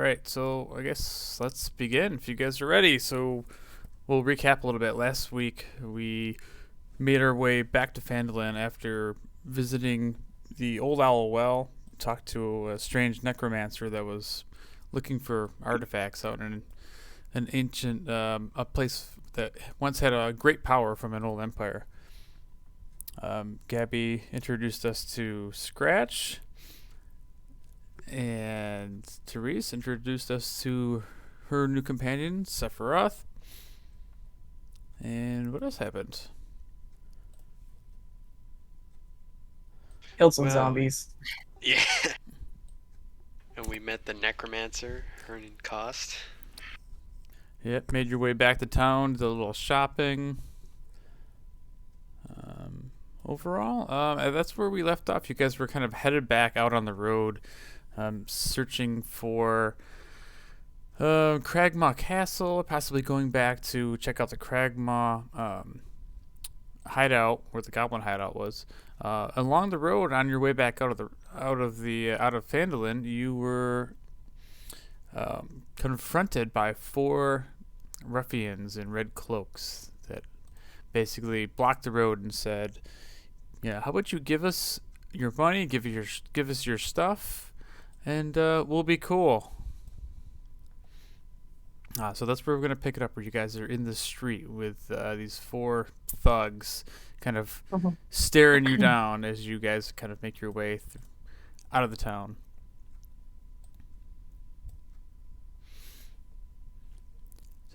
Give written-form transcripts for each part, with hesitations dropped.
right, so I guess let's begin if you guys are ready. So we'll recap a little bit. Last week we made our way back to Phandelver after visiting the Old Owl Well, talked to a strange necromancer that was looking for artifacts out in an ancient a place that once had a great power from an old empire. Gabby introduced us to Scratch, and Therese introduced us to her new companion, Sephiroth. And what else happened? Killed some Well, zombies. yeah. And we met the necromancer, Hernan Cost. Yep, made your way back to town, did a little shopping. Overall, that's where we left off. You guys were kind of headed back out on the road, searching for Cragmaw Castle, possibly going back to check out the Cragmaw hideout, where the Goblin hideout was. Along the road, on your way back out of Phandalin, you were confronted by four ruffians in red cloaks that basically blocked the road and said, "Yeah, how about you give us your money, give us your stuff, and we'll be cool." So that's where we're gonna pick it up. Where you guys are in the street with these four thugs, kind of staring you down as you guys kind of make your way out of the town.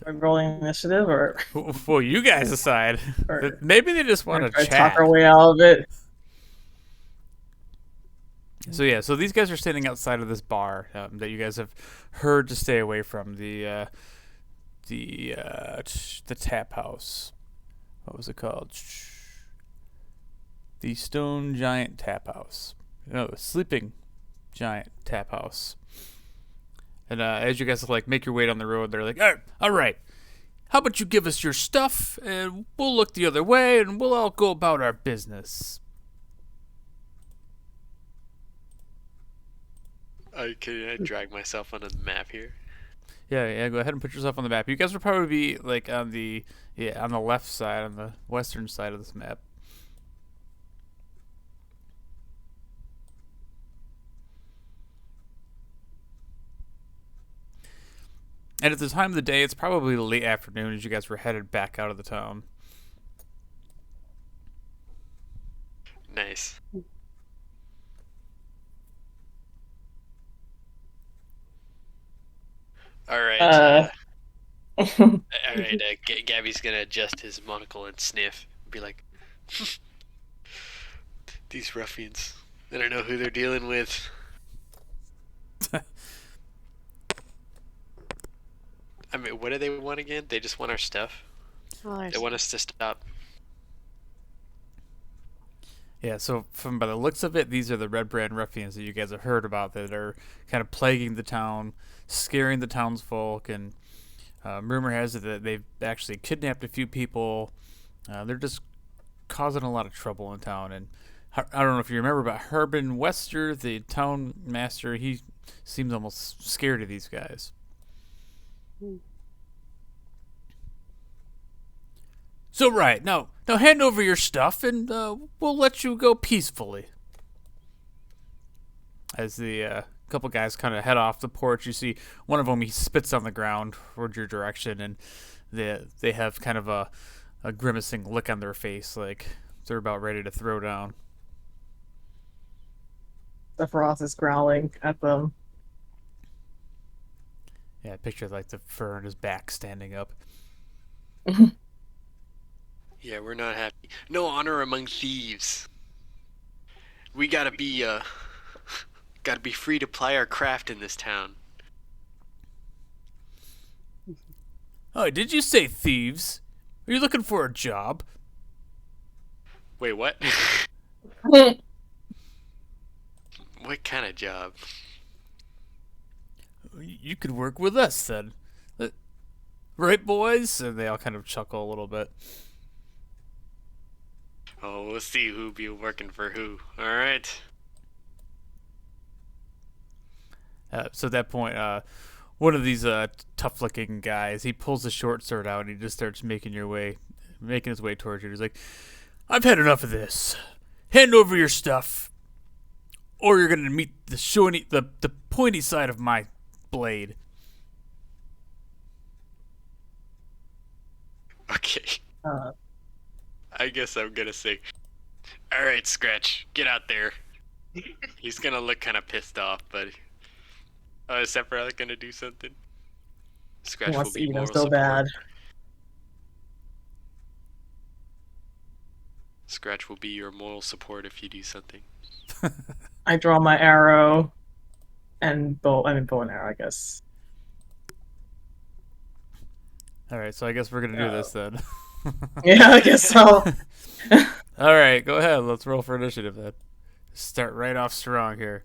Are we rolling initiative or Well, you guys decide. or Maybe they just want to try to chat. talk our way out of it? So these guys are standing outside of this bar that you guys have heard to stay away from, the tap house. What was it called? The Stone Giant Tap House. No, the Sleeping Giant Tap House. And as you guys like make your way down the road, they're like, all right, how about you give us your stuff and we'll look the other way and we'll all go about our business. Can I drag myself onto the map here? Yeah, go ahead and put yourself on the map. You guys would probably be like on the left side, on the western side of this map. And at the time of the day, it's probably late afternoon as you guys were headed back out of the town. Nice. All right. All right. Gabby's gonna adjust his monocle and sniff. Be like, these ruffians. I don't know who they're dealing with. I mean, what do they want again? They just want our stuff. They want us to stop. Yeah, so by the looks of it, these are the Redbrand Ruffians that you guys have heard about that are kind of plaguing the town, scaring the townsfolk, and rumor has it that they've actually kidnapped a few people. They're just causing a lot of trouble in town. And I don't know if you remember, but Herbin Wester, the town master, he seems almost scared of these guys. So right now hand over your stuff, and we'll let you go peacefully. As the couple guys kind of head off the porch, you see one of them, he spits on the ground towards your direction, and they have kind of a grimacing look on their face, like they're about ready to throw down. Sephiroth is growling at them. Yeah, picture like the fur on his back standing up. Yeah, we're not happy. No honor among thieves. We gotta be free to ply our craft in this town. Oh, did you say thieves? Are you looking for a job? Wait, what? What kind of job? You could work with us then. Right, boys? And they all kind of chuckle a little bit. Oh, we'll see who be working for who. All right. So at that point, one of these tough-looking guys. He pulls the short sword out and he just starts making his way towards you. He's like, "I've had enough of this. Hand over your stuff, or you're gonna meet the pointy side of my blade." Okay. Uh, I guess I'm gonna say, all right, Scratch, get out there. He's gonna look kind of pissed off, but is Sephiroth gonna do something? he Scratch will wants to be eat him moral so support. bad. Scratch will be your moral support if you do something. I draw my arrow and bow and arrow, I guess. All right, so I guess we're gonna do this then. Yeah, I guess so. All right, go ahead. Let's roll for initiative then. Start right off strong here.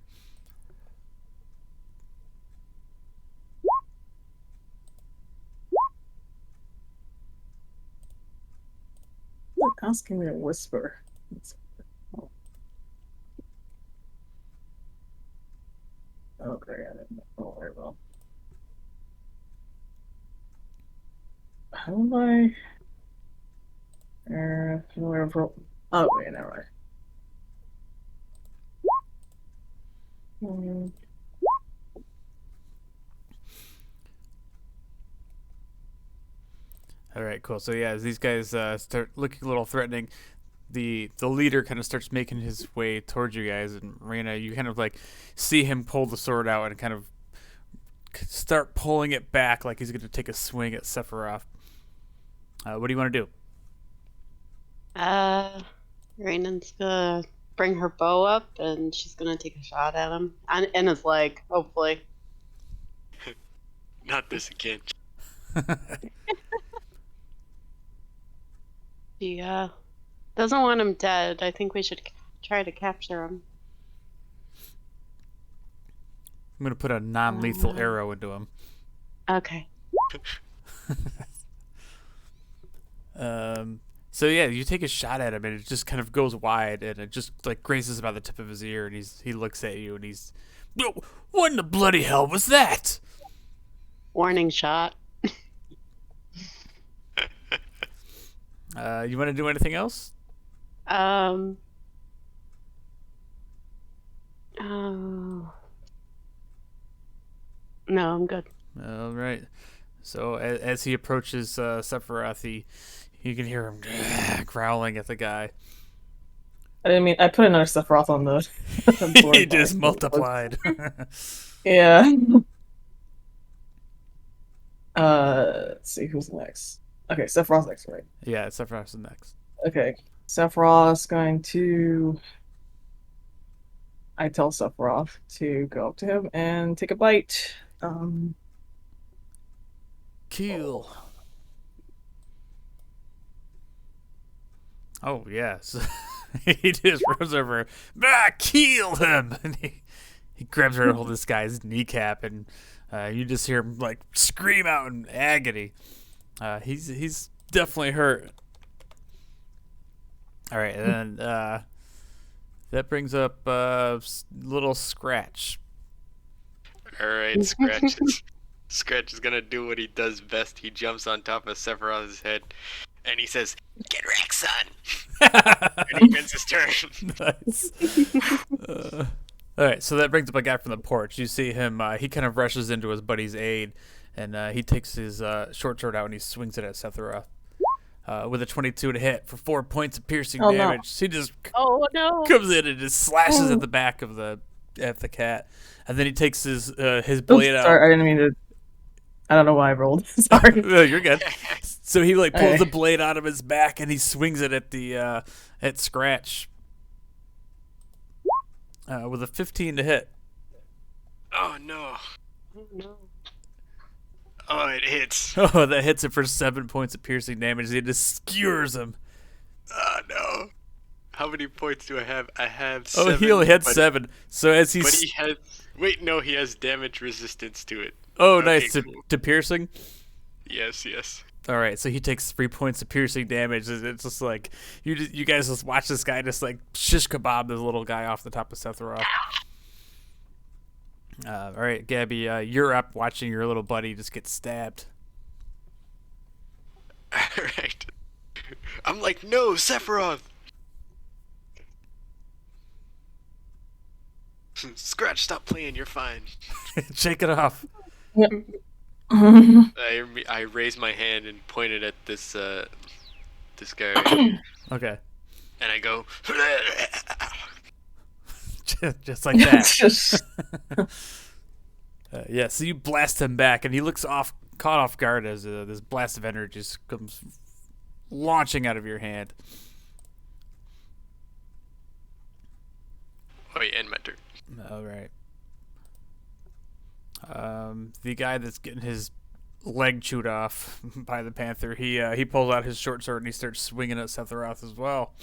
Asking me to whisper. Oh, great. I didn't roll very well. How do I... how do I roll? Oh, wait, never mind. All right, cool. So yeah, as these guys start looking a little threatening, the leader kind of starts making his way towards you guys, and Marina, you kind of like see him pull the sword out and kind of start pulling it back like he's going to take a swing at Sephiroth. What do you want to do? Rainan's gonna bring her bow up and she's gonna take a shot at him. And his leg, hopefully. Not this again. She, doesn't want him dead. I think we should try to capture him. I'm going to put a non-lethal arrow into him. Okay. So yeah, you take a shot at him and it just kind of goes wide and it just like grazes about the tip of his ear and he looks at you and he's, "What in the bloody hell was that?" Warning shot. You want to do anything else? Oh. No, I'm good. All right. So as he approaches Sephiroth, you can hear him growling at the guy. I didn't mean... I put another Sephiroth on the... board. He just multiplied. Yeah. Let's see, who's next? Okay, Sephiroth's next, right? Yeah, Sephiroth's next. Okay, Sephiroth's going to... I tell Sephiroth to go up to him and take a bite. Kill. Oh, yes. He just runs over. Kill him! And he grabs her and holds this guy's kneecap, and you just hear him like scream out in agony. He's definitely hurt. All right, and then that brings up little Scratch. All right, Scratch. Scratch is gonna do what he does best. He jumps on top of Sephiroth's head, and he says, "Get wrecked, son!" And he wins his turn. Nice. All right, so that brings up a guy from the porch. You see him. He kind of rushes into his buddy's aid, and he takes his short sword out and he swings it at Sephiroth with a 22 to hit for 4 points of piercing damage. He just comes in and just slashes at the back of the cat, and then he takes his blade out. Sorry, I didn't mean to. I don't know why I rolled. Sorry. No, you're good. So he like pulls the blade out of his back and he swings it at the at Scratch with a 15 to hit. Oh no! Oh, no. Oh, it hits. Oh, that hits him for 7 points of piercing damage. It just skewers him. Oh no! How many points do I have? I have 7. Oh, he only had 7. So as he's... But he has... Wait, no, he has damage resistance to it. Oh, Okay, nice. cool. To piercing? Yes, yes. All right, so he takes 3 points of piercing damage. It's just like... You guys just watch this guy just like shish kebab this little guy off the top of Sephiroth. All right, Gabby, you're up watching your little buddy just get stabbed. Alright. I'm like, no, Sephiroth! Scratch, stop playing, you're fine. Shake it off. I raise my hand and pointed at this guy right here, Okay. and I go, Just like that. Just- Yeah, so you blast him back, and he looks caught off guard as this blast of energy just comes launching out of your hand. oh yeah, end my turn. All right. The guy that's getting his leg chewed off by the panther, he pulls out his short sword and he starts swinging at Sephiroth as well.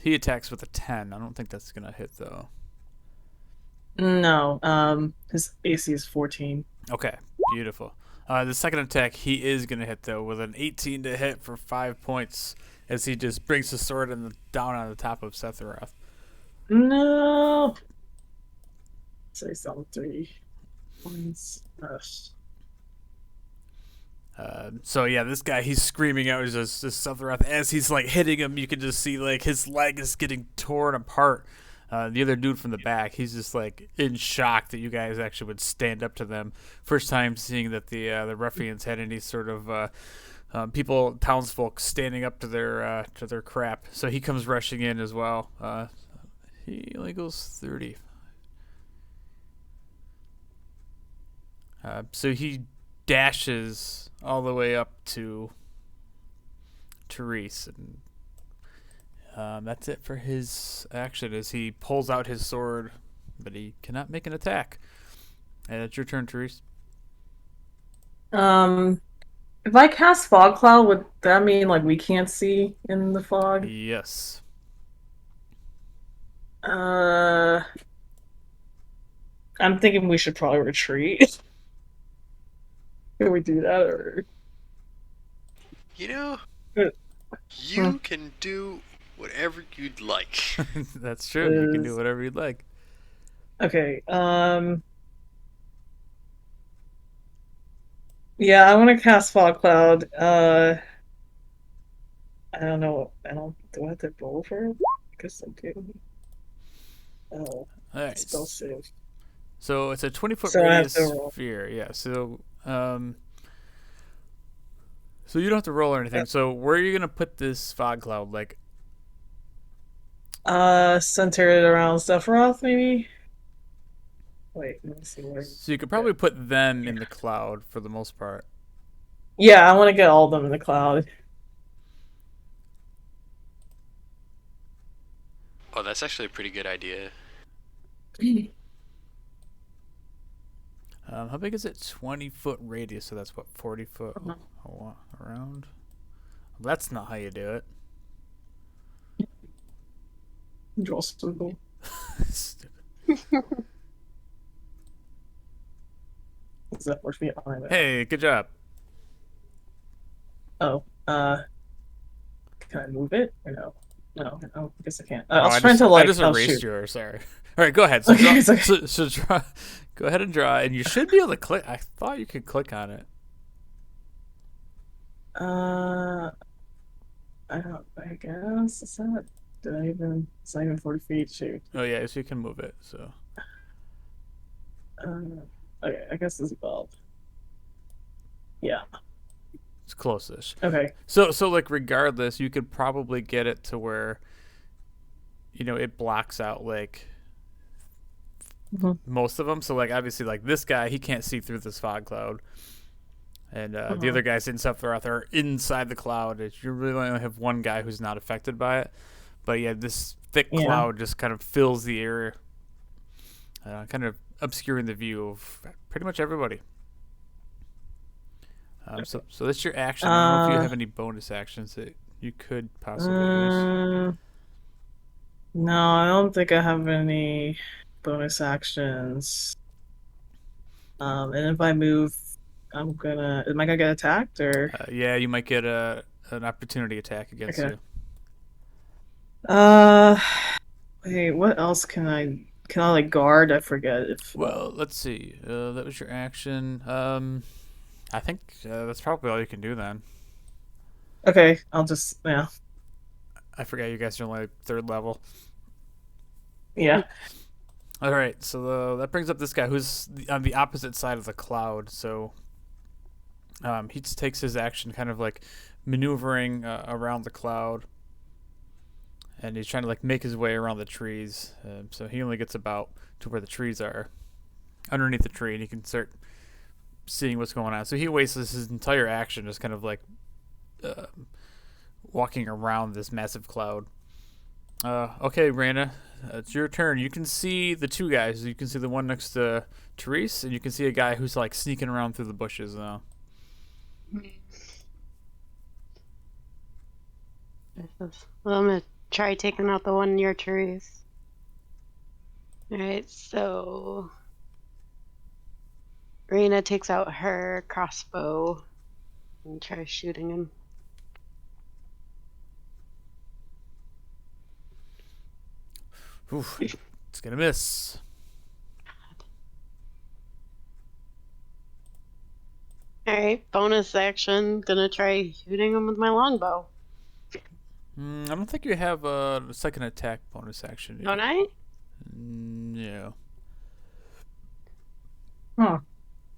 He attacks with a 10. I don't think that's gonna hit though. No, his AC is 14. Okay, beautiful. The second attack he is gonna hit though with an 18 to hit for 5 points as he just brings his sword down on the top of Sephiroth. No. Say something 3 points. So yeah, this guy, he's screaming out just Sephiroth as he's like hitting him. You can just see like his leg is getting torn apart. The other dude from the back, he's just like in shock that you guys actually would stand up to them. First time seeing that the ruffians had any sort of townsfolk standing up to their crap. So he comes rushing in as well. He only goes 30. So he dashes all the way up to Therese, and that's it for his action as he pulls out his sword, but he cannot make an attack. And it's your turn, Therese. If I cast fog cloud, would that mean like we can't see in the fog? Yes. I'm thinking we should probably retreat. Can we do that, or You know, Uh, you can do whatever you'd like. That's true. You can do whatever you'd like. okay? Yeah, I want to cast fog cloud. I don't know. Do I have to roll for it? I guess I do. Oh, All right. spell save. So it's a 20-foot So I have radius to roll. sphere. Yeah. So so you don't have to roll or anything. So where are you gonna put this fog cloud? Like, Center it around Sephiroth, maybe. Wait, let me see where. so you could probably put them in the cloud for the most part. Yeah, I want to get all of them in the cloud. Oh, that's actually a pretty good idea. How big is it? 20-foot radius. So that's what, 40 foot Uh-huh. around. That's not how you do it. Draw a circle. Stupid. Does that work for me? Oh, Hey, good job. Oh, can I move it or no? No, I guess I can't. Oh, I was trying to like. I just oh, erased shoot. yours. Sorry. All right, go ahead. So, Okay, draw, it's okay. so draw. Go ahead and draw, and you should be able to click. I thought you could click on it. I don't. I guess it's not. Did I even? It's not even 40 feet. Shoot. Oh yeah, so you can move it. So Okay, I guess it's above. Yeah. it's close-ish. Okay. So like regardless, you could probably get it to where, it blocks out like most of them. So like obviously like this guy, he can't see through this fog cloud, and the other guys in Sephiroth are inside the cloud. You really only have one guy who's not affected by it, but yeah, this thick cloud just kind of fills the area, kind of obscuring the view of pretty much everybody. So that's your action. I don't know if you have any bonus actions that you could possibly use. No, I don't think I have any bonus actions. And if I move, am I gonna get attacked or? Yeah, you might get an opportunity attack against Okay. you. Wait, what else can I can I like guard? I forget if. Well, let's see. That was your action. I think that's probably all you can do then. Okay, I'll just yeah. I forgot you guys are only 3rd level. Yeah. All right, so that brings up this guy who's on the opposite side of the cloud. So he just takes his action kind of like maneuvering around the cloud. And he's trying to like make his way around the trees. So he only gets about to where the trees are, underneath the tree, and he can start seeing what's going on. So he wastes his entire action just kind of like walking around this massive cloud. Okay, Raina, it's your turn. You can see the 2 guys. You can see the one next to Therese, and you can see a guy who's like sneaking around through the bushes now. Well, I'm gonna try taking out the one near trees. Alright, so Rena takes out her crossbow and tries shooting him. Oof, it's gonna miss. Alright, bonus action. Gonna try shooting him with my longbow. I don't think you have a second attack bonus action. Don't I? Yeah. Huh.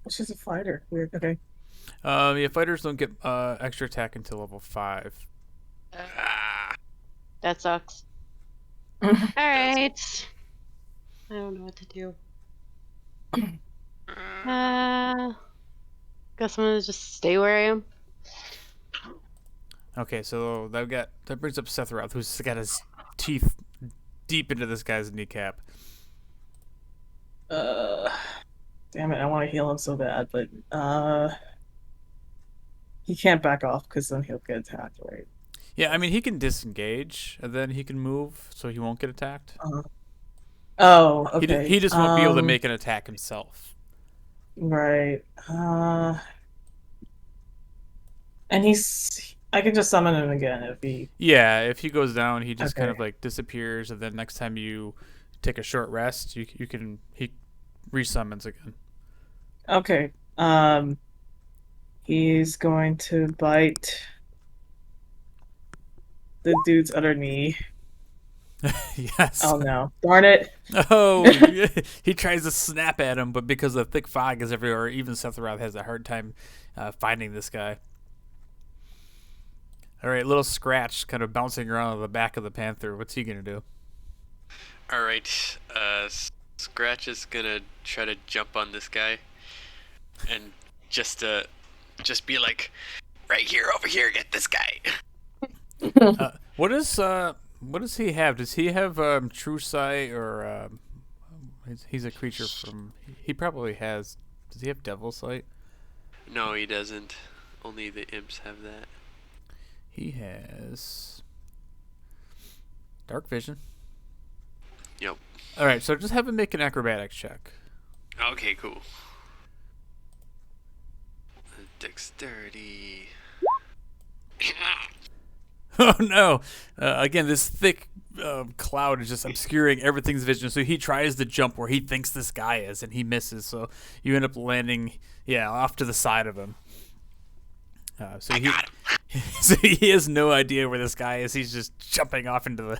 She's a fighter. Weird. Okay. Yeah, fighters don't get extra attack until level 5. That sucks. Alright. I don't know what to do. Guess I'm gonna just stay where I am. Okay, so that brings up Sephiroth, who's got his teeth deep into this guy's kneecap. Damn it! I want to heal him so bad, but he can't back off because then he'll get attacked, right? Yeah, I mean he can disengage and then he can move, so he won't get attacked. Oh, okay. He just won't be able to make an attack himself. Right. And I can just summon him again if he. Yeah, if he goes down, he just kind of Okay. like disappears, and then next time you take a short rest, he resummons again. Okay. He's going to bite the dude's other knee. Yes. Oh no! Darn it! Oh, he tries to snap at him, but because the thick fog is everywhere, even Sephiroth has a hard time finding this guy. All right, little Scratch kind of bouncing around on the back of the Panther. What's he gonna do? Alright, Scratch is gonna try to jump on this guy. And just be like, right here, over here, get this guy. What does he have? Does he have True Sight or he's a creature from? He probably has. Does he have Devil Sight? No, he doesn't. Only the imps have that. He has Dark Vision. Yep. All right, so just have him make an acrobatics check. Okay, cool. Dexterity. Oh no! Again, this thick cloud is just obscuring everything's vision. So he tries to jump where he thinks this guy is, and he misses. So you end up landing, off to the side of him. So he has no idea where this guy is. He's just jumping off into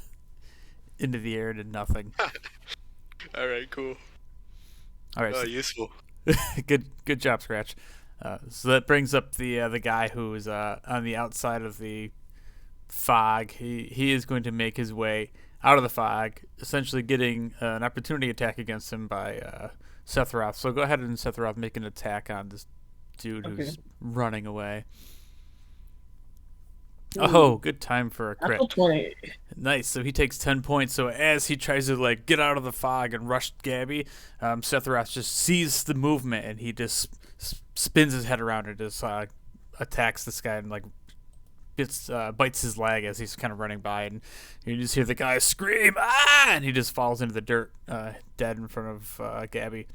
the air into nothing. All right, cool. All right, Useful. good job, Scratch. So that brings up the guy who is on the outside of the fog. He is going to make his way out of the fog, essentially getting an opportunity attack against him by Sephiroth. So go ahead and Sephiroth make an attack on this dude who's running away. Oh, good time for a crit. 20. Nice. So he takes 10 points. So as he tries to get out of the fog and rush Gabby, Sephiroth just sees the movement and he just spins his head around and just attacks this guy and bites his leg as he's kind of running by, and you just hear the guy scream, "Ah!" and he just falls into the dirt, dead in front of Gabby.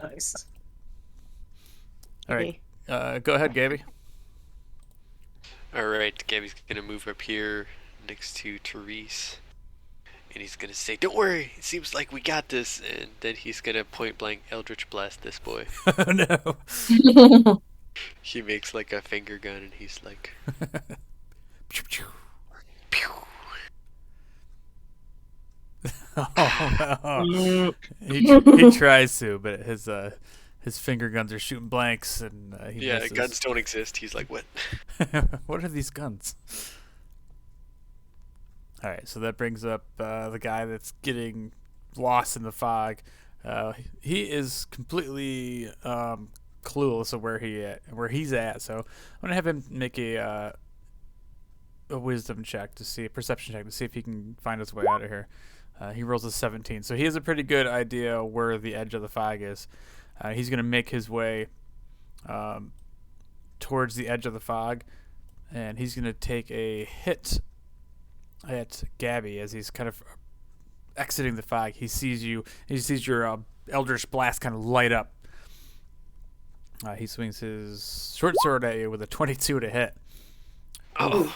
Nice. All right, go ahead, Gabby. Alright, Gabby's gonna move up here next to Therese. and he's gonna say, "Don't worry, it seems like we got this." And then he's gonna point blank Eldritch Blast this boy. Oh no. He makes like a finger gun, and he's like, Pew, pew. pew. Oh no. Mm, He tries to, but his finger guns are shooting blanks, and he Yeah, misses. guns don't exist. He's like, what? What are these guns? All right, so that brings up the guy that's getting lost in the fog. He is completely clueless of where he's at. So I'm gonna have him make a wisdom check to see, a perception check to see if he can find his way out of here. He rolls a 17, so he has a pretty good idea where the edge of the fog is. He's gonna make his way towards the edge of the fog, and he's gonna take a hit at Gabby as he's kind of exiting the fog. He sees you. He sees your Eldritch Blast kind of light up. He swings his short sword at you with a 22 to hit. Oh,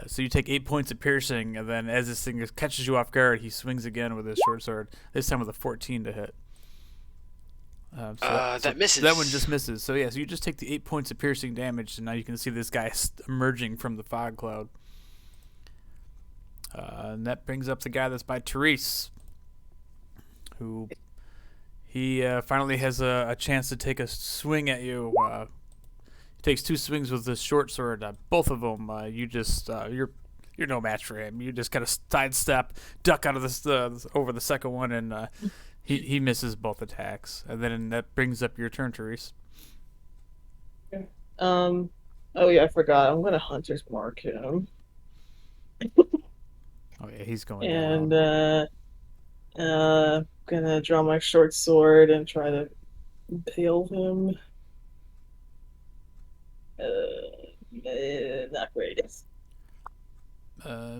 So you take 8 points of piercing, and then as this thing catches you off guard, he swings again with his short sword. This time with a 14 to hit. that misses. That one just misses. So yeah, so you just take the 8 points of piercing damage, and now you can see this guy emerging from the fog cloud. And that brings up the guy that's by Therese, who he finally has a chance to take a swing at you. He takes 2 swings with his short sword. Both of them, you just you're no match for him. You just kind of sidestep, duck out of this over the second one, and he misses both attacks. And then that brings up your turn, Therese. oh yeah, I forgot. I'm gonna Hunter's Mark him. Oh yeah, he's going And down. gonna draw my short sword and try to impale him. Not great.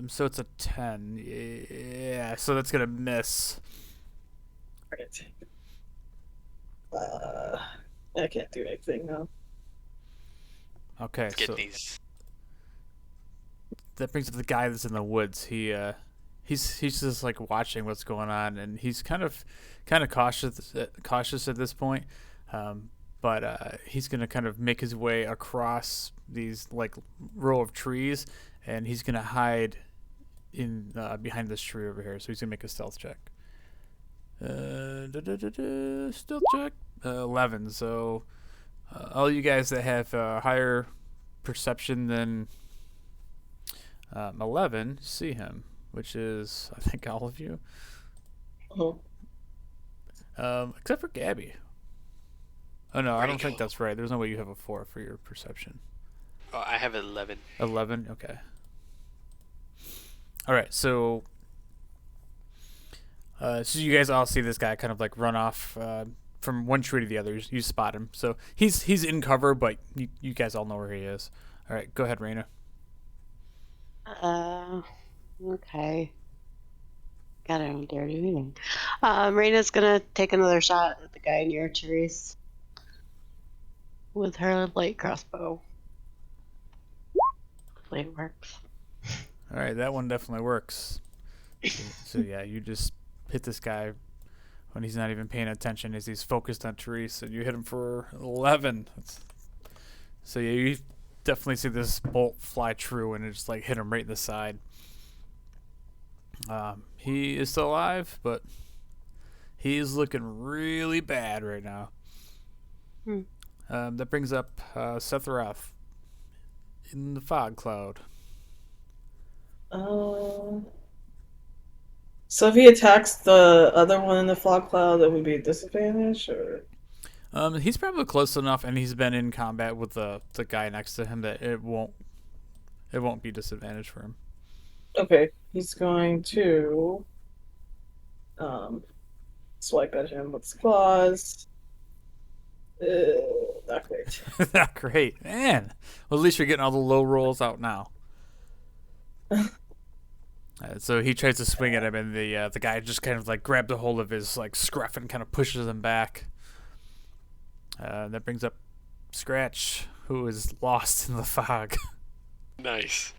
So it's a 10. Yeah, so that's gonna miss. Right. I can't do anything now. Okay, Let's get so these. that brings up the guy that's in the woods. He's just like watching what's going on, and he's kind of cautious at this point. But he's gonna kind of make his way across these like row of trees, and he's gonna hide in behind this tree over here. So he's gonna make a stealth check. Stealth check 11. So all you guys that have higher perception than 11 see him, which is I think all of you, except for Gabby. Oh no, I don't think that's right. There's no way you have a 4 for your perception. Oh, I have 11. 11. Okay. All right. So you guys all see this guy kind of like run off from one tree to the other. You spot him. So he's in cover, but you guys all know where he is. All right. Go ahead, Raina. Okay. God, I don't dare do anything. Raina's gonna take another shot at the guy near Therese with her light crossbow. Hopefully it works. All right. That one definitely works. So yeah, you just hit this guy when he's not even paying attention as he's focused on Therese, and you hit him for 11. So yeah, you definitely see this bolt fly true, and it just like hit him right in the side. He is still alive, but he is looking really bad right now. That brings up Sephiroth in the fog cloud. So if he attacks the other one in the fog cloud, that would be a disadvantage, or? He's probably close enough, and he's been in combat with the guy next to him that it won't be disadvantage for him. Okay, he's going to swipe at him with his claws. Not great. Not great, man. Well, at least you're getting all the low rolls out now. So he tries to swing at him, and the guy just kind of like grabs a hold of his like scruff and kind of pushes him back. That brings up Scratch, who is lost in the fog. Nice.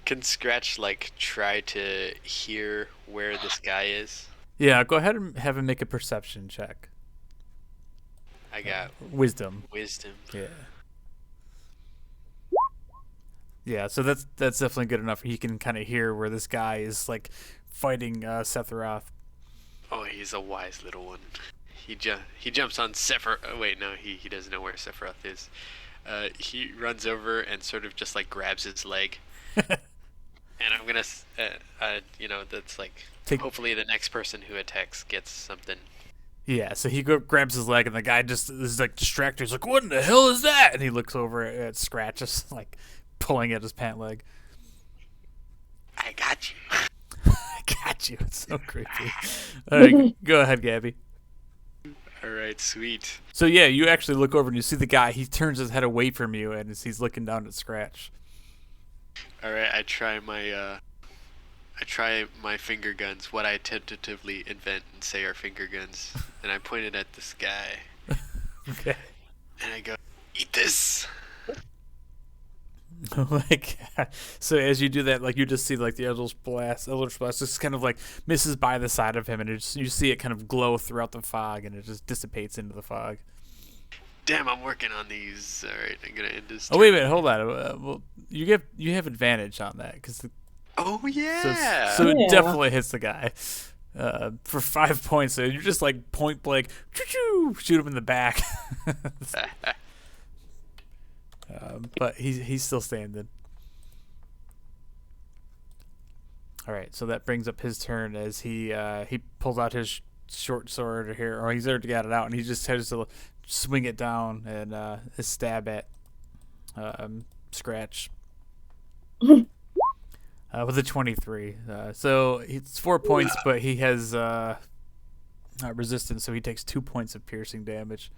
Can Scratch try to hear where this guy is? Yeah, go ahead and have him make a perception check. I got Wisdom. wisdom. Yeah. Yeah, so that's definitely good enough. He can kind of hear where this guy is fighting Sephiroth. Oh, he's a wise little one. He jumps on Sephiroth. Oh, wait, no, he doesn't know where Sephiroth is. He runs over and sort of just grabs his leg. And I'm gonna, that's hopefully the next person who attacks gets something. Yeah, so he grabs his leg, and the guy just is distracted. He's like, "What in the hell is that?" And he looks over at Scratch, just pulling at his pant leg. I got you. I got you. It's so creepy. All right, go ahead, Gabby. All right, sweet. So yeah, you actually look over and you see the guy. He turns his head away from you, and he's looking down at Scratch. All right, I try my finger guns. What I tentatively invent and say are finger guns, and I point it at this guy. Okay. And I go, "Eat this." Oh my god! So as you do that, you just see the Eldritch Blast just kind of misses by the side of him, and you see it kind of glow throughout the fog, and it just dissipates into the fog. Damn, I'm working on these. All right, I'm gonna end this. Oh wait a minute, hold on. Well, you have advantage on that because. Oh yeah. So it definitely hits the guy for 5 points. So you're just point blank, shoot him in the back. But he's still standing. All right, so that brings up his turn as he pulls out his short sword here, or he's already got it out, and he just tries to swing it down and stab at Scratch. With a 23. So it's 4 points, but he has resistance, so he takes 2 points of piercing damage.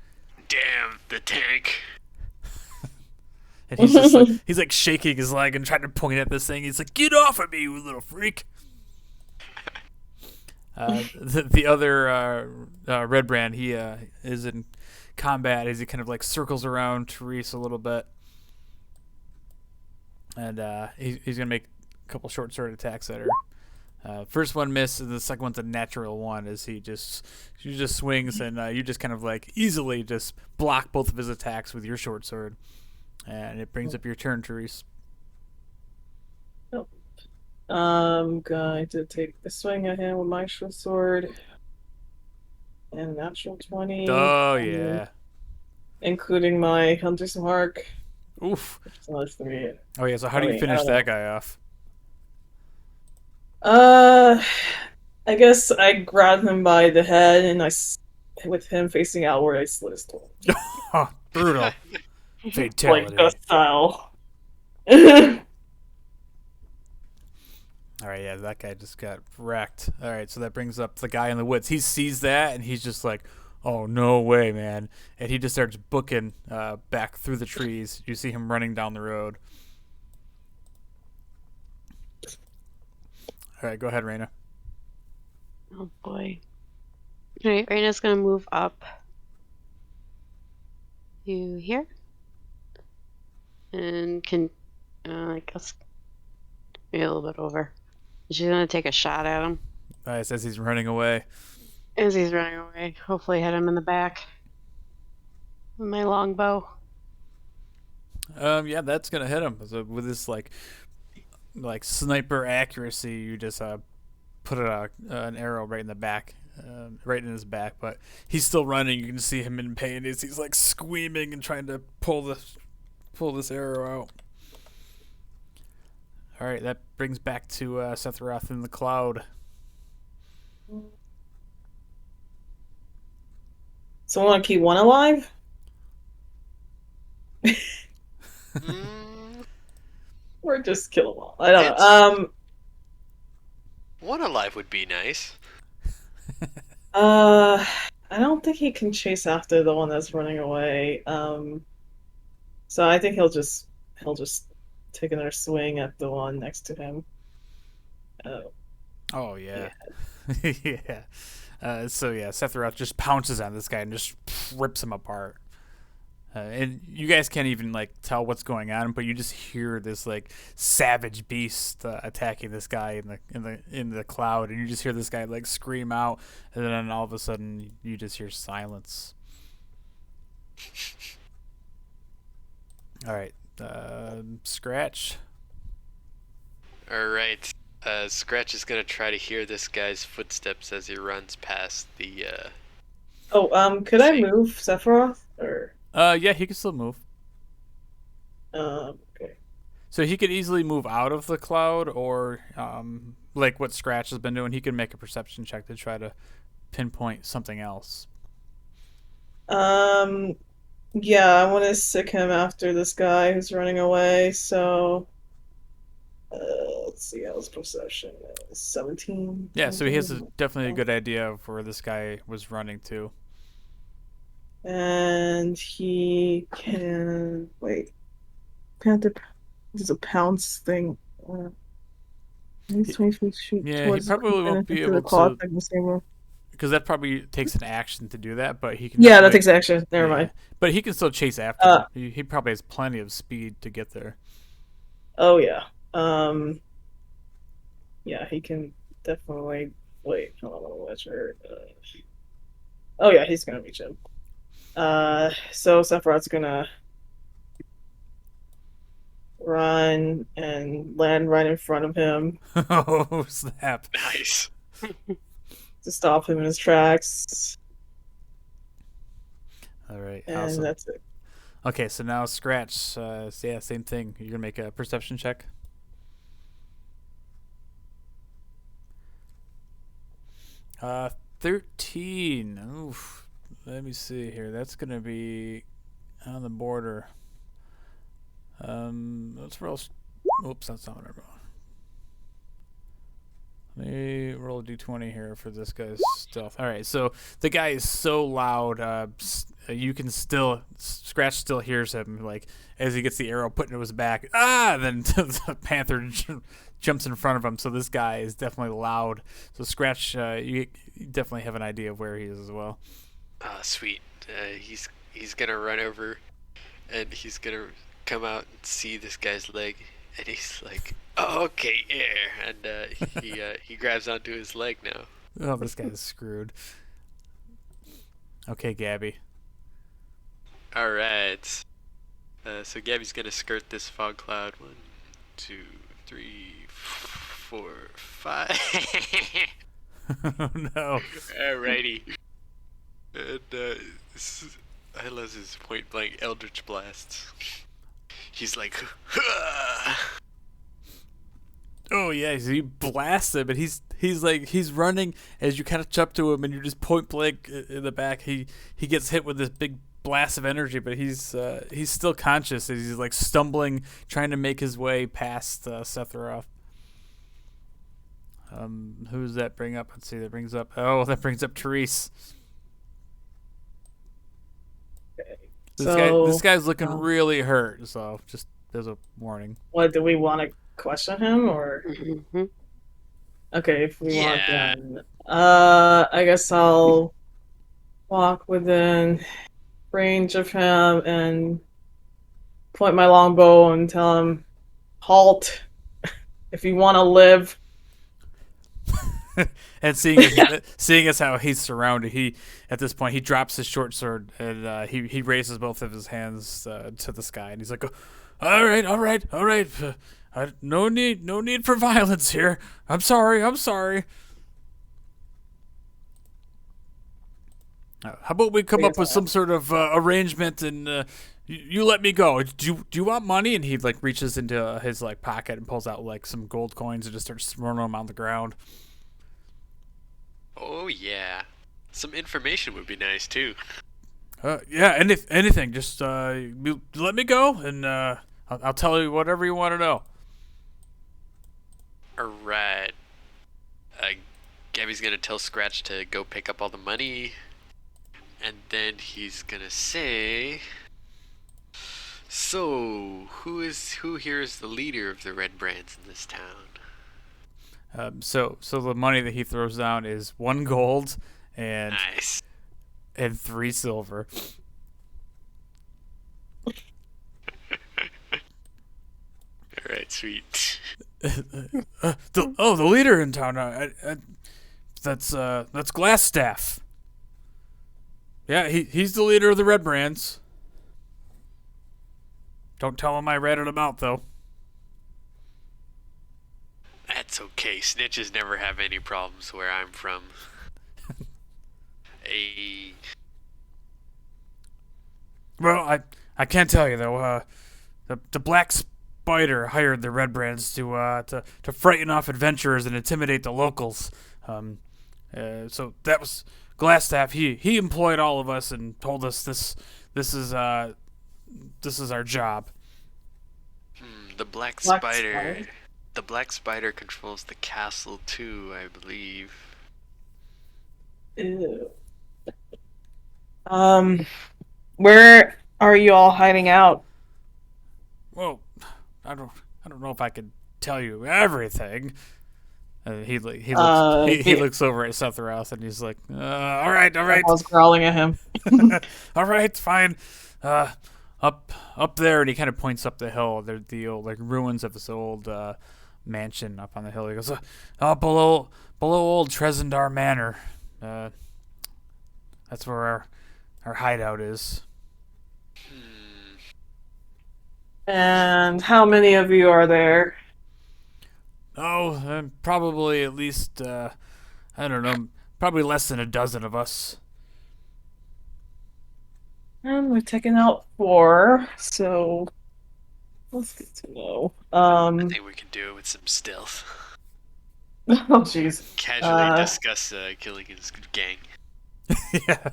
Damn, the tank. And he's just he's shaking his leg and trying to point at this thing. He's like, "Get off of me, you little freak!" The other Redbrand, he is in combat as he kind of circles around Therese a little bit, and he's gonna make a couple short sword attacks at her. First one misses, and the second one's a natural one as she just swings, and you just kind of easily just block both of his attacks with your short sword. And it brings up your turn, Therese. Nope. I'm going to take the swing at him with my short sword. And natural 20. Oh, yeah. Including my Hunter's Mark. Oof. Which is another 3. Oh, yeah, so how do you finish that guy off? I guess I grabbed him by the head, and with him facing outward, I slit his throat. Oh, brutal. Fatality. Ghost style. All right, yeah, that guy just got wrecked. All right, so that brings up the guy in the woods. He sees that, and he's just like, "Oh, no way, man." And he just starts booking back through the trees. You see him running down the road. All right, go ahead, Raina. Oh boy. Alright, Raina's gonna move up. You here? And can, I guess, maybe a little bit over. She's gonna take a shot at him. It says he's running away. As he's running away. Hopefully hit him in the back. With my longbow. Yeah, that's gonna hit him. So with this sniper accuracy, you just put an arrow right in the back, right in his back. But he's still running. You can see him in pain as he's screaming and trying to pull this arrow out. All right, that brings back to Sephiroth in the cloud. So I want to keep one alive? Or just kill them all? I don't know. One alive would be nice. I don't think he can chase after the one that's running away. So I think he'll just take another swing at the one next to him. Oh yeah. Yeah. So yeah, Sephiroth just pounces on this guy and just rips him apart. And you guys can't even like tell what's going on, but you just hear this like savage beast attacking this guy in the cloud, and you just hear this guy like scream out, and then all of a sudden you just hear silence. All right, Scratch. All right. Scratch is gonna try to hear this guy's footsteps as he runs past the. Could I move Sephiroth or? Yeah, he can still move. Okay. So he could easily move out of the cloud, or like what Scratch has been doing, he can make a perception check to try to pinpoint something else. Yeah, I want to sick him after this guy who's running away. So, let's see, how's perception? 17. Yeah, so he has definitely a good idea of where this guy was running to. And he can wait. Panther, there's a pounce thing. He's 20 feet shoot. Yeah, he probably won't be able to, because that probably takes an action to do that. But he can. Yeah, that takes action. Never mind. But he can still chase after him. He probably has plenty of speed to get there. Oh yeah. Yeah, he can definitely wait. Hold on, I'm gonna watch her. Oh yeah, he's gonna reach him. So Sephiroth's gonna run and land right in front of him. Oh snap! Nice. To stop him in his tracks. All right, and awesome. That's it. Okay, so now Scratch. Yeah, same thing. You're gonna make a perception check. 13. Oof. Let me see here. That's gonna be on the border. Let's roll. Oops, that's not what I rolled. Let me roll a d20 here for this guy's stealth. All right, so the guy is so loud. You can still Scratch still hears him like as he gets the arrow put into his back. Then the panther jumps in front of him. So this guy is definitely loud. So Scratch, you definitely have an idea of where he is as well. Sweet. He's gonna run over, and he's gonna come out and see this guy's leg, and he's like, "Oh, okay, yeah," and he grabs onto his leg now. Oh, this guy's screwed. Okay, Gabby. All right. So Gabby's gonna skirt this fog cloud. 1, 2, 3, 4, 5. Oh no. Alrighty. And I love his point blank eldritch blasts. He's like, "Huh." Oh yeah, so you blast him, and he's running as you kind of jump to him, and you're just point blank in the back. He gets hit with this big blast of energy, but he's still conscious as he's like stumbling, trying to make his way past Sephiroth. Who does that bring up? Let's see. That brings up Therese. This guy's looking really hurt. So just as a warning. What, do we want to question him or? Mm-hmm. Okay, if we want, then I guess I'll walk within range of him and point my longbow and tell him, "Halt! If you want to live." And seeing as how he's surrounded, he at this point he drops his short sword and he raises both of his hands to the sky, and he's like, all right, no need for violence here. I'm sorry. How about we come up with some sort of arrangement, and you let me go. Do you want money? And he like reaches into his like pocket and pulls out like some gold coins and just starts throwing them on the ground. Oh yeah, some information would be nice too. Yeah, anything. Just let me go, and I'll tell you whatever you want to know. All right. Gabby's gonna tell Scratch to go pick up all the money, and then he's gonna say, "So, who here is the leader of the Redbrands in this town?" So the money that he throws down is 1 gold and Nice. and 3 silver. right, sweet. The leader in town. That's Glassstaff. Yeah, he's the leader of the Redbrands. Don't tell him I ratted him out, though. That's okay. Snitches never have any problems where I'm from. Well, I can't tell you though. The Black Spider hired the Redbrands to frighten off adventurers and intimidate the locals. So that was Glassstaff. He employed all of us and told us this is our job. The Black Black Spider. Spider? The Black Spider controls the castle too, I believe. Ew. Where are you all hiding out? Well, I don't know if I can tell you everything. He looks over at Sephiroth and he's like, all right. I was growling at him. All right, fine. Up there, and he kind of points up the hill. There's the old ruins of this old mansion up on the hill. He goes, below old Tresendar Manor. That's where our hideout is. And how many of you are there? Oh, probably at least I don't know, probably less than a dozen of us. And we're taking out 4, so let's get to know. I think we can do it with some stealth. Oh jeez. Casually discuss killing his gang. Yeah.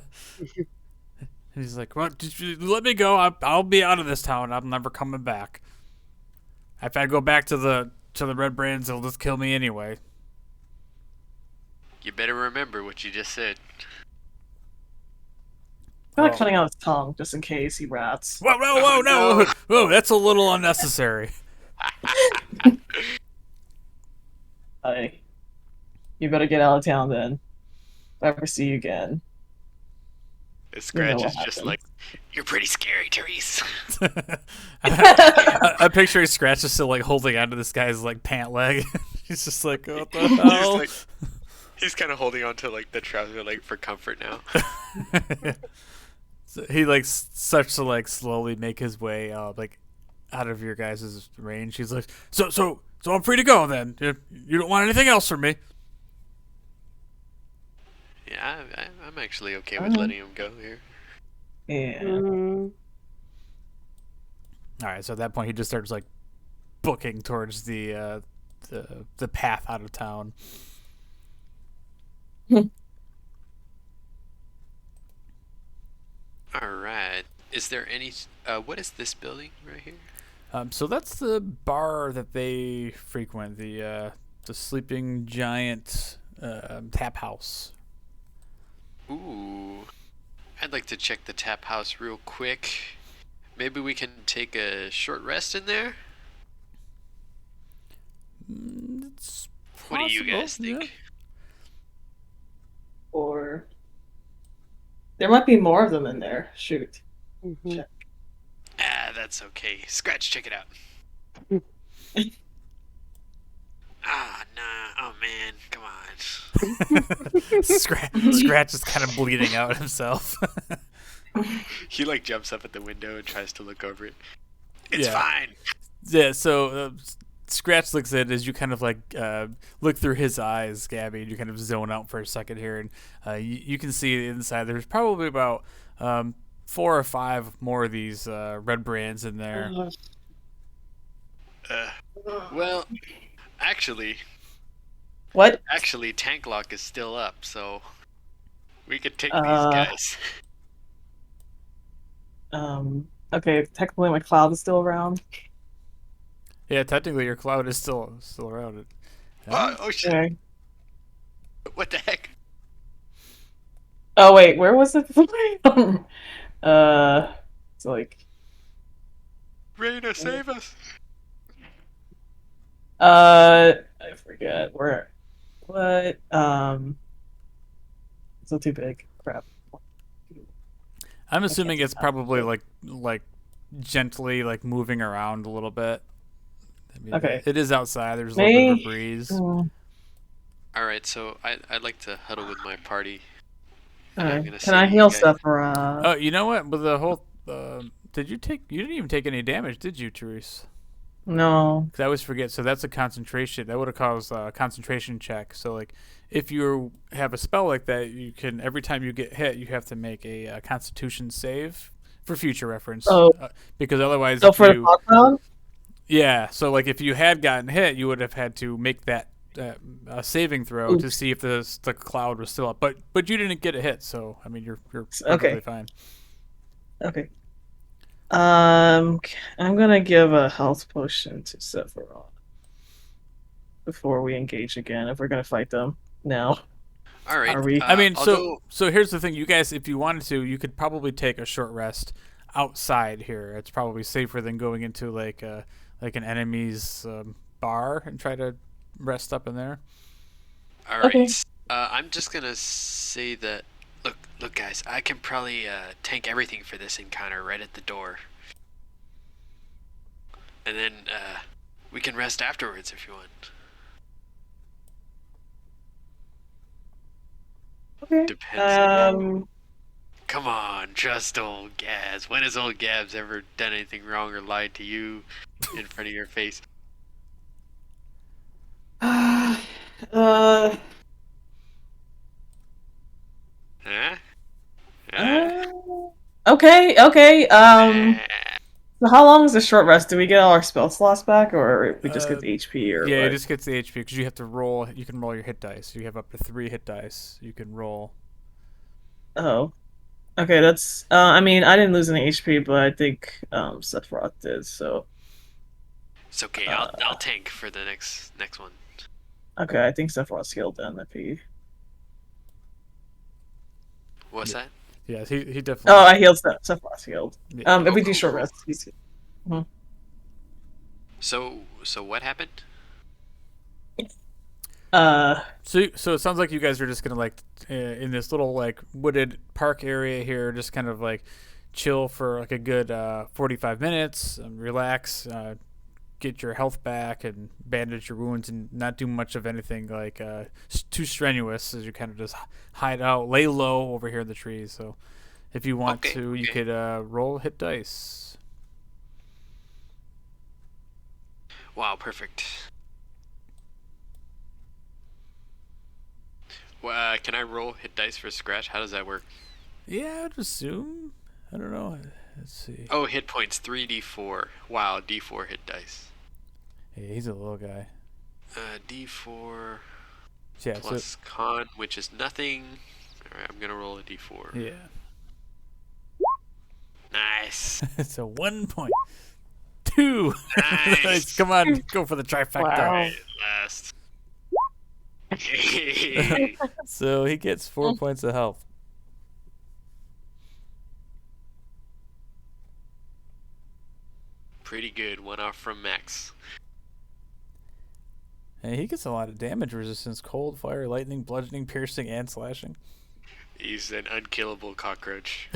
He's like, well, just let me go. I'll be out of this town. I'm never coming back. If I go back to the Redbrands, they'll just kill me anyway. You better remember what you just said. I feel like cutting out his tongue just in case he rats. Whoa, no. Whoa, that's a little unnecessary. Hey, you better get out of town then. If I ever see you again. His Scratch what is just happens. like, you're pretty scary, Therese. I'm picturing Scratch just still holding onto this guy's pant leg. He's just like, what the hell? He's kind of holding on to the trouser for comfort now. So he starts to slowly make his way out of your guys' range. He's like, so I'm free to go then. You don't want anything else from me. Yeah, I'm actually okay with letting him go here. Yeah. All right, so at that point he just starts booking towards the path out of town. All right. Is there any? What is this building right here? So that's the bar that they frequent, the Sleeping Giant Tap House. Ooh, I'd like to check the tap house real quick. Maybe we can take a short rest in there? It's What do you guys possible, think? Or there might be more of them in there. Shoot. Check. That's okay. Scratch, check it out. Nah. Oh, man. Come on. Scratch is kind of bleeding out himself. He, jumps up at the window and tries to look over it. It's Yeah. fine. Yeah, so Scratch looks at it as you kind of look through his eyes, Gabby, and you kind of zone out for a second here, and you can see inside there's probably about 4 or 5 more of these Redbrands in there. Well, actually, What? Tank Lock is still up, so we could take these guys. Okay, technically my cloud is still around. Yeah, technically your cloud is still around it. Oh shit! Okay. What the heck? Oh wait, where was it? It's Raina, save us! I forget where. What? It's not too big. Crap. I'm assuming it's probably like gently moving around a little bit. I mean, Okay. it is outside. There's a little bit of a breeze. All All right, so I'd like to huddle with my party. right. gonna Can I say heal you guys- Sephiroth? Oh, you know what? With the whole, did you take? You didn't even take any damage, did you, Therese? No. Because I always forget. So that's a concentration. That would have caused a concentration check. So like, if you have a spell like that, you can every time you get hit, you have to make a Constitution save for future reference. Oh. Because otherwise, So if for the you, fog cloud? yeah. So like, if you had gotten hit, you would have had to make that a saving throw to Oops. see if the cloud was still up. But you didn't get a hit, so I mean, you're Okay. perfectly fine. Okay. I'm gonna give a health potion to Sephiroth before we engage again. If we're gonna fight them now, All right. Are we? I mean, I'll so go- so here's the thing, you guys. If you wanted to, you could probably take a short rest outside here. It's probably safer than going into like an enemy's bar and try to rest up in there. All right. Okay. I'm just gonna say that. Look, guys. I can probably tank everything for this encounter right at the door, and then we can rest afterwards if you want. okay. Depends. Come on, trust old Gabs. When has old Gabs ever done anything wrong or lied to you in front of your face? Uh, Huh? okay. So how long is the short rest? Do we get all our spell slots back, or we just get the HP? Or Yeah, what? it just gets the HP because you have to roll. You can roll your hit dice. You have up to 3 hit dice you can roll. Oh, okay. That's. I mean, I didn't lose any HP, but I think Sephiroth did. So It's okay. I'll tank for the next one. okay, I think Sephiroth's healed then. If he. What's that? Yeah, he definitely. Oh, I healed Sephiroth's healed. Yeah. If we do cool, short cool. rest, he's. So what happened? So it sounds like you guys are just gonna like in this little like wooded park area here, just kind of like chill for like a good 45 minutes, and relax, get your health back, and bandage your wounds, and not do much of anything like too strenuous. As you kind of just hide out, lay low over here in the trees. So if you want Okay, to, you okay. could roll hit dice. Wow, perfect. Well, can I roll hit dice for scratch? How does that work? Yeah, I'd assume. I don't know. Let's see. Oh, hit points 3d4. Wow, d4 hit dice. Yeah, he's a little guy. D4 Yeah. plus con, which is nothing. All right, I'm gonna roll a d4. So yeah. Nice. It's a 1 point. 2. Nice. Come on, go for the trifecta. Wow. Alright, last. So he gets 4 points of health. Pretty good. One off from Max. And he gets a lot of damage resistance: cold, fire, lightning, bludgeoning, piercing, and slashing. He's an unkillable cockroach.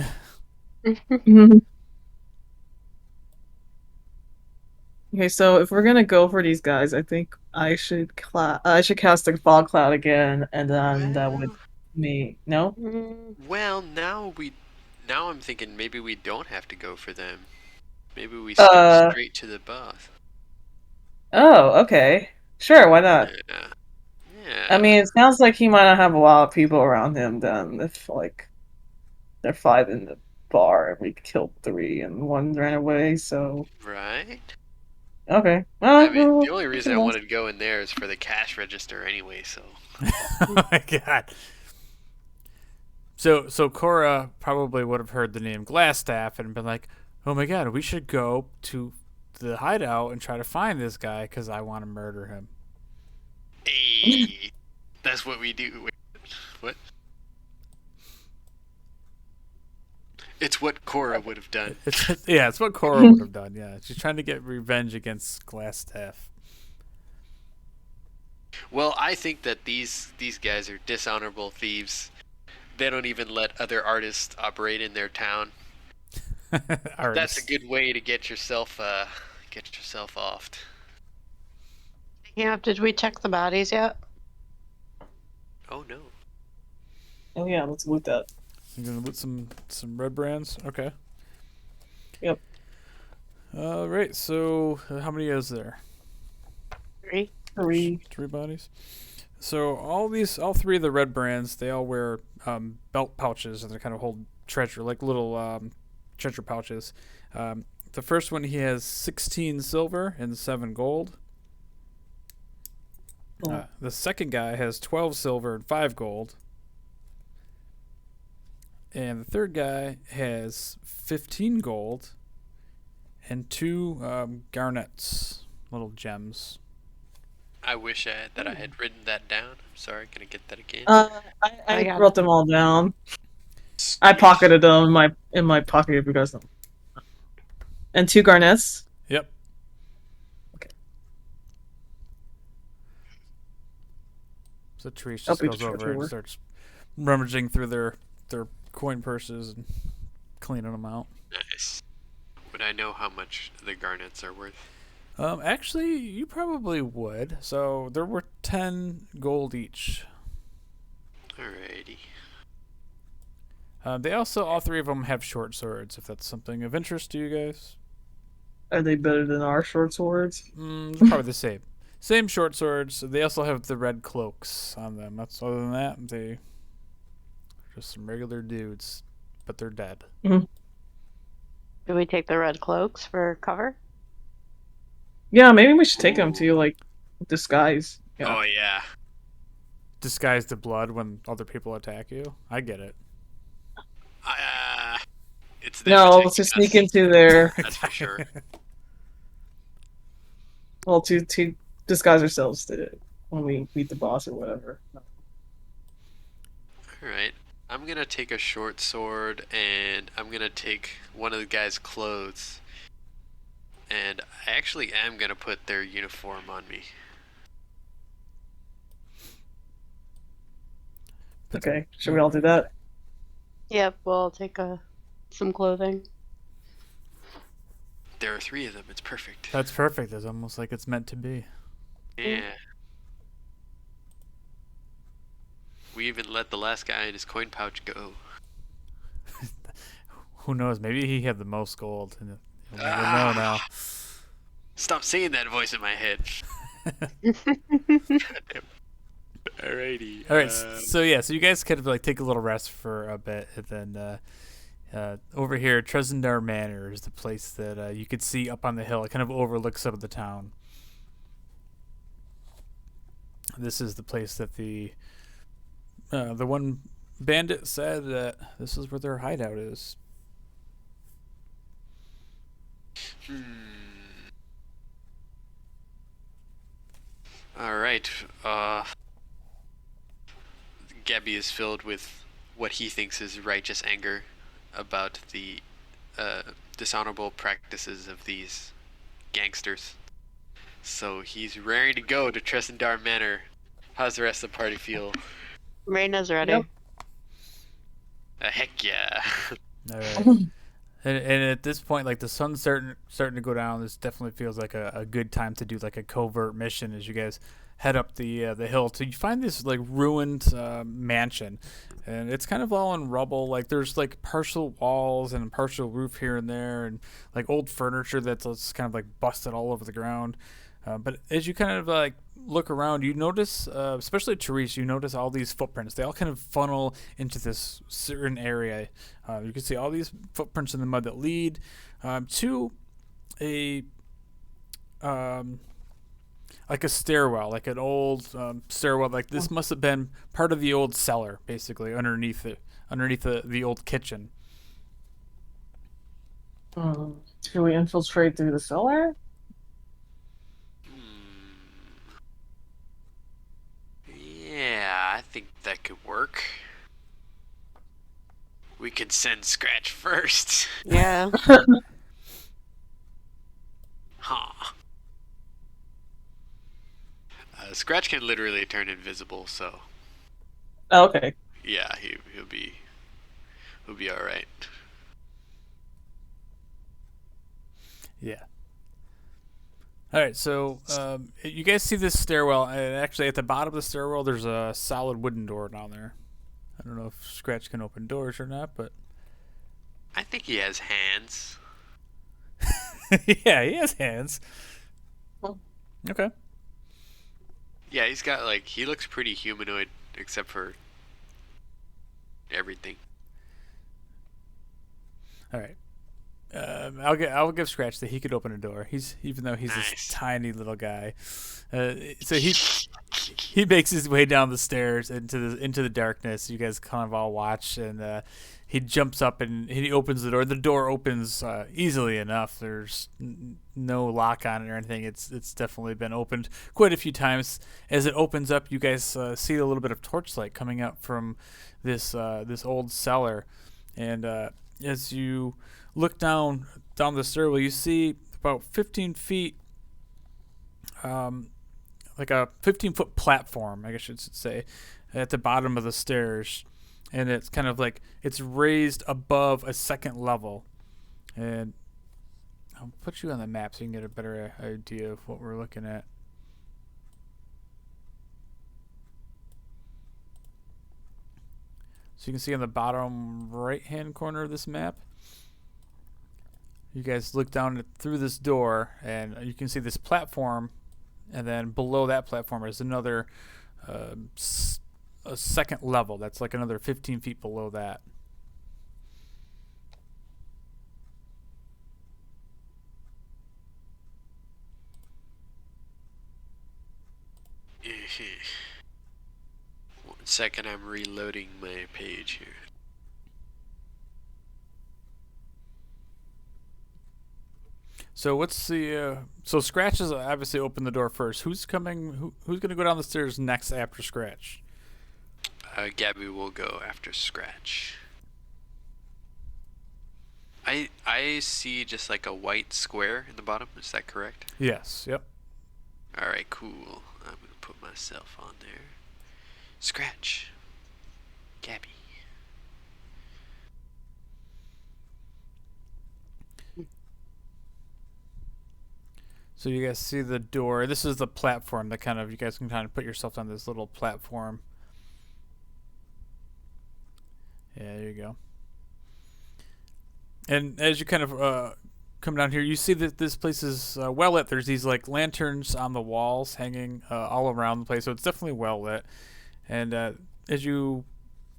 Okay, so if we're gonna go for these guys, I think I should cast a fog cloud again, and then that would me no. Well, now I'm thinking maybe we don't have to go for them. Maybe we skip straight to the boss. Oh, okay, sure, why not? Yeah. Yeah. I mean, it sounds like he might not have a lot of people around him. Then, if like they're 5 in the bar and we killed 3 and 1 ran away, so Right? okay. I mean, the only reason I wanted to go in there is for the cash register anyway, so. Oh my god. So Cora probably would have heard the name Glassstaff and been like, "Oh my god, we should go to the hideout and try to find this guy because I want to murder him." Hey, that's what we do. Wait, what? It's what Cora would have done. It's what Cora would have done. Yeah, she's trying to get revenge against Glassstaff. Well, I think that these guys are dishonorable thieves. They don't even let other artists operate in their town. That's a good way to get yourself offed. Camp, did we check the bodies yet? Oh no. Oh yeah, let's loot that. You're gonna loot some red brands. Okay. Yep. All right. So how many is there? 3. 3. 3 bodies. So all 3 of the red brands, they all wear belt pouches, and they kind of hold treasure, like little treasure pouches. The first one, he has 16 silver and 7 gold. The second guy has 12 silver and 5 gold. And the third guy has 15 gold and 2 garnets, little gems. I wish that I had written that down. I'm sorry, can I get that again? I wrote them all down. I pocketed them in my pocket if you guys know. And 2 garnets. Yep. Okay. So Therese just goes over and starts rummaging through their coin purses and cleaning them out. Nice. Would I know how much the garnets are worth? Actually, you probably would. So they're worth 10 gold each. Alrighty. They also, all 3 of them have short swords, if that's something of interest to you guys. Are they better than our short swords? They're probably the same. Same short swords. They also have the red cloaks on them. Other than that, they're just some regular dudes, but they're dead. Mm-hmm. Do we take the red cloaks for cover? Yeah, maybe we should take them to, like, disguise. Yeah. Oh yeah. Disguise the blood when other people attack you. I get it. It's them No, attacking to us. sneak into their... That's for sure. Well, to disguise ourselves when we meet the boss or whatever. Alright. I'm gonna take a short sword, and I'm gonna take one of the guy's clothes. And I actually am gonna put their uniform on me. Okay, should we all do that? Yep, we'll take some clothing. There are 3 of them, it's perfect. That's perfect. It's almost like it's meant to be. Yeah. We even let the last guy in his coin pouch go. Who knows? Maybe he had the most gold. And you'll never know now. Stop saying that voice in my head. Alrighty. All right. So you guys kind of like take a little rest for a bit, and then over here, Tresendar Manor is the place that you could see up on the hill. It kind of overlooks some of the town. This is the place that the one bandit said that this is where their hideout is. Alright. Gabby is filled with what he thinks is righteous anger about the dishonorable practices of these gangsters. So he's raring to go to Tresendar Manor. How's the rest of the party feel? Reina's ready. Yep. Heck yeah. All right. And at this point, like the sun's starting to go down. This definitely feels like a good time to do like a covert mission as you guys head up the hill. So you find this like ruined mansion, and it's kind of all in rubble. Like there's like partial walls and a partial roof here and there, and like old furniture that's just kind of like busted all over the ground. But as you kind of like look around, you notice, especially Therese, you notice all these footprints. They all kind of funnel into this certain area. You can see all these footprints in the mud that lead to a like a stairwell, like an old stairwell. Like this must have been part of the old cellar, basically underneath the old kitchen. Should we infiltrate through the cellar? Yeah, I think that could work. We could send Scratch first. Yeah. Huh. Scratch can literally turn invisible, so Oh, okay. yeah, he'll be all right. Yeah. All right, so you guys see this stairwell, and actually at the bottom of the stairwell, there's a solid wooden door down there. I don't know if Scratch can open doors or not, but I think he has hands. yeah, he has hands. Oh. Okay. Yeah, he's got like he looks pretty humanoid except for everything. All right. I'll give Scratch that he could open a door. Even though he's this Nice. tiny little guy, so he makes his way down the stairs into the darkness. You guys kind of all watch, and he jumps up and he opens the door. The door opens easily enough. There's no lock on it or anything. It's definitely been opened quite a few times. As it opens up, you guys see a little bit of torchlight coming up from this old cellar, and as you look down the stairwell, you see about 15 feet, like a 15-foot platform, I guess I should say, at the bottom of the stairs, and it's kind of like it's raised above a second level. And I'll put you on the map so you can get a better idea of what we're looking at. So you can see on the bottom right-hand corner of this map, you guys look down through this door, and you can see this platform, and then below that platform is another a second level. That's like another 15 feet below that. One second, I'm reloading my page here. So what's the so Scratch has obviously opened the door first. Who's coming? Who's going to go down the stairs next after Scratch? Gabby will go after Scratch. I see just like a white square in the bottom. Is that correct? Yes. Yep. All right, cool. I'm gonna put myself on there. Scratch. Gabby. So you guys see the door. This is the platform that kind of you guys can kind of put yourself on this little platform. Yeah, there you go. And as you kind of come down here, you see that this place is well lit. There's these like lanterns on the walls hanging all around the place, so it's definitely well lit. And as you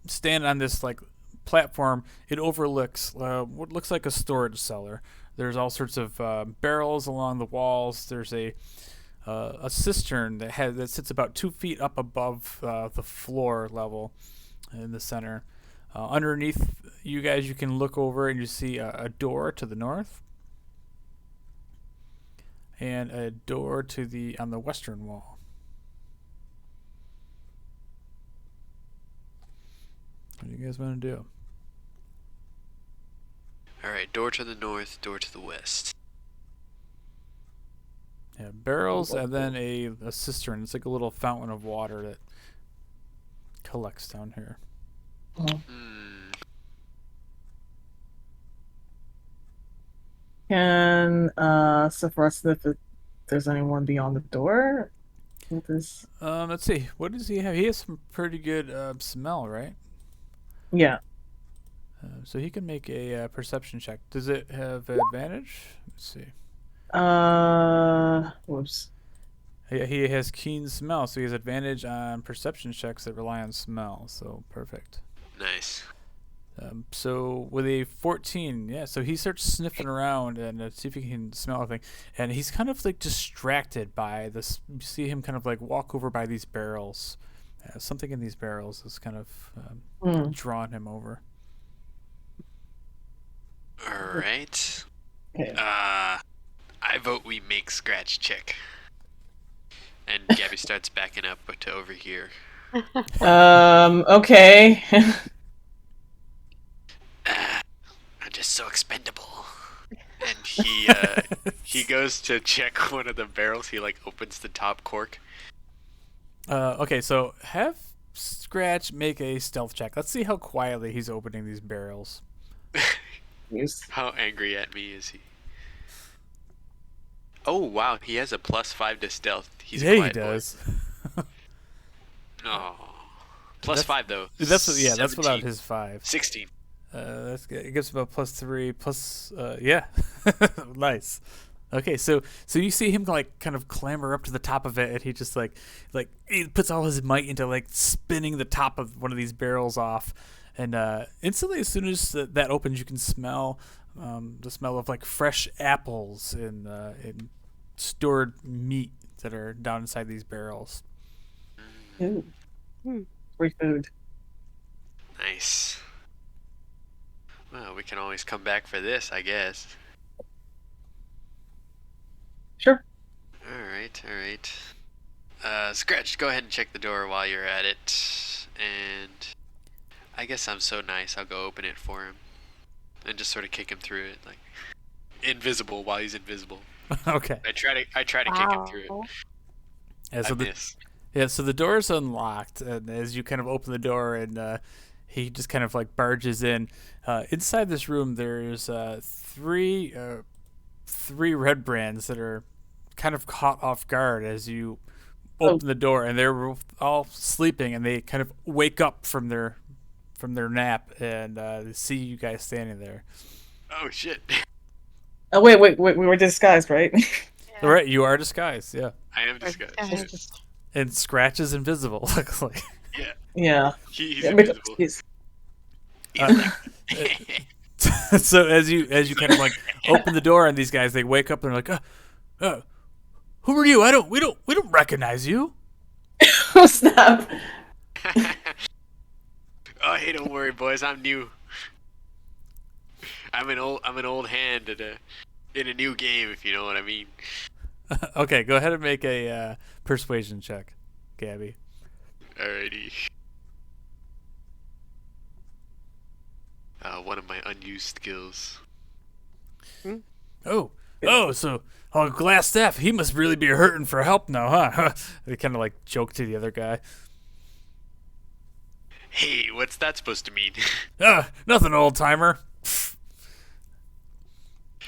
stand on this like platform, it overlooks what looks like a storage cellar. There's all sorts of barrels along the walls. There's a cistern that sits about 2 feet up above the floor level in the center. Underneath you guys, you can look over and you see a door to the north and a door to on the western wall. What do you guys want to do? Alright, door to the north, door to the west. Yeah, barrels and then a cistern. It's like a little fountain of water that collects down here. Can Sephiroth sniff if there's anyone beyond the door? With this? Let's see. What does he have? He has some pretty good smell, right? Yeah. So he can make a perception check. Does it have advantage? Let's see. Whoops. Yeah, he has keen smell, so he has advantage on perception checks that rely on smell. So perfect. Nice. So with a 14, yeah, so he starts sniffing around and see if he can smell anything. And he's kind of like distracted by this. You see him kind of like walk over by these barrels. Something in these barrels is kind of drawing him over. Alright. Okay. I vote we make Scratch check. And Gabby starts backing up to over here. Okay. I'm just so expendable. And he goes to check one of the barrels. He like opens the top cork. Okay, so have Scratch make a stealth check. Let's see how quietly he's opening these barrels. How angry at me is he? Oh wow, he has a +5 to stealth. He's Yeah, a he quiet boy. does. Oh, +5 though. That's without 17, his 5. 16. That's good. It gives him a +3 plus. Yeah, nice. Okay, so you see him like kind of clamber up to the top of it, and he just like he puts all his might into like spinning the top of one of these barrels off, and instantly, as soon as that opens, you can smell the smell of like fresh apples and stored meat that are down inside these barrels. Ooh. Free food. Nice. Well, we can always come back for this, I guess. Sure. Alright. Scratch, go ahead and check the door while you're at it. And I guess I'm so nice, I'll go open it for him. And just sort of kick him through it, like invisible while he's invisible. Okay. I try to kick him through it. Yeah, so I miss. so the door is unlocked, and as you kind of open the door, and he just kind of like barges in. Inside this room, there's three Redbrands that are kind of caught off guard as you open the door, and they're all sleeping, and they kind of wake up from their nap and they see you guys standing there. Oh shit. Oh wait, we were disguised, right? All right, you are disguised, yeah. I am disguised. And Scratch is invisible, luckily. Yeah. Yeah. He's Yeah, make invisible. excuse. So as you kind of like open the door, and these guys, they wake up and they're like, who are you? We don't recognize you. Oh snap! Oh, hey, don't worry, boys. I'm new. I'm an old hand in a new game, if you know what I mean. Okay, go ahead and make a persuasion check, Gabby. Alrighty. One of my unused skills. So Glass Staff, he must really be hurting for help now, huh? They kind of like joke to the other guy. Hey, what's that supposed to mean? Nothing, old timer.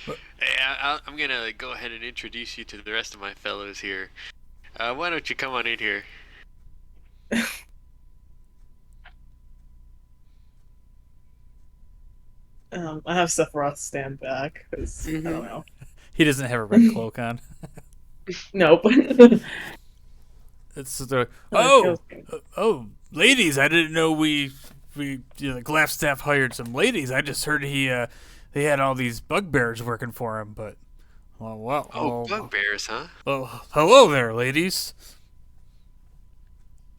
Hey, I'm gonna go ahead and introduce you to the rest of my fellows here. Why don't you come on in here? I have Sephiroth stand back because I don't know. He doesn't have a red cloak on. Nope. It's the ladies! I didn't know the Glass Staff hired some ladies. I just heard he had all these bugbears working for him. But Bugbears, huh? Well, hello there, ladies.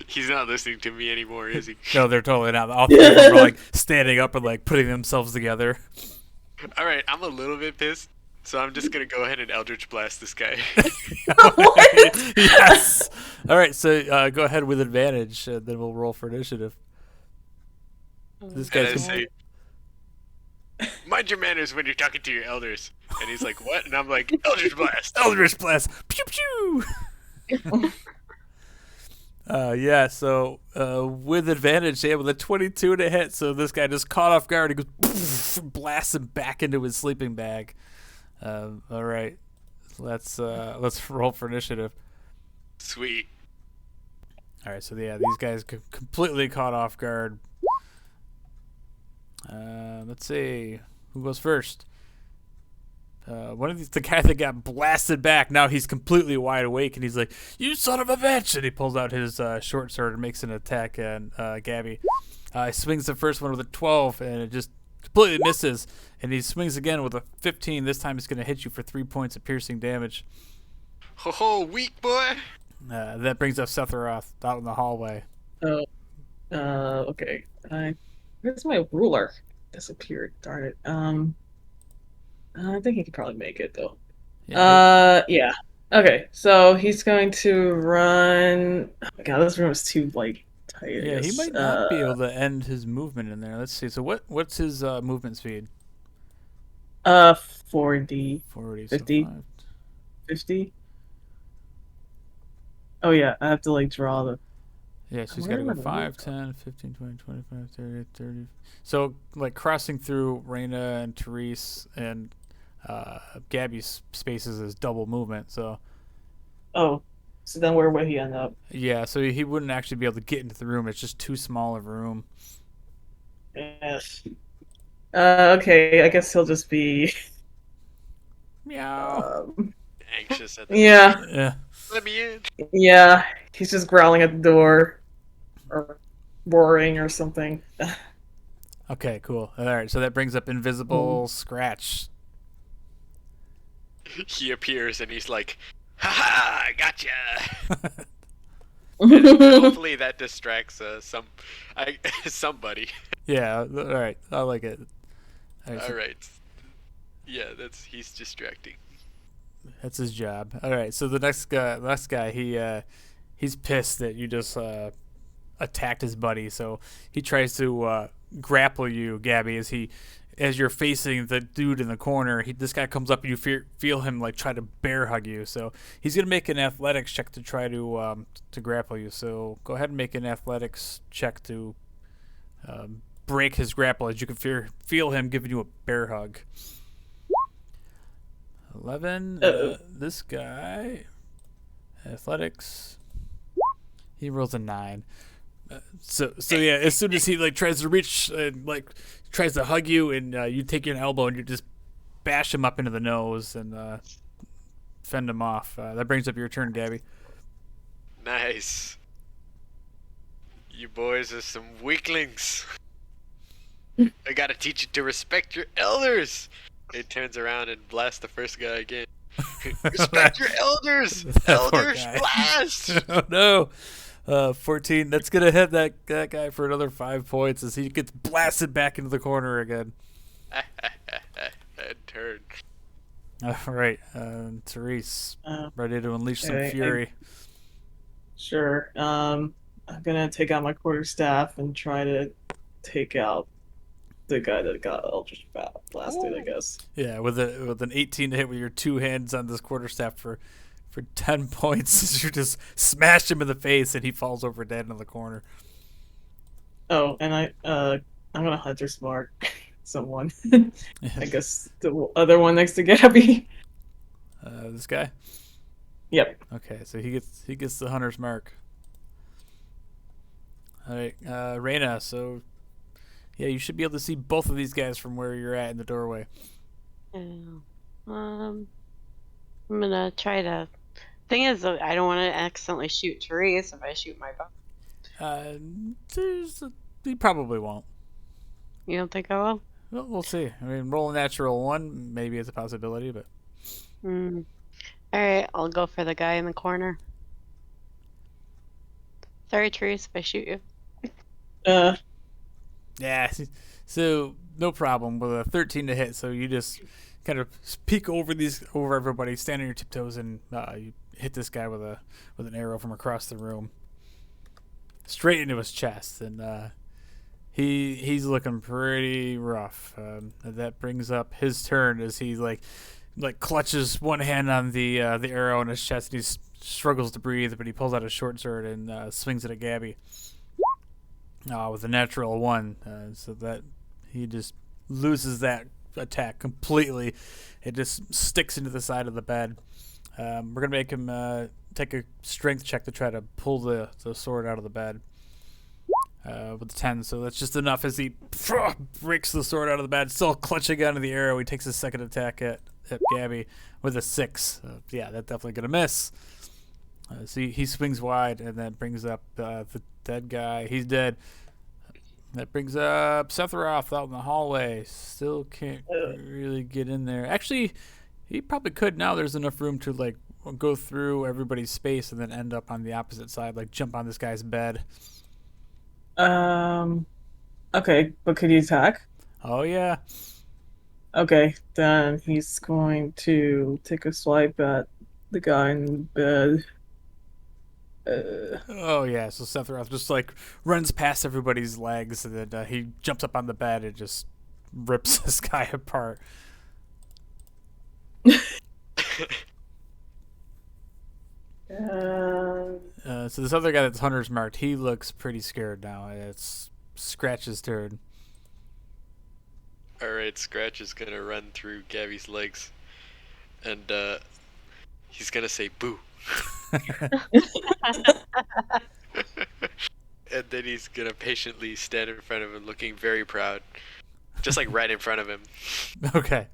He's not listening to me anymore, is he? No, they're totally not. All three of them are like standing up and like putting themselves together. All right, I'm a little bit pissed, so I'm just gonna go ahead and Eldritch Blast this guy. Yes. All right, so go ahead with advantage, and then we'll roll for initiative. This And I guy's say, mind your manners when you're talking to your elders. And he's like, what? And I'm like, Eldritch Blast. Eldritch Blast. Pew pew. Yeah, so with advantage, with a 22 to hit, so this guy just caught off guard. He goes, poof, blasts him back into his sleeping bag. All right, let's roll for initiative. Sweet. All right, so yeah, these guys completely caught off guard. Let's see who goes first. The guy that got blasted back, now he's completely wide awake, and he's like, "You son of a bitch!" And he pulls out his short sword and makes an attack on Gabby. He swings the first one with a 12, and it just completely misses. And he swings again with a 15. This time it's going to hit you for 3 points of piercing damage. Ho ho, weak boy. That brings up Sephiroth out in the hallway. Okay. Where's my ruler? Disappeared. Darn it. I think he could probably make it though. Yeah. Okay, so he's going to run. Oh my god, this room is too like tight. Yeah, he might not be able to end his movement in there. Let's see. So what's his movement speed? 40. 40. 50. So 50. Oh yeah, I have to like draw the. Yeah, she's got to go 5, 10, 15, 20, 25, 30, 30. So, like, crossing through Reyna and Therese and Gabby's spaces as double movement. So Oh, so then where would he end up? yeah, so he wouldn't actually be able to get into the room. It's just too small of a room. Yes. Okay, I guess he'll just be. Meow. Anxious at the Yeah, Yeah. Let me in. yeah. He's just growling at the door, or roaring or something. Okay, cool. All right, so that brings up Invisible Scratch. He appears and he's like, "Ha ha! Gotcha!" Hopefully that distracts somebody. Yeah, all right. I like it. All right, so All right. Yeah, he's distracting. that's his job. All right, so the next guy, he's pissed that you just attacked his buddy, so he tries to grapple you, Gabby, as you're facing the dude in the corner. This guy comes up and you feel him like try to bear hug you. So he's gonna make an athletics check to try to grapple you. So go ahead and make an athletics check to break his grapple, as you can feel him giving you a bear hug. 11. This guy, athletics, he rolls a 9. So yeah, as soon as he like tries to reach and like tries to hug you, and you take your elbow and you just bash him up into the nose and fend him off. That brings up your turn, Gabby. Nice. You boys are some weaklings. I gotta teach you to respect your elders. He turns around and blasts the first guy again. Respect your elders. Elders guy. blast. Oh no. 14. That's gonna hit that guy for another 5 points as he gets blasted back into the corner again. That turn. All right, Therese, ready to unleash some okay, fury. Sure. I'm gonna take out my quarterstaff and try to take out the guy that got Eldritch blasted, I guess. Yeah, with an 18 to hit with your two hands on this quarterstaff for 10 points. You just smash him in the face and he falls over dead in the corner. Oh, and I'm gonna Hunter's Mark someone. I guess the other one next to Gabby. This guy. Yep. Okay, so he gets the hunter's mark. All right, Reyna. So yeah, you should be able to see both of these guys from where you're at in the doorway. I'm gonna try to. Thing is, I don't want to accidentally shoot Therese if I shoot my bow. He probably won't. You don't think I will? Well, we'll see. I mean, roll a natural 1, maybe it's a possibility, but. All right, I'll go for the guy in the corner. Sorry, Therese, if I shoot you. Yeah, so no problem with a 13 to hit. So you just kind of peek over everybody, stand on your tiptoes, and you hit this guy with an arrow from across the room, straight into his chest, and he's looking pretty rough. That brings up his turn as he like clutches one hand on the arrow in his chest, and he struggles to breathe, but he pulls out a short sword and swings it at Gabby. With a natural 1, so that he just loses that attack completely. It just sticks into the side of the bed. We're gonna make him take a strength check to try to pull the sword out of the bed with 10. So that's just enough as he breaks the sword out of the bed, still clutching onto the arrow. He takes his second attack at Gabby with a 6. Yeah, that's definitely gonna miss. So he swings wide, and that brings up the dead guy. He's dead. That brings up Sephiroth out in the hallway. Still can't really get in there. Actually, he probably could now. There's enough room to like go through everybody's space and then end up on the opposite side, like jump on this guy's bed. Okay, but could he attack? Oh yeah. Okay, then he's going to take a swipe at the guy in the bed. Oh yeah. So Sephiroth just like runs past everybody's legs, and then he jumps up on the bed and just rips this guy apart. So this other guy that's hunter's marked, he looks pretty scared now. It's Scratch's turn. Alright, Scratch is gonna run through Gabby's legs. And he's gonna say boo. And then he's gonna patiently stand in front of him looking very proud. Just like right in front of him. Okay.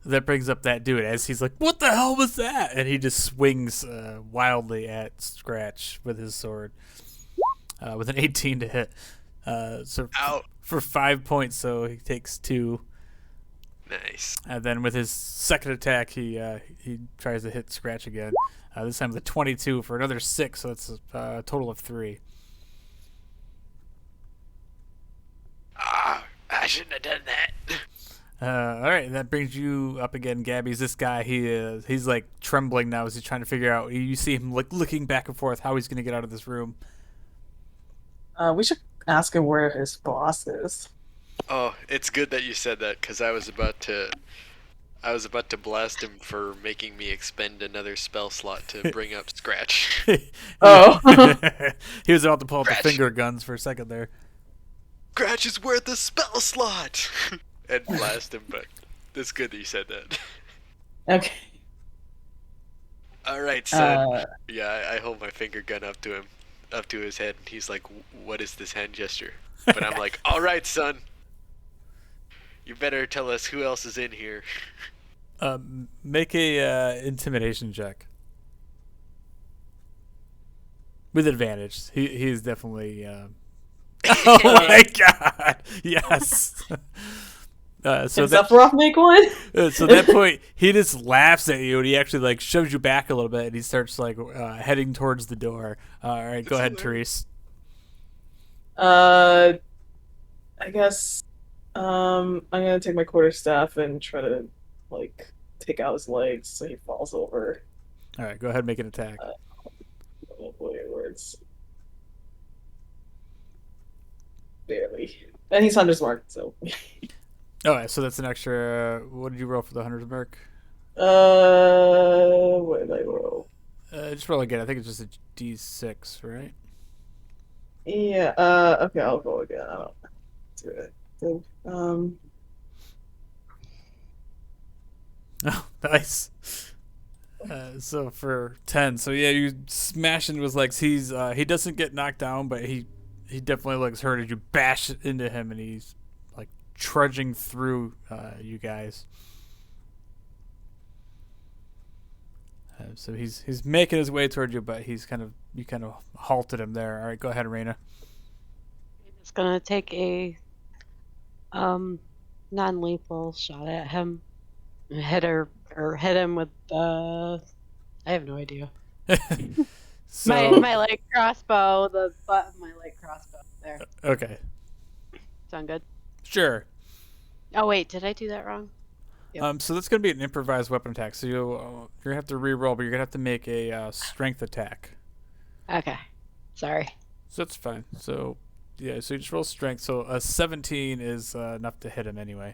That brings up that dude as he's like, "What the hell was that?" And he just swings wildly at Scratch with his sword with an 18 to hit. So Ow. for 5 points, so he takes 2. Nice. And then with his second attack, he tries to hit Scratch again. This time with a 22 for another 6, so that's a total of 3. Ah, I shouldn't have done that. All right, that brings you up again, Gabby's. This guy, he's like trembling now as he's trying to figure out. You see him like looking back and forth how he's going to get out of this room. We should ask him where his boss is. Oh, it's good that you said that, because I was about to blast him for making me expend another spell slot to bring up Scratch. Oh. He was about to pull out the Scratch. finger guns for a second there. Scratch is worth a spell slot! And blast him, but it's good that you said that. Okay. Alright, son. Yeah, I hold my finger gun up to him, up to his head, and he's like, "What is this hand gesture?" But I'm like, "Alright, son. You better tell us who else is in here." Make a intimidation check with advantage. He is definitely. Oh my god! Yes. So Did Sephiroth make one? So at that point, he just laughs at you, and he actually like shoves you back a little bit, and he starts like heading towards the door. All right, go ahead, Therese. I guess I'm gonna take my quarterstaff and try to like take out his legs so he falls over. All right, go ahead and make an attack. Oh boy, words. Barely. And he's Hunter's Mark, so. All right, so that's an extra. What did you roll for the Hunter's Mark? What did I roll? Just roll again. I think it's just a D6, right? Yeah. Okay, I'll go again. I don't do it. Oh, nice. So for 10, so yeah, you smash into his legs. He doesn't get knocked down, but he definitely looks hurt as you bash into him, and he's like trudging through you guys. So he's making his way toward you, but you kind of halted him there. All right, go ahead, Raina. It's gonna take a non-lethal shot at him. Hit him with I have no idea. So My light crossbow, the butt of my light crossbow. There. Okay. Sound good? Sure. Oh wait, did I do that wrong? Yep. So that's gonna be an improvised weapon attack. So you're gonna have to re-roll, but you're gonna have to make a strength attack. Okay. Sorry. So that's fine. So yeah, so you just roll strength. So a 17 is enough to hit him anyway.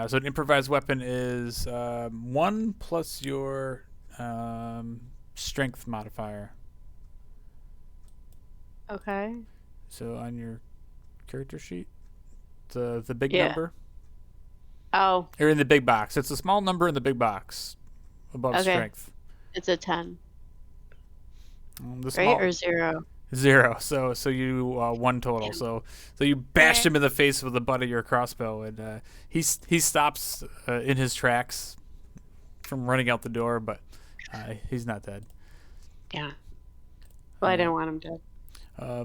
So an improvised weapon is 1 plus your strength modifier. Okay. So on your character sheet, the big Yeah. number. Oh, Or in the big box. It's a small number in the big box above Okay. strength. it's a 10. The Right small, or 0? 0. So you 1 total. So you bashed him in the face with the butt of your crossbow, and he stops in his tracks from running out the door, but he's not dead. Yeah. Well, I didn't want him dead.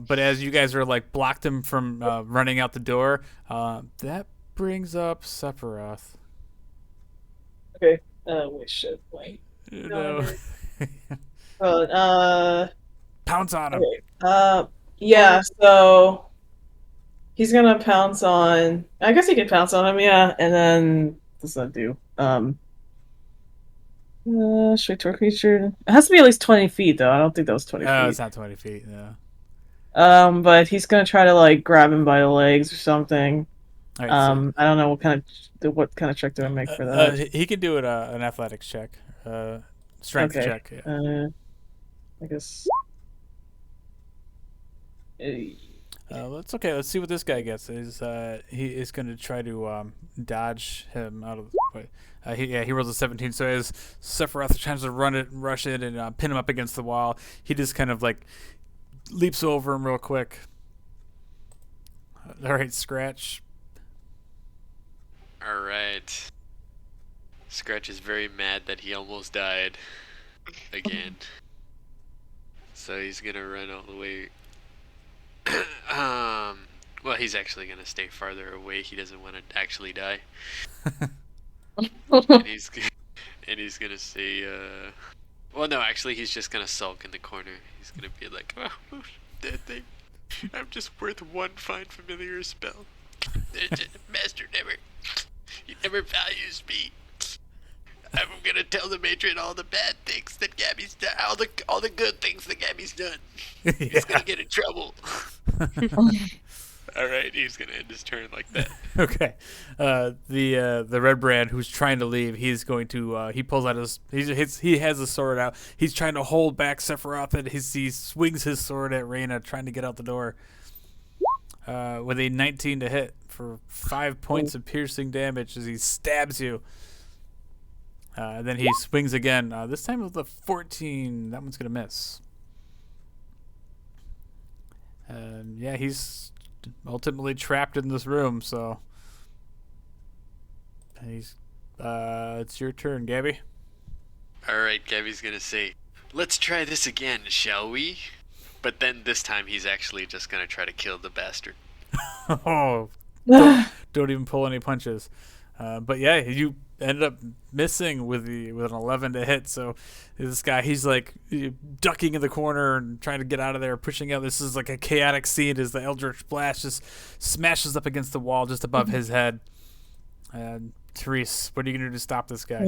But as you guys are like blocked him from running out the door, that brings up Sephiroth. Okay. Wait, shit. Wait. No. Pounce on him. Okay. Yeah, so he's gonna pounce on. I guess he can pounce on him, yeah, and then what does that do? Straight to a creature. It has to be at least 20 feet, though. I don't think that was 20 Oh, feet. it's not 20 feet. No. But he's gonna try to like grab him by the legs or something. All right, so, I don't know what kind of check do I make for that? he can do an athletics check, strength Okay. check. Yeah. I guess. That's okay. Let's see what this guy gets. He is going to try to dodge him out of the way. He rolls a 17. So as Sephiroth tries to rush in and pin him up against the wall, he just kind of like leaps over him real quick. All right, Scratch. All right. Scratch is very mad that he almost died again. So he's gonna run all the way. Well, he's actually gonna stay farther away. He doesn't want to actually die. and he's gonna say, well, no, actually, he's just gonna sulk in the corner. He's gonna be like, "Oh, that thing. I'm just worth one fine familiar spell. Master he never values me. I'm gonna tell the matron all the bad things that Gabby's done, all the good things that Gabby's done. He's gonna get in trouble." All right, he's gonna end his turn like that. Okay. The Redbrand who's trying to leave, he's going to he pulls out he has his sword out. He's trying to hold back Sephiroth, and he swings his sword at Reyna, trying to get out the door. With a 19 to hit for 5 points of piercing damage as he stabs you. Then he swings again. This time with a 14. That one's gonna miss. Yeah, he's ultimately trapped in this room. So he's. It's your turn, Gabby. All right, Gabby's gonna say, "Let's try this again, shall we?" But then this time he's actually just gonna try to kill the bastard. Oh, don't even pull any punches. But yeah, you ended up missing with an 11 to hit. So this guy, he's like ducking in the corner and trying to get out of there, pushing out. This is like a chaotic scene as the Eldritch Blast just smashes up against the wall just above his head. Therese, what are you gonna do to stop this guy?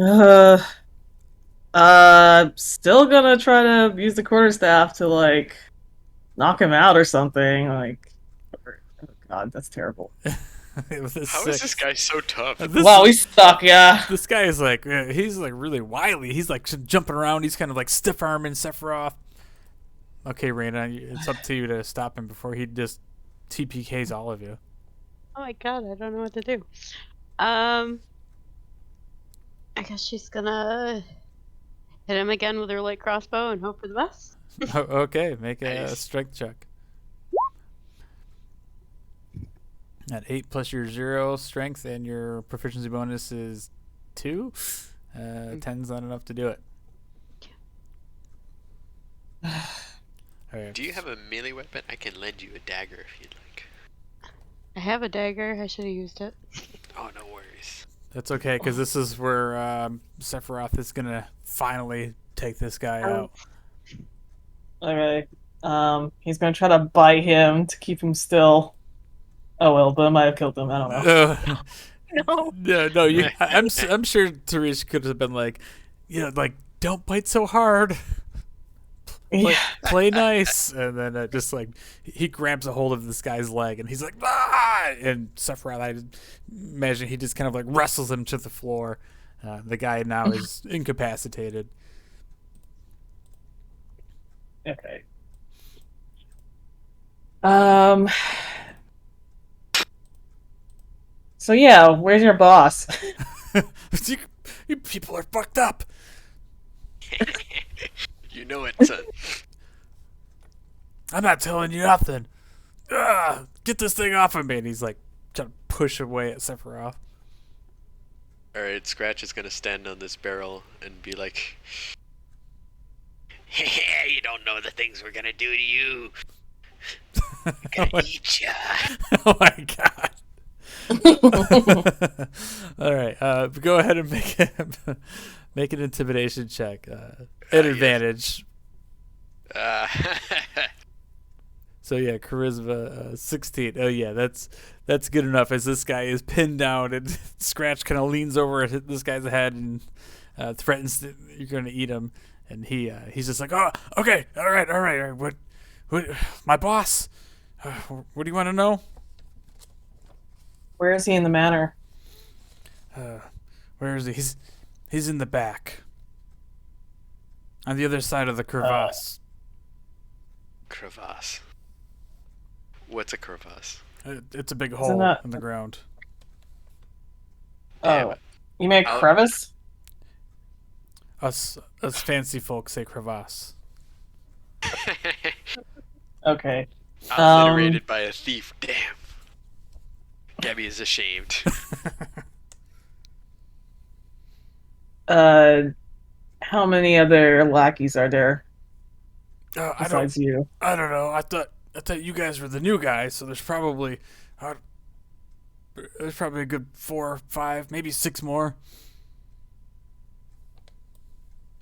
Still gonna try to use the quarterstaff to like knock him out or something. Like, oh god, that's terrible. How is this guy so tough? Wow, we suck, yeah. This guy is like, he's like really wily. He's like jumping around. He's kind of like stiff arming Sephiroth. Okay, Reyna, it's up to you to stop him before he just TPKs all of you. Oh my god, I don't know what to do. I guess she's gonna hit him again with her light crossbow and hope for the best. Okay, make a strength check. At 8 plus your 0 strength and your proficiency bonus is 2. 10's not enough to do it. All right. Do you have a melee weapon? I can lend you a dagger if you'd like. I have a dagger. I should have used it. Oh, no worries. That's okay, because this is where Sephiroth is going to finally take this guy out. Okay. He's gonna try to bite him to keep him still. Oh well, but I might have killed him. I don't know. No. No. I'm sure Therese could have been like, like don't bite so hard. Play nice, and then just like he grabs a hold of this guy's leg, and he's like, ah! And Sephiroth, I imagine he just kind of like wrestles him to the floor. The guy now is incapacitated. Okay. So yeah, where's your boss? You people are fucked up. You know it, son. I'm not telling you nothing. Get this thing off of me. And he's like trying to push away at Sephiroth. Alright, Scratch is gonna stand on this barrel and be like, you don't know the things we're gonna do to you. We're gonna eat ya. Oh my god. All right, go ahead and make an intimidation check at advantage. So yeah, charisma 16. Oh yeah, that's good enough. As this guy is pinned down and Scratch kind of leans over at this guy's head and threatens that you're going to eat him, and he's just like, oh, okay, all right. What my boss? What do you want to know? Where is he in the manor? Where is he? He's in the back. On the other side of the crevasse. Crevasse. What's a crevasse? It's a big Isn't hole that- in the ground. Damn Oh, it. you mean a I'll- crevice? Us fancy folks say crevasse. Okay. Obliterated by a thief. Damn. Gabby is ashamed. How many other lackeys are there I besides you? don't know. I thought you guys were the new guys, so there's probably a good 4 or 5, maybe 6 more.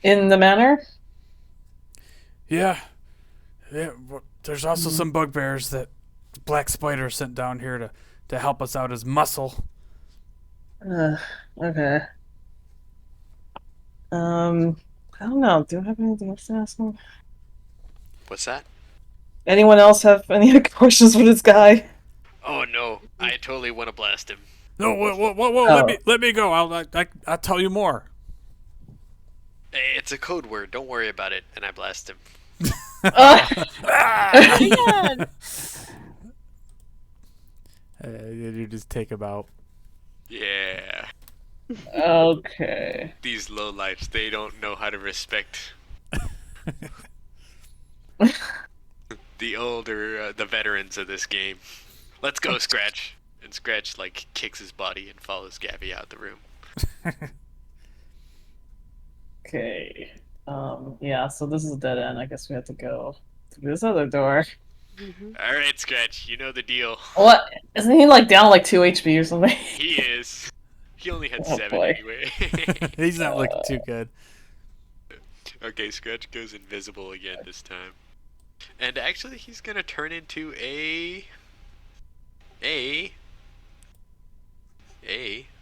In the manor? Yeah. There's also some bugbears that Black Spider sent down here to help us out as muscle. Okay. I don't know. Do I have anything else to ask him? What's that? Anyone else have any other questions for this guy? Oh no, I totally want to blast him. No, whoa! Oh. Let me go. I'll tell you more. Hey, it's a code word. Don't worry about it. And I blast him. Man. You just take him out. Yeah. Okay. These lowlifes, they don't know how to respect the veterans of this game. Let's go, Scratch. And Scratch, like, kicks his body and follows Gabby out the room. Okay. Yeah, so this is a dead end. I guess we have to go through this other door. Alright, Scratch, you know the deal. What? Isn't he like down like 2 HP or something? He is. He only had Oh, 7 boy. anyway. He's not looking too good. Okay, Scratch goes invisible again this time. And actually, he's gonna turn into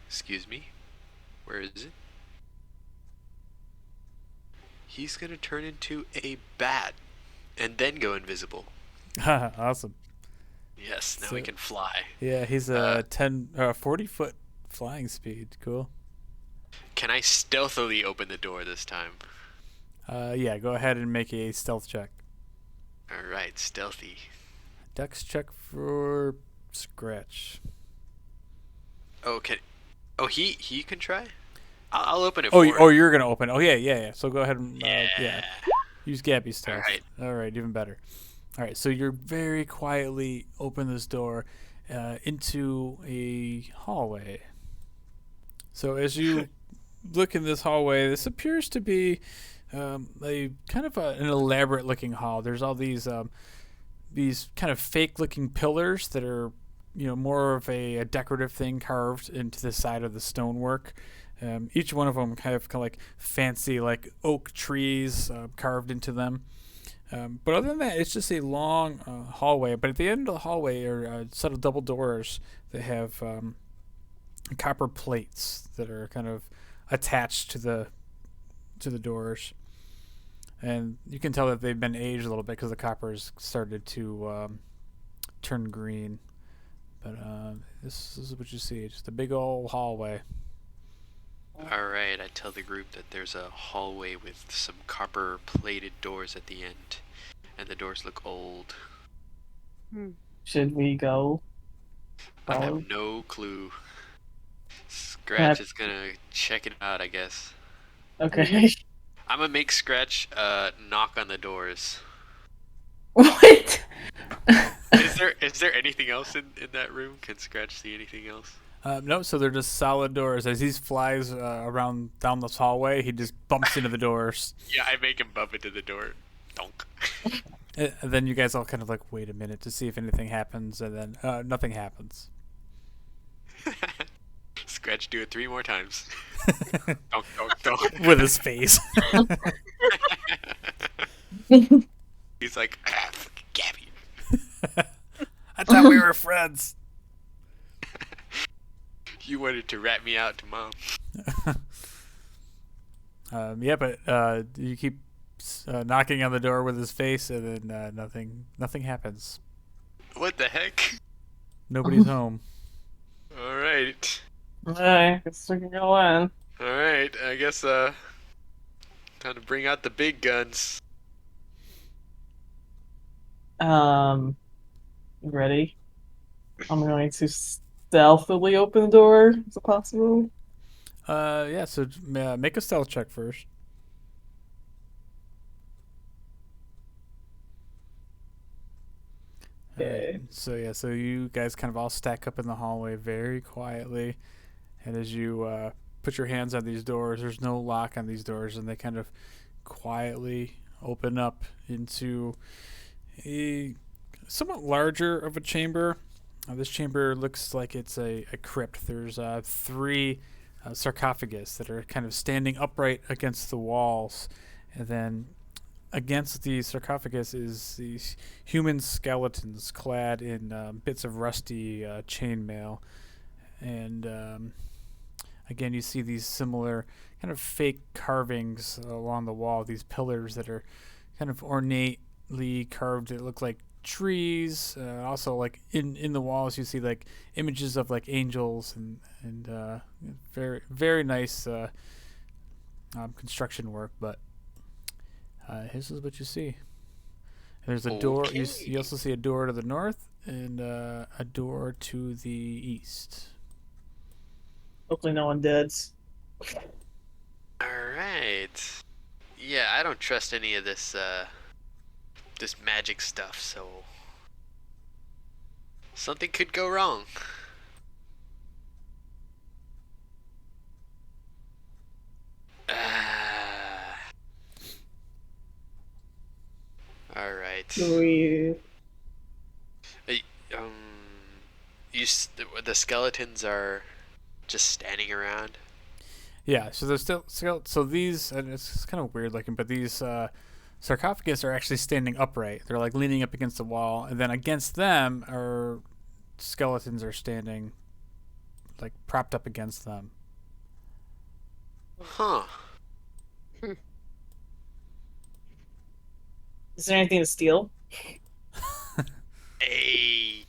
excuse me. Where is it? He's gonna turn into a bat and then go invisible. Awesome. Yes, now he can fly. Yeah, he's 40 foot flying speed. Cool. Can I stealthily open the door this time? Yeah, go ahead and make a stealth check. Alright, stealthy. Dex check for Scratch. Okay. Oh, he can try? I'll open it Oh, for him. you're gonna open. Oh, yeah. So go ahead and Yeah. use Gabby's stealth. Alright. All right, even better. All right, so you're very quietly open this door into a hallway. So as you look in this hallway, this appears to be a kind of an elaborate looking hall. There's all these kind of fake looking pillars that are more of a decorative thing carved into the side of the stonework. Each one of them kind of like fancy like oak trees carved into them. But other than that, it's just a long hallway. But at the end of the hallway are a set of double doors that have copper plates that are kind of attached to the doors. And you can tell that they've been aged a little bit because the copper's started to turn green. But this is what you see. Just a big old hallway. Alright, I tell the group that there's a hallway with some copper plated doors at the end. And the doors look old. Should we go? I Oh. have no clue. Scratch is gonna check it out, I guess. Okay. I'm gonna make Scratch knock on the doors. What? Is there anything else in that room? Can Scratch see anything else? No, so they're just solid doors. As he flies around down this hallway, he just bumps into the doors. Yeah, I make him bump into the door. Donk. And then you guys all kind of like wait a minute to see if anything happens, and then nothing happens. Scratch, do it 3 more times. Donk, donk, donk. With his face. He's like, Gabby. I thought we were friends. You wanted to rat me out to mom. Yeah, but you keep knocking on the door with his face, and then nothing happens. What the heck? Nobody's home. Alright. Alright, guess we can go in. Alright, I guess time to bring out the big guns. Ready? I'm going to stealthily open the door. Is it possible? Yeah. So make a stealth check first. All right. Okay. So you guys kind of all stack up in the hallway very quietly, and as you put your hands on these doors, there's no lock on these doors, and they kind of quietly open up into a somewhat larger of a chamber. This chamber looks like it's a crypt. There's three sarcophagus that are kind of standing upright against the walls, and then against the sarcophagus is these human skeletons clad in bits of rusty chainmail, and again you see these similar kind of fake carvings along the wall. These pillars that are kind of ornately carved. It look like trees. Also, like in the walls, you see like images of like angels and very very nice construction work. But this is what you see. There's a door. You also see a door to the north and a door to the east. Hopefully no one did. Alright. Yeah, I don't trust any of this this magic stuff, so something could go wrong. Alright. Do we... Um, the skeletons are just standing around. Yeah, so there's still so these, and it's kind of weird looking, but these sarcophagus are actually standing upright. They're like leaning up against the wall, and then against them are skeletons are standing like propped up against them. Huh. Is there anything to steal? Hey.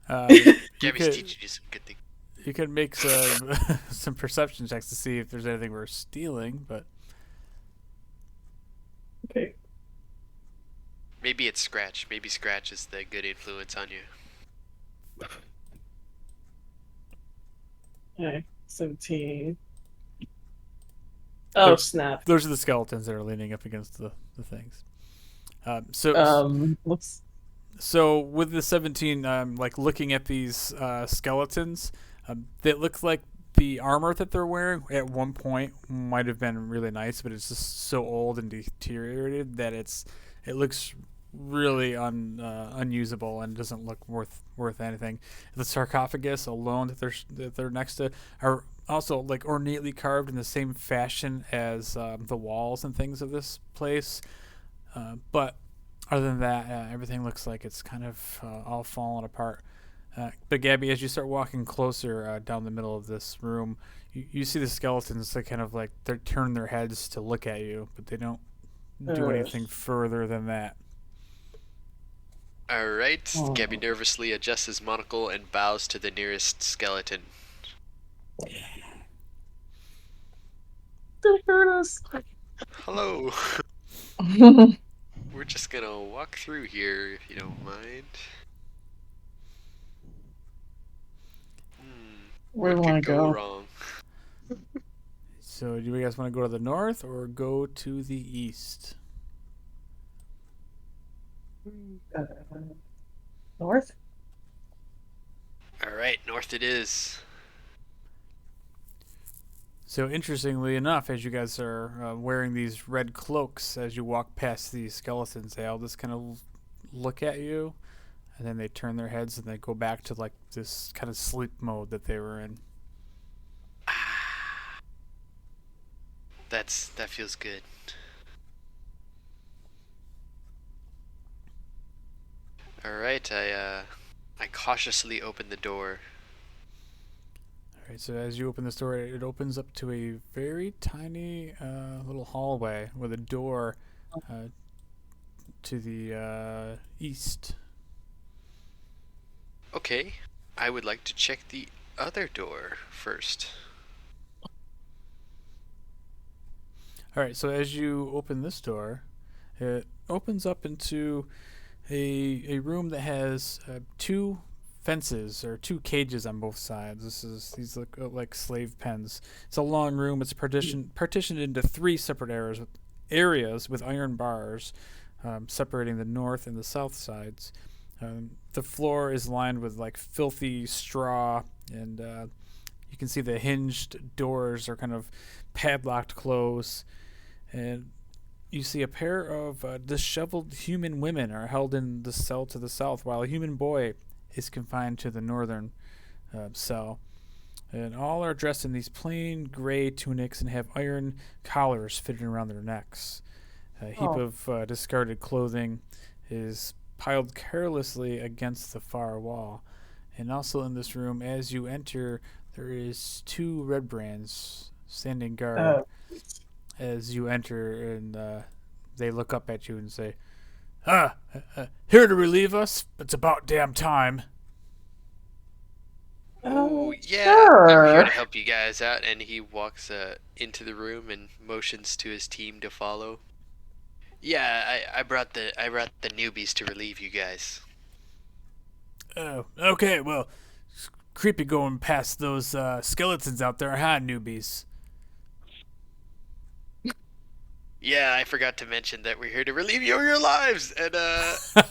You Gabby's could, teaching you some good things. you could make some some perception checks to see if there's anything worth stealing, but Okay. Maybe it's Scratch. Maybe Scratch is the good influence on you. Okay. 17. Oh, snap. those are the skeletons that are leaning up against the things. Looks... So with the 17, like looking at these skeletons, they look like the armor that they're wearing at one point might have been really nice, but it's just so old and deteriorated that it looks really unusable and doesn't look worth anything. The sarcophagus alone that they're next to are also like ornately carved in the same fashion as the walls and things of this place, but other than that, everything looks like it's kind of all fallen apart. But Gabby, as you start walking closer down the middle of this room, you see the skeletons that kind of like they turn their heads to look at you, but they don't do anything further than that. Alright. Gabby nervously adjusts his monocle and bows to the nearest skeleton. Did it hurt us? Hello. We're just gonna walk through here, if you don't mind. Where do What we want could to go? wrong? So, do you guys want to go to the north or go to the east? North? Alright, north it is. So, interestingly enough, as you guys are wearing these red cloaks, as you walk past these skeletons, they all just kind of look at you, and then they turn their heads and they go back to like this kind of sleep mode that they were in. That feels good. Alright, I cautiously open the door. All right, so as you open this door, it opens up to a very tiny little hallway with a door to the east. Okay, I would like to check the other door first. All right, so as you open this door, it opens up into a room that has two fences or two cages on both sides. These look like slave pens. It's a long room. It's partitioned into three separate areas with iron bars separating the north and the south sides. The floor is lined with like filthy straw, and you can see the hinged doors are kind of padlocked close, and you see a pair of disheveled human women are held in the cell to the south, while a human boy is confined to the northern cell. And all are dressed in these plain gray tunics and have iron collars fitted around their necks. A heap of discarded clothing is piled carelessly against the far wall. And also in this room, as you enter, there is two Redbrands standing guard as you enter, and they look up at you and say, here to relieve us? It's about damn time. Oh, yeah, sure. I'm here to help you guys out. And he walks into the room and motions to his team to follow. Yeah, I brought the newbies to relieve you guys. Oh, okay, well, it's creepy going past those skeletons out there, huh, newbies? Yeah, I forgot to mention that we're here to relieve you of your lives. And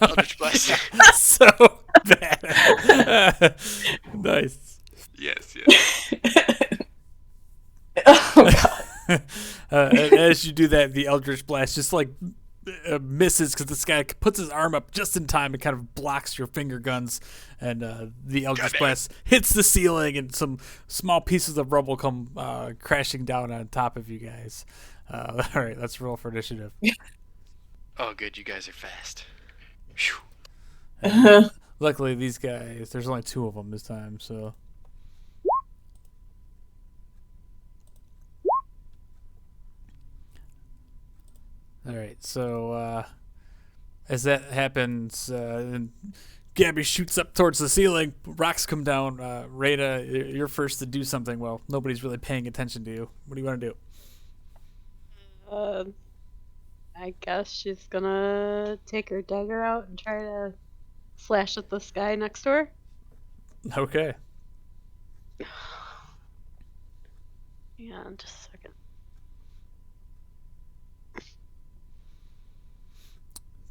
Eldritch Blast. So bad. Nice. Yes. Oh god. As you do that, the Eldritch Blast just like misses because this guy puts his arm up just in time and kind of blocks your finger guns, and the Eldritch Blast hits the ceiling, and some small pieces of rubble come crashing down on top of you guys. All right, let's roll for initiative. Oh, good, you guys are fast. Luckily, these guys, there's only two of them this time, so. All right, so as that happens, and Gabby shoots up towards the ceiling, rocks come down. Rada, you're first to do something. Well, nobody's really paying attention to you. What do you want to do? I guess she's gonna take her dagger out and try to slash at this guy next to her. Okay. Yeah, just a second.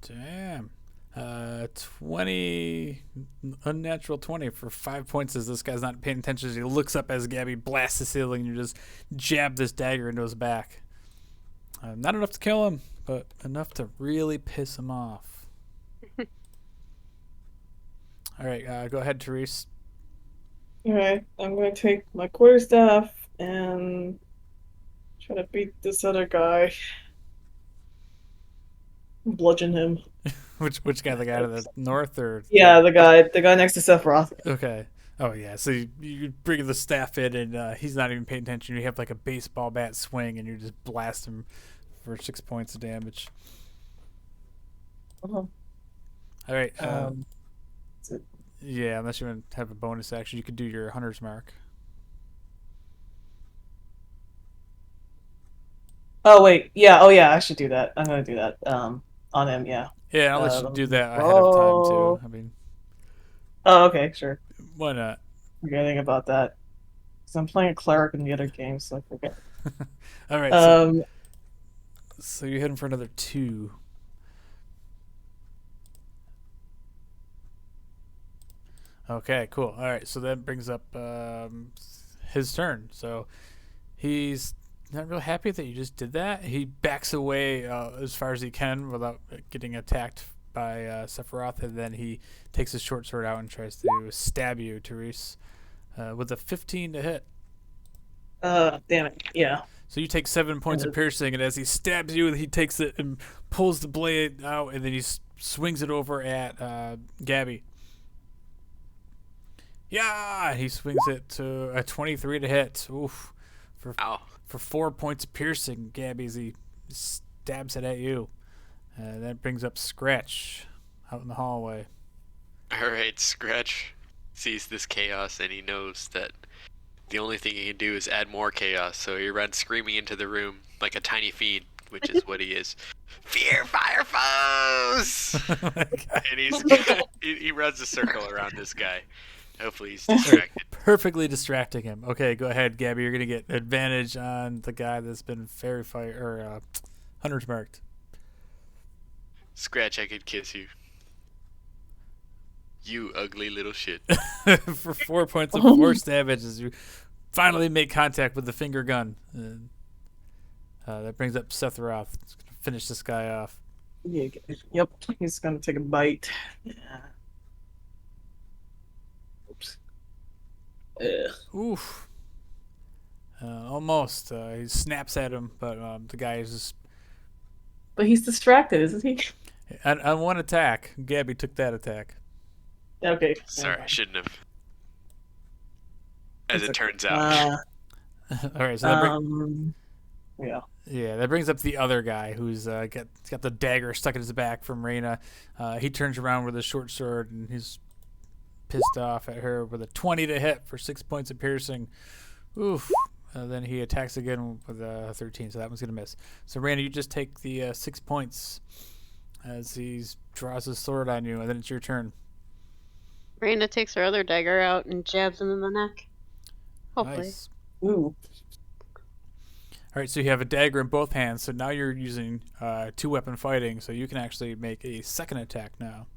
Damn. 20, unnatural 20 for 5 points as this guy's not paying attention. As he looks up as Gabby blasts the ceiling, and you just jab this dagger into his back. Not enough to kill him, but enough to really piss him off. All right, go ahead, Therese. Alright, I'm going to take my quarterstaff and try to beat this other guy. Bludgeon him. Which guy? The guy to the north, or Yeah, the guy next to Sephiroth. Okay. Oh yeah. So you bring the staff in, and he's not even paying attention. You have like a baseball bat swing, and you just blast him for 6 points of damage. Uh-huh. All right. That's it. Yeah, unless you want to have a bonus action, you could do your hunter's mark. Oh wait, yeah. Oh yeah, I should do that. I'm gonna do that. On him, yeah. Yeah, I'll let you do that ahead of time too. I mean, Oh, okay, sure. why not? Forgetting about that. Because I'm playing a cleric in the other game, so I forget. All right. So you hit him for another 2. Okay, cool. All right, so that brings up his turn. So he's not real happy that you just did that. He backs away as far as he can without getting attacked by Sephiroth, and then he takes his short sword out and tries to stab you, Therese, with a 15 to hit. Damn it, yeah. So you take 7 points of piercing, and as he stabs you, he takes it and pulls the blade out, and then he swings it over at Gabby. Yeah, he swings it to a 23 to hit. Oof. For 4 points of piercing, Gabby, as he stabs it at you. That brings up Scratch out in the hallway. Alright, Scratch sees this chaos, and he knows that the only thing he can do is add more chaos, so he runs screaming into the room like a tiny fiend, which is what he is. Fear fire foes! Oh my God. And he runs a circle around this guy. Hopefully he's distracted. Perfectly distracting him. Okay, go ahead, Gabby. You're gonna get advantage on the guy that's been fairy fire or hunter's marked. Scratch, I could kiss you. You ugly little shit. For 4 points of force damage as you finally make contact with the finger gun. And, that brings up Sephiroth. It's gonna finish this guy off. Yeah, yep, he's gonna take a bite. Yeah. Oops. Ugh. Oof. Almost. He snaps at him, but the guy is just But he's distracted, isn't he? on one attack. Gabby took that attack. Okay. Sorry, I shouldn't have. As It's it okay. turns out. All right, so that Yeah. yeah, that brings up the other guy who's got the dagger stuck in his back from Reyna. He turns around with a short sword and he's pissed off at her with a 20 to hit for 6 points of piercing. Oof. Then he attacks again with a 13, so that one's gonna miss. So Reyna, you just take the 6 points as he draws his sword on you, and then it's your turn. Raina takes her other dagger out and jabs him in the neck. Hopefully. Nice. Ooh. All right, so you have a dagger in both hands. So now you're using two-weapon fighting, so you can actually make a second attack now.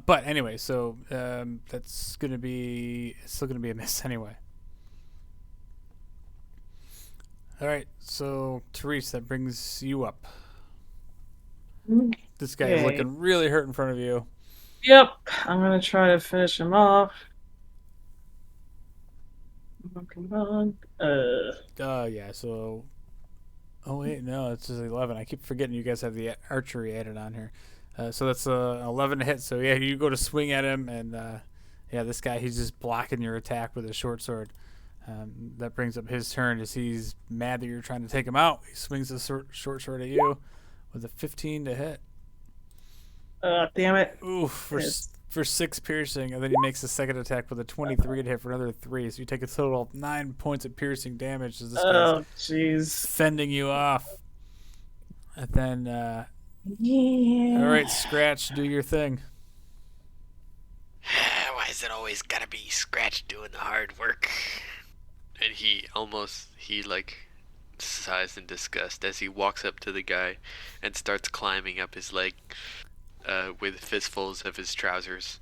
But anyway, so that's still gonna be a miss anyway. All right, so Therese, that brings you up. This guy is Okay. looking really hurt in front of you. Yep. I'm gonna try to finish him off. Come on. Yeah. So, oh wait, no, it's just 11. I keep forgetting you guys have the archery added on here. So that's 11 to hit. So yeah, you go to swing at him, and yeah, this guy, he's just blocking your attack with his short sword. That brings up his turn as he's mad that you're trying to take him out. He swings his short sword at you with a 15 to hit. Damn it. Oof, for 6 piercing, and then he makes a second attack with a 23 to hit for another 3. So you take a total of 9 points of piercing damage as this guy's Oh, jeez. fending you off. And then, Yeah. all right, Scratch, do your thing. Why is it always gotta be Scratch doing the hard work? And he sighs in disgust as he walks up to the guy and starts climbing up his leg with fistfuls of his trousers.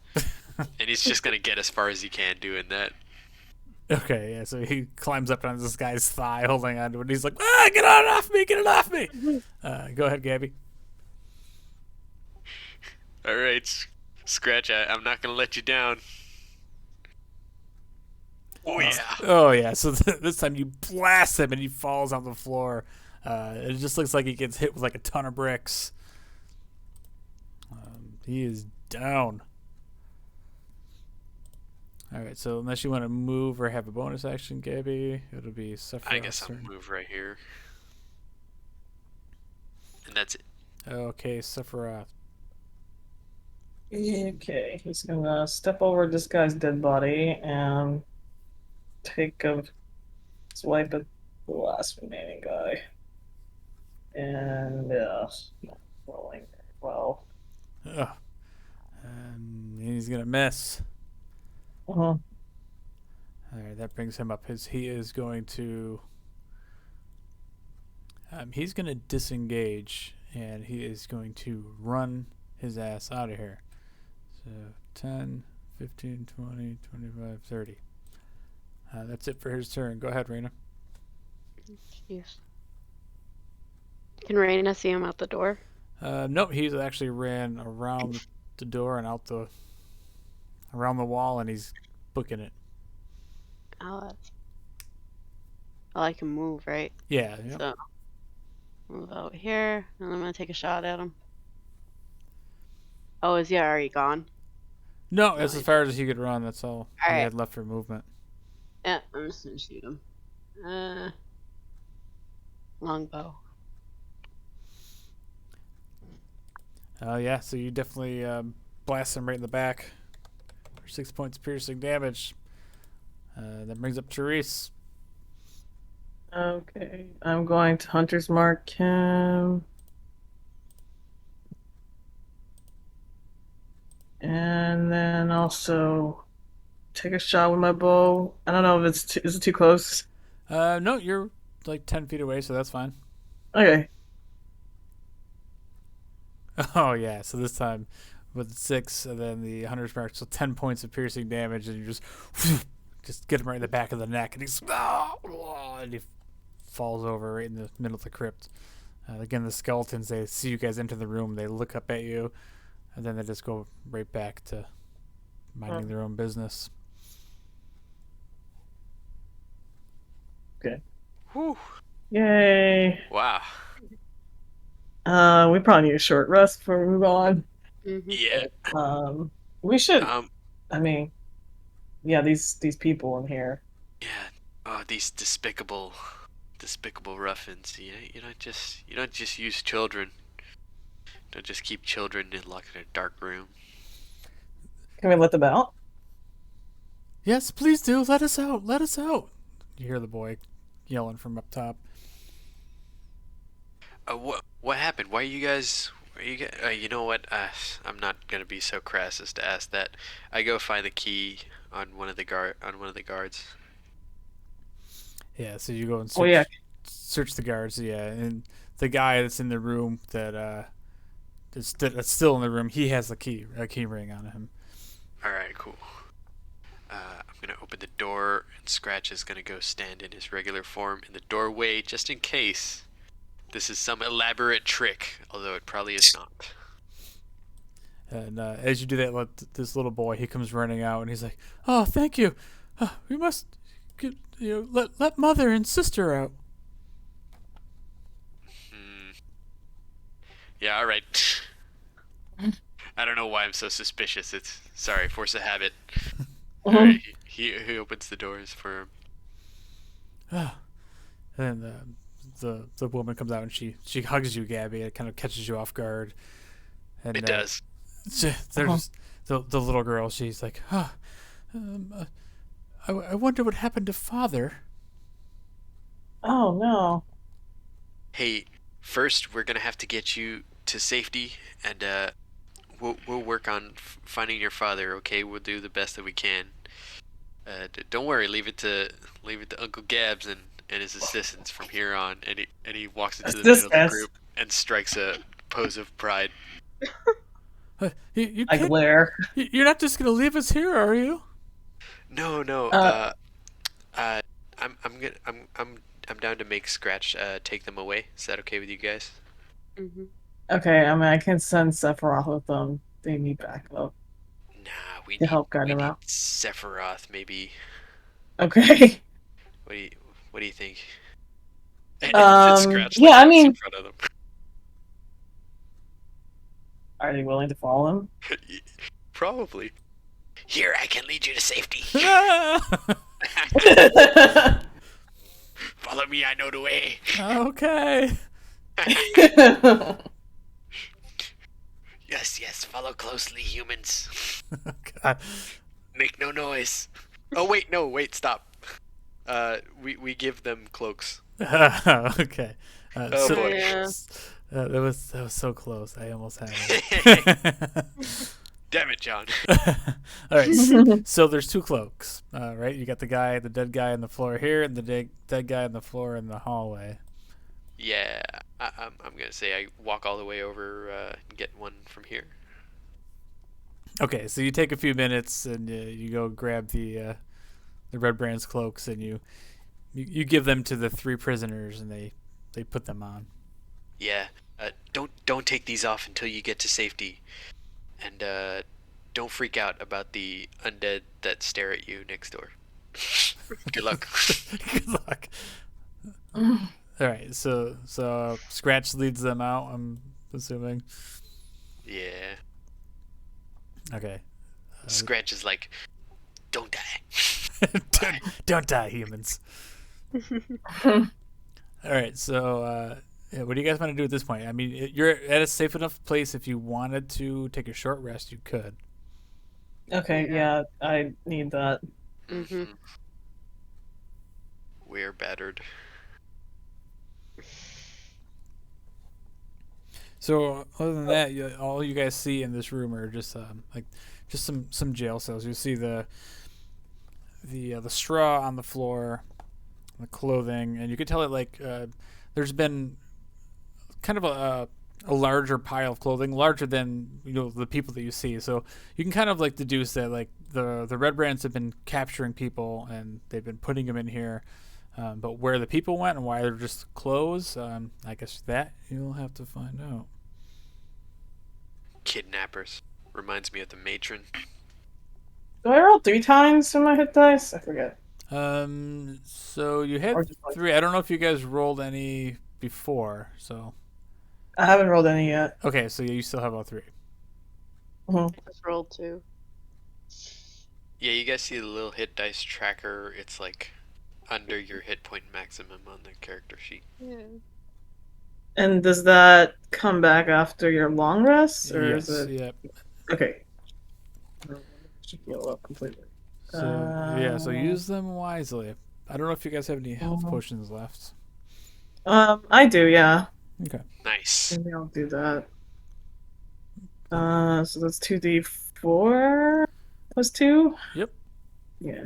And he's just gonna get as far as he can doing that. Okay, yeah, so he climbs up on this guy's thigh, holding onto it, and he's like, get it off me, get it off me! Go ahead, Gabby. Alright, Scratch, I'm not gonna let you down. Oh yeah. Oh, yeah, so this time you blast him, and he falls on the floor. It just looks like he gets hit with like a ton of bricks. He is down. All right, so unless you want to move or have a bonus action, Gabby, it'll be Sephiroth's I guess I'll turn. move right here. And that's it. Okay, Sephiroth. Okay, he's gonna step over this guy's dead body and take a swipe at the last remaining guy. And not rolling very well. Ugh. And he's gonna miss. Uh-huh. All right, that brings him up. He is going to. He's gonna disengage, and he is going to run his ass out of here. So 10, 15, 20, 25, 30. That's it for his turn. Go ahead, Reyna. Jeez. Can Raina see him out the door? Nope, he's actually ran around the door and around the wall, and he's booking it. Oh, that's... Oh, I can move, right? Yeah. Yep. So, move out here, and I'm gonna take a shot at him. Oh, is he already gone? No, that's as far as he could run. That's all he Alright. had left for movement. Yeah, I'm just gonna shoot him. Longbow. Yeah, so you definitely blast him right in the back for 6 points of piercing damage. That brings up Therese. Okay, I'm going to Hunter's Mark him. And then also take a shot with my bow. I don't know if is it too close? No, you're like 10 feet away, so that's fine. Okay. Oh yeah, so this time with 6 and then the hunter's mark, so 10 points of piercing damage, and you just get him right in the back of the neck, and and he falls over right in the middle of the crypt. Again, the skeletons, they see you guys enter the room, they look up at you, and then they just go right back to minding their own business. Okay. Whew. Yay. Wow. We probably need a short rest before we move on. Yeah. We should. Um. I mean, yeah, these people in here. Yeah. Oh, these despicable ruffians. You don't just use children. Don't just keep children locked in a dark room. Can we let them out? Yes, please do. Let us out. Let us out. You hear the boy yelling from up top. What happened? Why you guys? You know what? I'm not gonna be so crass as to ask that. I go find the key on one of the guards. Yeah, so you go and search the guards. Yeah, and the guy that's in the room that's still in the room, he has a key ring on him. All right, cool. I'm gonna open the door, and Scratch is gonna go stand in his regular form in the doorway, just in case this is some elaborate trick, although it probably is not. And as you do that, this little boy, he comes running out, and he's like, "Oh, thank you. We must, let mother and sister out." Yeah, all right. I don't know why I'm so suspicious. Sorry, force of habit. All right, he opens the doors for him. And the woman comes out and she hugs you, Gabby. It kind of catches you off guard. And, It does. There's the little girl. She's like, I wonder what happened to father. Oh no. Hey, first we're gonna have to get you to safety, and we'll work on finding your father. Okay, we'll do the best that we can. Don't worry, leave it to Uncle Gabs and his assistants from here on. And he walks into the middle of the group and strikes a pose of pride. You I glare. You're not just gonna leave us here, are you? No. I'm down to make Scratch take them away. Is that okay with you guys? Mm-hmm. Okay, I mean I can send Sephiroth with them. They need backup. Nah, we help guide need them out. Sephiroth, maybe. Okay. What do you think? Yeah, I mean, in front of them. Are they willing to follow him? Probably. Here, I can lead you to safety. Follow me, I know the way. Okay. Yes, follow closely, humans. God. Make no noise. Oh, wait, stop. We give them cloaks. Okay. Oh boy. Yeah. That was so close. I almost had it. Damn it, John. All right. So there's 2 cloaks, right? You got the dead guy on the floor here, and the dead guy on the floor in the hallway. Yeah, I'm gonna say I walk all the way over and get one from here. Okay, so you take a few minutes and you go grab the Redbrand's cloaks, and you give them to the 3 prisoners, and they put them on. Yeah, don't take these off until you get to safety, and don't freak out about the undead that stare at you next door. Good luck. Good luck. All right, so Scratch leads them out, I'm assuming. Yeah. Okay. Scratch is like, don't die. Don't die, humans. All right, so what do you guys want to do at this point? I mean, you're at a safe enough place. If you wanted to take a short rest, you could. Okay, yeah, I need that. Mm-hmm. We're battered. So other than that, all you guys see in this room are just like just some jail cells. You see the straw on the floor, the clothing, and you can tell it like there's been kind of a larger pile of clothing, larger than the people that you see. So you can kind of like deduce that like the Redbrands have been capturing people and they've been putting them in here. But where the people went and why they're just clothes, I guess that you'll have to find out. Kidnappers. Reminds me of the matron. Do I roll 3 times in my hit dice? I forget. So you had Or just like- 3. I don't know if you guys rolled any before. So I haven't rolled any yet. okay, so you still have all 3. Mhm. Just rolled 2. Yeah, you guys see the little hit dice tracker. It's like under your hit point maximum on the character sheet. Yeah. And does that come back after your long rest, or Yes. is it Yep. okay? Should heal up completely. So yeah, so use them wisely. I don't know if you guys have any health Uh, potions left. I do, yeah. Okay. Nice. Maybe I'll do that. So that's 2d4 plus 2? Yep. Yeah.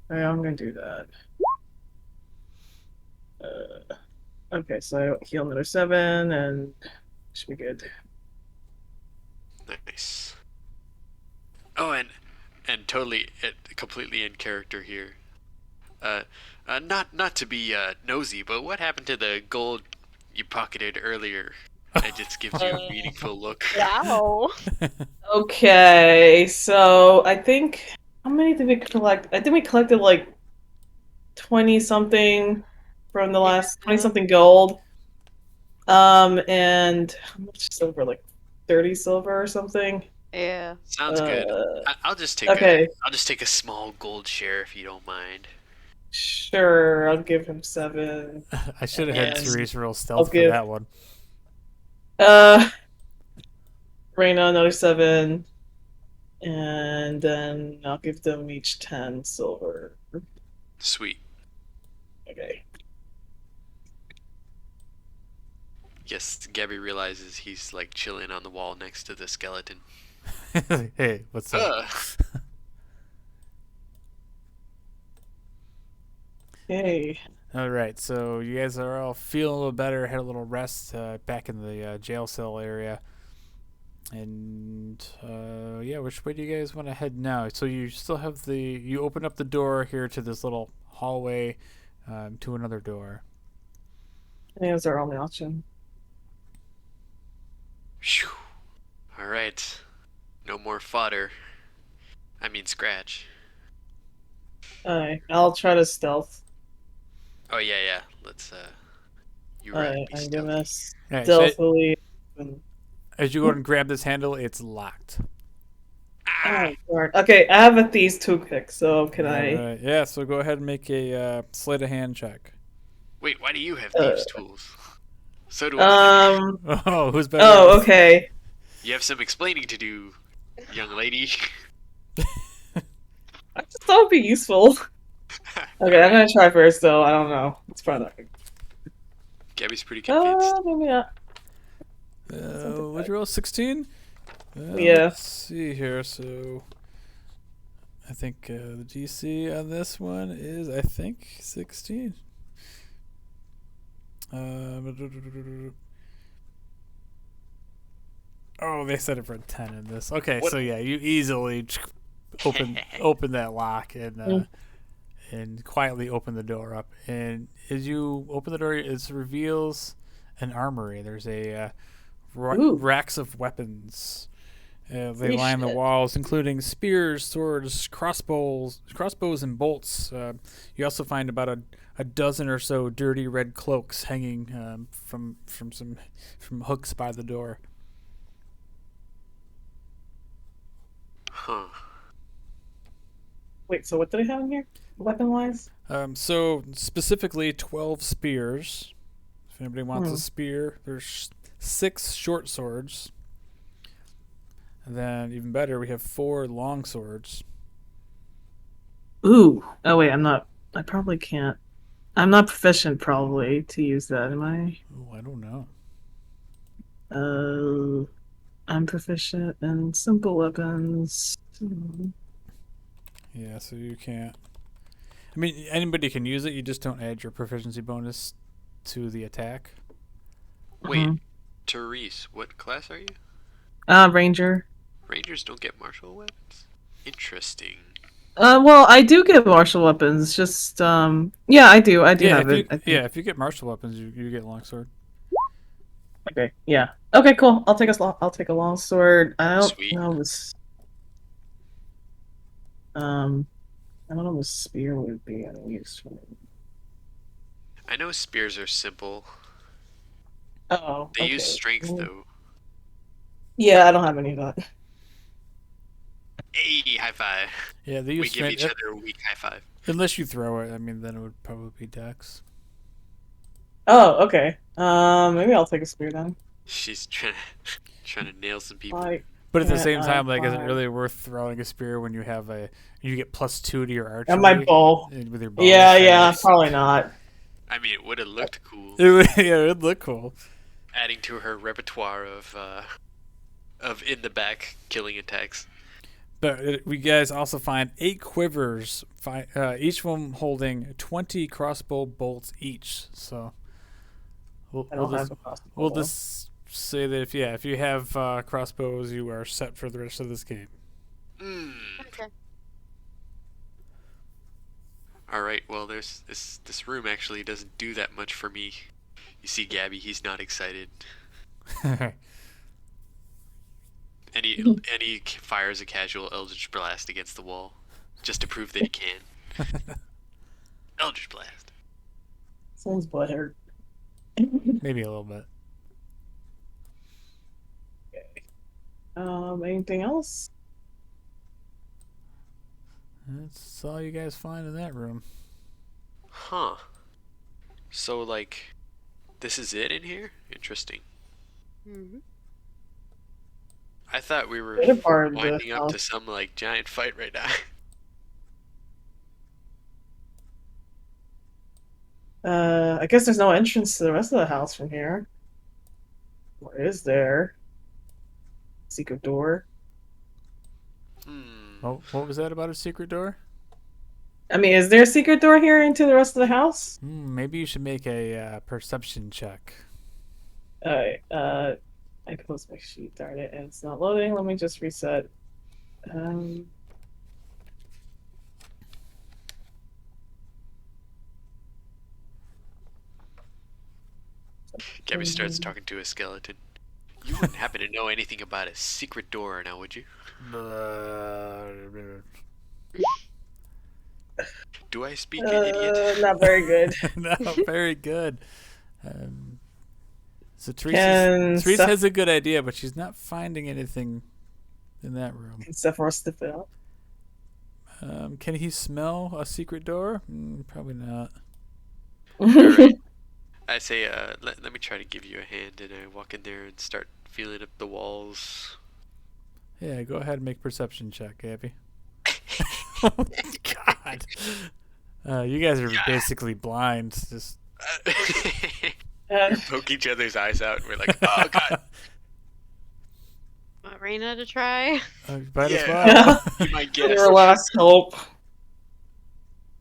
Alright, I'm gonna do that. Okay, so I heal another 7, and should be good. Nice. Oh, and totally, completely in character here. Not to be nosy, but what happened to the gold you pocketed earlier? It just gives you a meaningful look. Wow. Okay, so I think how many did we collect? I think we collected like 20 something from the last 20 something gold. And how much silver? Like 30 silver or something. Yeah. Sounds good. I'll just take okay. I'll just take a small gold share if you don't mind. Sure, I'll give him 7. I should have had Yes. Therese roll stealth for give- that one. Reyna another 7. And then I'll give them each 10 silver. Sweet. Okay. Yes, Gabby realizes he's like chilling on the wall next to the skeleton. Hey, what's up? Hey. All right, so you guys are all feeling a little better, had a little rest back in the jail cell area. And yeah, which way do you guys want to head now? So you still have you open up the door here to this little hallway to another door. I think that's our only option. Phew. All right. No more fodder. I mean scratch. Alright, I'll try to stealth. Oh yeah. Let's you rather be I'm stealthy. gonna All right, so stealthily. as you go and grab this handle, it's locked. Ah! Oh, Lord. Okay, I have a thieves toolkit, so can I? All right, yeah, so go ahead and make a sleight of hand check. Wait, why do you have thieves' tools? So do I. Oh, who's better? Oh, at this? okay. You have some explaining to do, young lady. I just thought it'd be useful. Okay, I'm gonna try first, though. I don't know. It's probably not good. Gabby's pretty convinced. Maybe not. What'd you roll? 16? Yeah. Let's see here. So I think the DC on this one is, I think, 16. Oh, they set it for a 10 in this. Okay, What? so yeah, you easily open that lock and quietly open the door up. And as you open the door, it reveals an armory. There's a Ooh. racks of weapons. They Holy line the shit. walls, including spears, swords, crossbows, and bolts. You also find about a dozen or so dirty red cloaks hanging from hooks by the door. Huh. Wait, so what do they have in here? Weapon-wise? So specifically 12 spears. If anybody wants a spear, there's 6 short swords. And then even better, we have 4 long swords. Ooh. Oh, wait, I probably can't. I'm not proficient, probably, to use that, am I? Oh, I don't know. I I'm proficient in simple weapons. Yeah, so you can't. I mean, anybody can use it. You just don't add your proficiency bonus to the attack. Wait, Therese, what class are you? Ranger. Rangers don't get martial weapons? Interesting. Well, I do get martial weapons. Just yeah, I do. I do have it. I think. Yeah, if you get martial weapons, you get longsword. Okay. Yeah. Okay. Cool. I'll take I'll take a long sword. I don't Sweet. know this. I don't know what spear would be any use for me. I know spears are simple. Oh. They okay. use strength though. Yeah, I don't have any of that. Hey, high five. Yeah, they use We give strength. each other a weak high five. Unless you throw it, I mean, then it would probably be dex. Oh. Okay. Maybe I'll take a spear then. She's trying to nail some people. But at the Yeah, same time, like, is it fine. really worth throwing a spear when you have you get +2 to your archery? And my bow. With your bow. Yeah, probably not. I mean, it would have looked cool. It would look cool. Adding to her repertoire of in the back killing attacks. But we guys also find 8 quivers, each one holding 20 crossbow bolts each. So I don't have a crossbow. we'll just say that if you have crossbows, you are set for the rest of this game. Okay. All right. Well, there's this room actually doesn't do that much for me. You see, Gabby, he's not excited. And he fires a casual Eldritch Blast against the wall, just to prove that he can. Eldritch Blast. Someone's butt hurt. Maybe a little bit. Anything else? That's all you guys find in that room. Huh. So, like, this is it in here? Interesting. Mm-hmm. I thought we were Good part of the winding up to house. some, like, giant fight right now. I guess there's no entrance to the rest of the house from here. Or is there? Secret door. Oh, what was that about a secret door? I mean, is there a secret door here into the rest of the house? Maybe you should make a perception check. Alright, I closed my sheet, darn it, and it's not loading. Let me just reset. Gabby starts talking to a skeleton. You wouldn't happen to know anything about a secret door now, would you? Do I speak, you idiot? Not very good. No, very good. So Therese has a good idea, but she's not finding anything in that room. Can Sephiroth sniff it out? Can he smell a secret door? Probably not. Alright. I say, let me try to give you a hand, and I walk in there and start feeling up the walls. Yeah, go ahead and make perception check, Gabby. Oh, God. You guys are basically blind. Just Poke each other's eyes out, and we're like, oh, God. Want Raina to try? Might as Yeah. well. You might guess. Your last hope.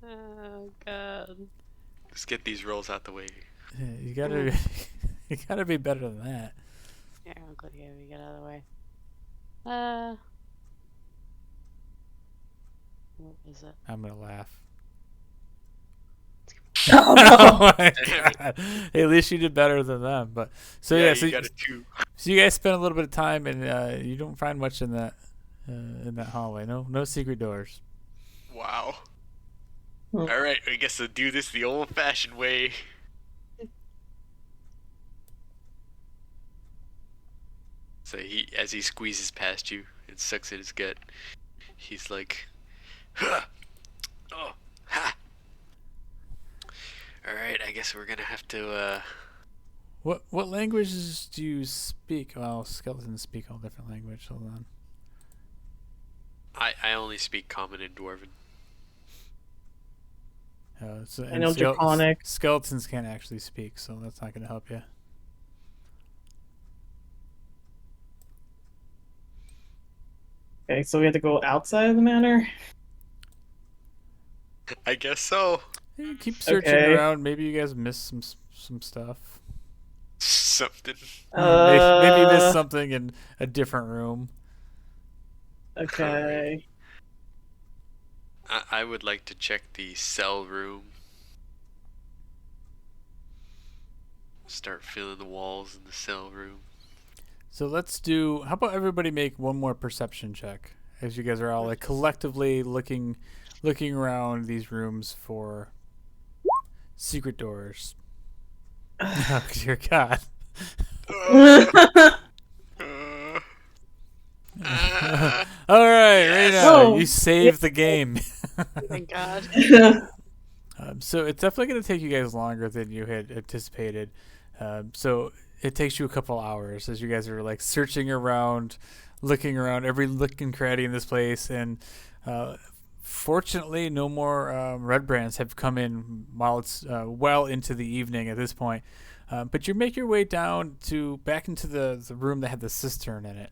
Oh god. Let's get these rolls out the way. Yeah, you gotta be better than that. Here, I'll go here. We get out of the way. What is it? I'm gonna laugh. Oh, Oh my God. Hey, at least you did better than them. But so you got a 2. so you guys spend a little bit of time, and you don't find much in that hallway. No secret doors. Wow. Hmm. All right, I guess we'll do this the old-fashioned way. So as he squeezes past you and sucks at his gut, he's like, huh! Oh, ha! All right, I guess we're gonna have to. What languages do you speak? Well, skeletons speak all different language. Hold on. I only speak Common and Dwarven. I know Draconic. Skeletons can't actually speak, so that's not going to help you. Okay, so we have to go outside of the manor? I guess so. You keep searching Okay. around. Maybe you guys missed some stuff. Something. Maybe you missed something in a different room. Okay. I would like to check the cell room. Start filling the walls in the cell room. So let's do. How about everybody make one more perception check, as you guys are all like collectively looking around these rooms for secret doors. Oh dear God! All right, Yes. Reina, Oh, you saved the game. Thank God. So it's definitely going to take you guys longer than you had anticipated. So it takes you a couple hours as you guys are like searching around, looking around every nook and cranny in this place, and fortunately, no more Redbrands have come in while it's well into the evening at this point. But you make your way down to back into the room that had the cistern in it.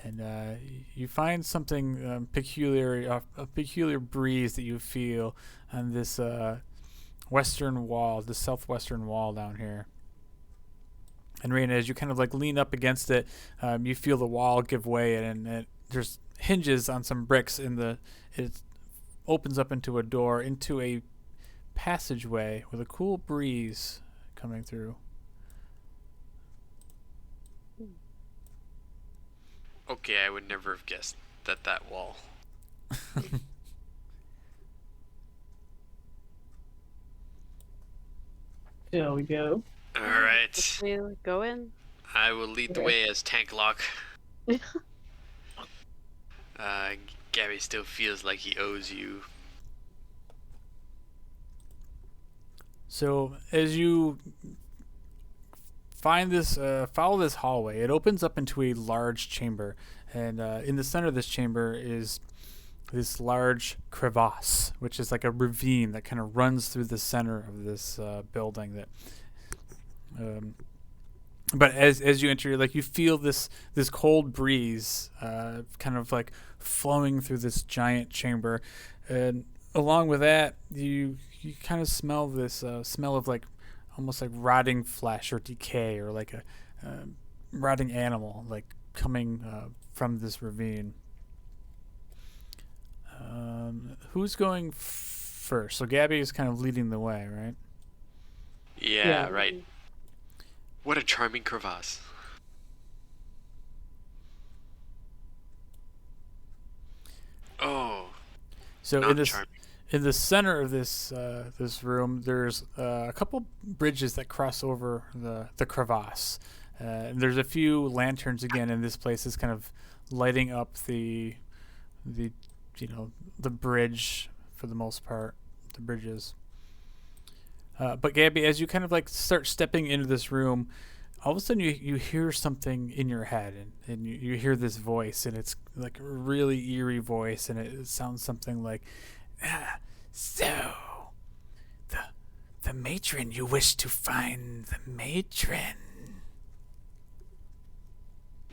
And you find something peculiar, a peculiar breeze that you feel on this western wall, the southwestern wall down here. And Raina, as you kind of like lean up against it, you feel the wall give way, and there's hinges on some bricks it opens up into a door, into a passageway with a cool breeze coming through. Okay, I would never have guessed that wall. Shall we go? Alright. Should we go in? I will lead the Okay. way as Tank Lock. Gabby still feels like he owes you. So as you find this, follow this hallway, it opens up into a large chamber, and in the center of this chamber is this large crevasse, which is like a ravine that kind of runs through the center of this building. But as you enter, like you feel this cold breeze, kind of like flowing through this giant chamber, and along with that, you kind of smell this smell of like almost like rotting flesh or decay, or like a rotting animal like coming from this ravine. Who's going first? So Gabby is kind of leading the way, right? Yeah, right. What a charming crevasse. Oh, So not in this charming. in the center of this this room, there's a couple bridges that cross over the crevasse. And there's a few lanterns again in this place is kind of lighting up the the bridge for the most part, the bridges. But Gabby, as you kind of like start stepping into this room, all of a sudden you hear something in your head, and you hear this voice, and it's like a really eerie voice, and it sounds something like, so the matron, you wish to find the matron.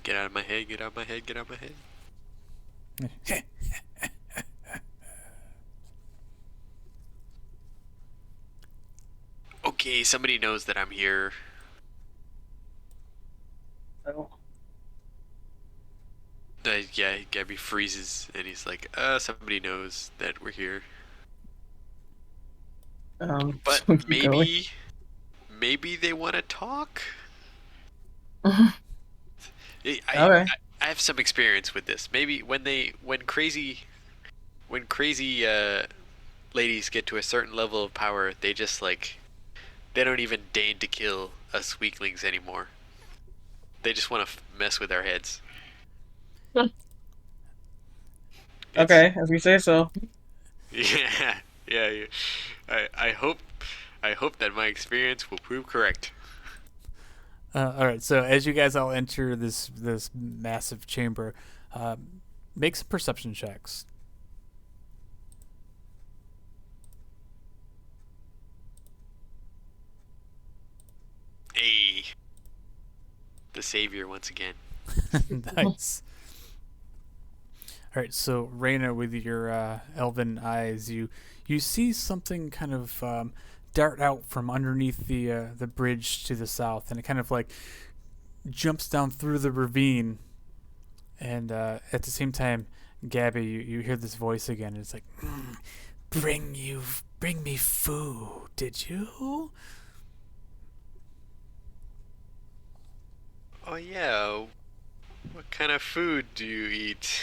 Get out of my head, get out of my head, get out of my head. Okay, somebody knows that I'm here. Oh. Yeah, Gabby freezes and he's like, somebody knows that we're here. But so keep going. maybe they want to talk? I Okay. have some experience with this. Maybe when crazy ladies get to a certain level of power, they just like, they don't even deign to kill us weaklings anymore. They just want to mess with our heads. Okay, if you say so. Yeah. I hope that my experience will prove correct. All right. So as you guys all enter this massive chamber, make some perception checks. Hey, the savior once again. Nice. All right, so Raina, with your elven eyes, you see something kind of dart out from underneath the bridge to the south, and it kind of like jumps down through the ravine. And at the same time, Gabby, you hear this voice again. And it's like, bring me food, did you? Oh yeah. What kind of food do you eat?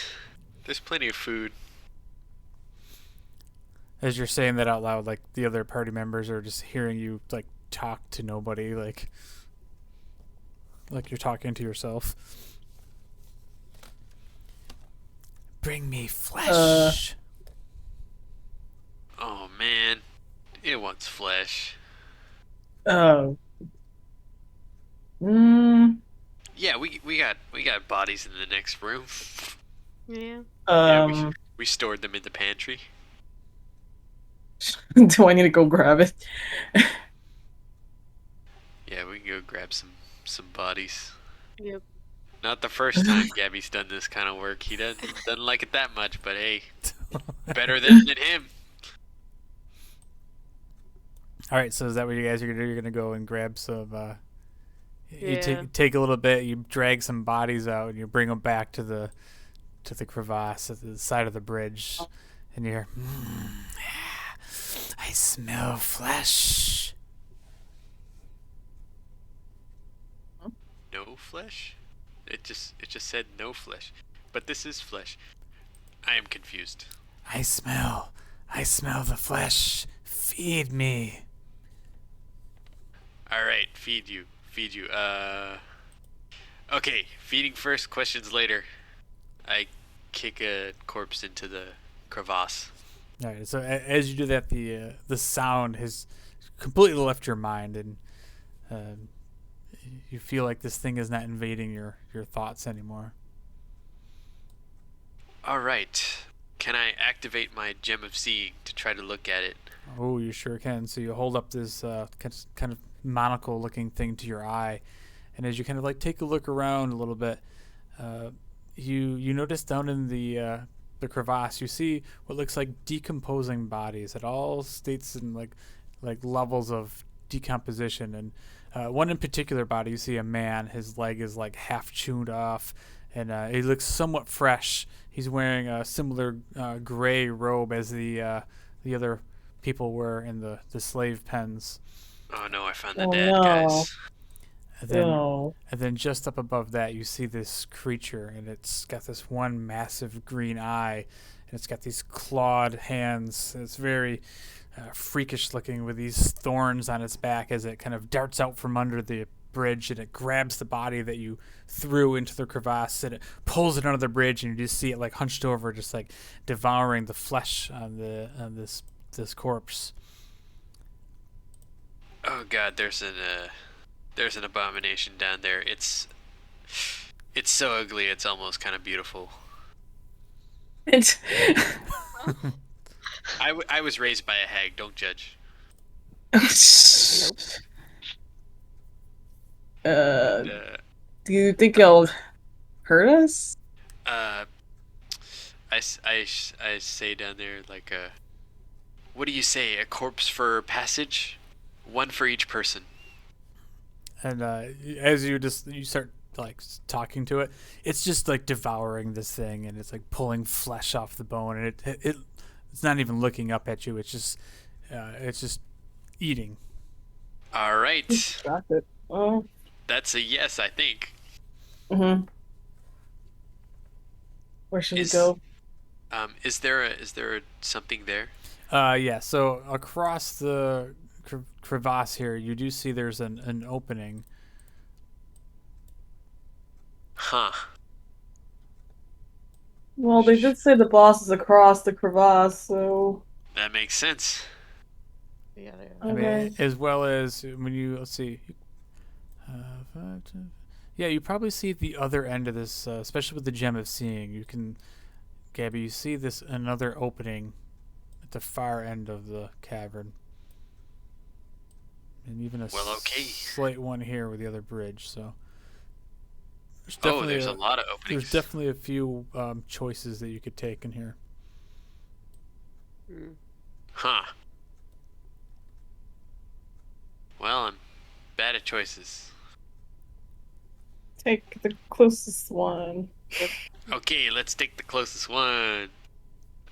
There's plenty of food. As you're saying that out loud, like the other party members are just hearing you like talk to nobody, like you're talking to yourself. Bring me flesh. Oh man, it wants flesh. Oh. Mm, Yeah, we got bodies in the next room. Yeah. Yeah, we stored them in the pantry. do I need to go grab it? Yeah, we can go grab some bodies. Yep. Not the first time Gabby's done this kind of work. He doesn't like it that much, but hey, better than him. All right, so is that what you guys are gonna do? You're gonna go and grab some. You Yeah. take a little bit. You drag some bodies out, and you bring them back to the crevasse at the side of the bridge, and you hear, I smell flesh. No flesh? It just said no flesh. But this is flesh. I am confused. I smell the flesh. Feed me. Alright, feed you. Okay, feeding first, questions later. I kick a corpse into the crevasse. All right. So as you do that, the sound has completely left your mind, and you feel like this thing is not invading your thoughts anymore. Alright. Can I activate my gem of seeing to try to look at it? Oh, you sure can. So you hold up this kind of monocle-looking thing to your eye, and as you kind of like take a look around a little bit, you notice down in the crevasse, you see what looks like decomposing bodies at all states and like levels of decomposition. And one in particular body, you see a man. His leg is like half chewed off, and he looks somewhat fresh. He's wearing a similar gray robe as the other people were in the slave pens. Oh no, I found the Oh, dead no. guys. And then just up above that, you see this creature, and it's got this one massive green eye, and it's got these clawed hands. It's very freakish looking with these thorns on its back as it kind of darts out from under the bridge, and it grabs the body that you threw into the crevasse, and it pulls it under the bridge, and you just see it like hunched over, just like devouring the flesh on this corpse. Oh god, there's an abomination down there. It's so ugly. It's almost kind of beautiful. It's I was raised by a hag. Don't judge. do you think it'll hurt us? I say down there like what do you say? A corpse for passage, one for each person. And as you start like talking to it, it's just like devouring this thing, and it's like pulling flesh off the bone, and it's not even looking up at you. It's just eating. All right, Got it. Oh. that's a yes, I think. Mhm. Where should we go? Is there something there? Yeah. So across the crevasse here, you do see there's an opening. Huh. Well, they did say the boss is across the crevasse, so That makes sense. Yeah. I mean, okay. as well as when you let's see. Yeah, you probably see the other end of this, especially with the gem of seeing. You can, Gabby, you see this another opening at the far end of the cavern, and even a Well, okay. slight one here with the other bridge. So There's a lot of openings. There's definitely a few choices that you could take in here. Huh. Well, I'm bad at choices. Take the closest one. Okay, let's take the closest one.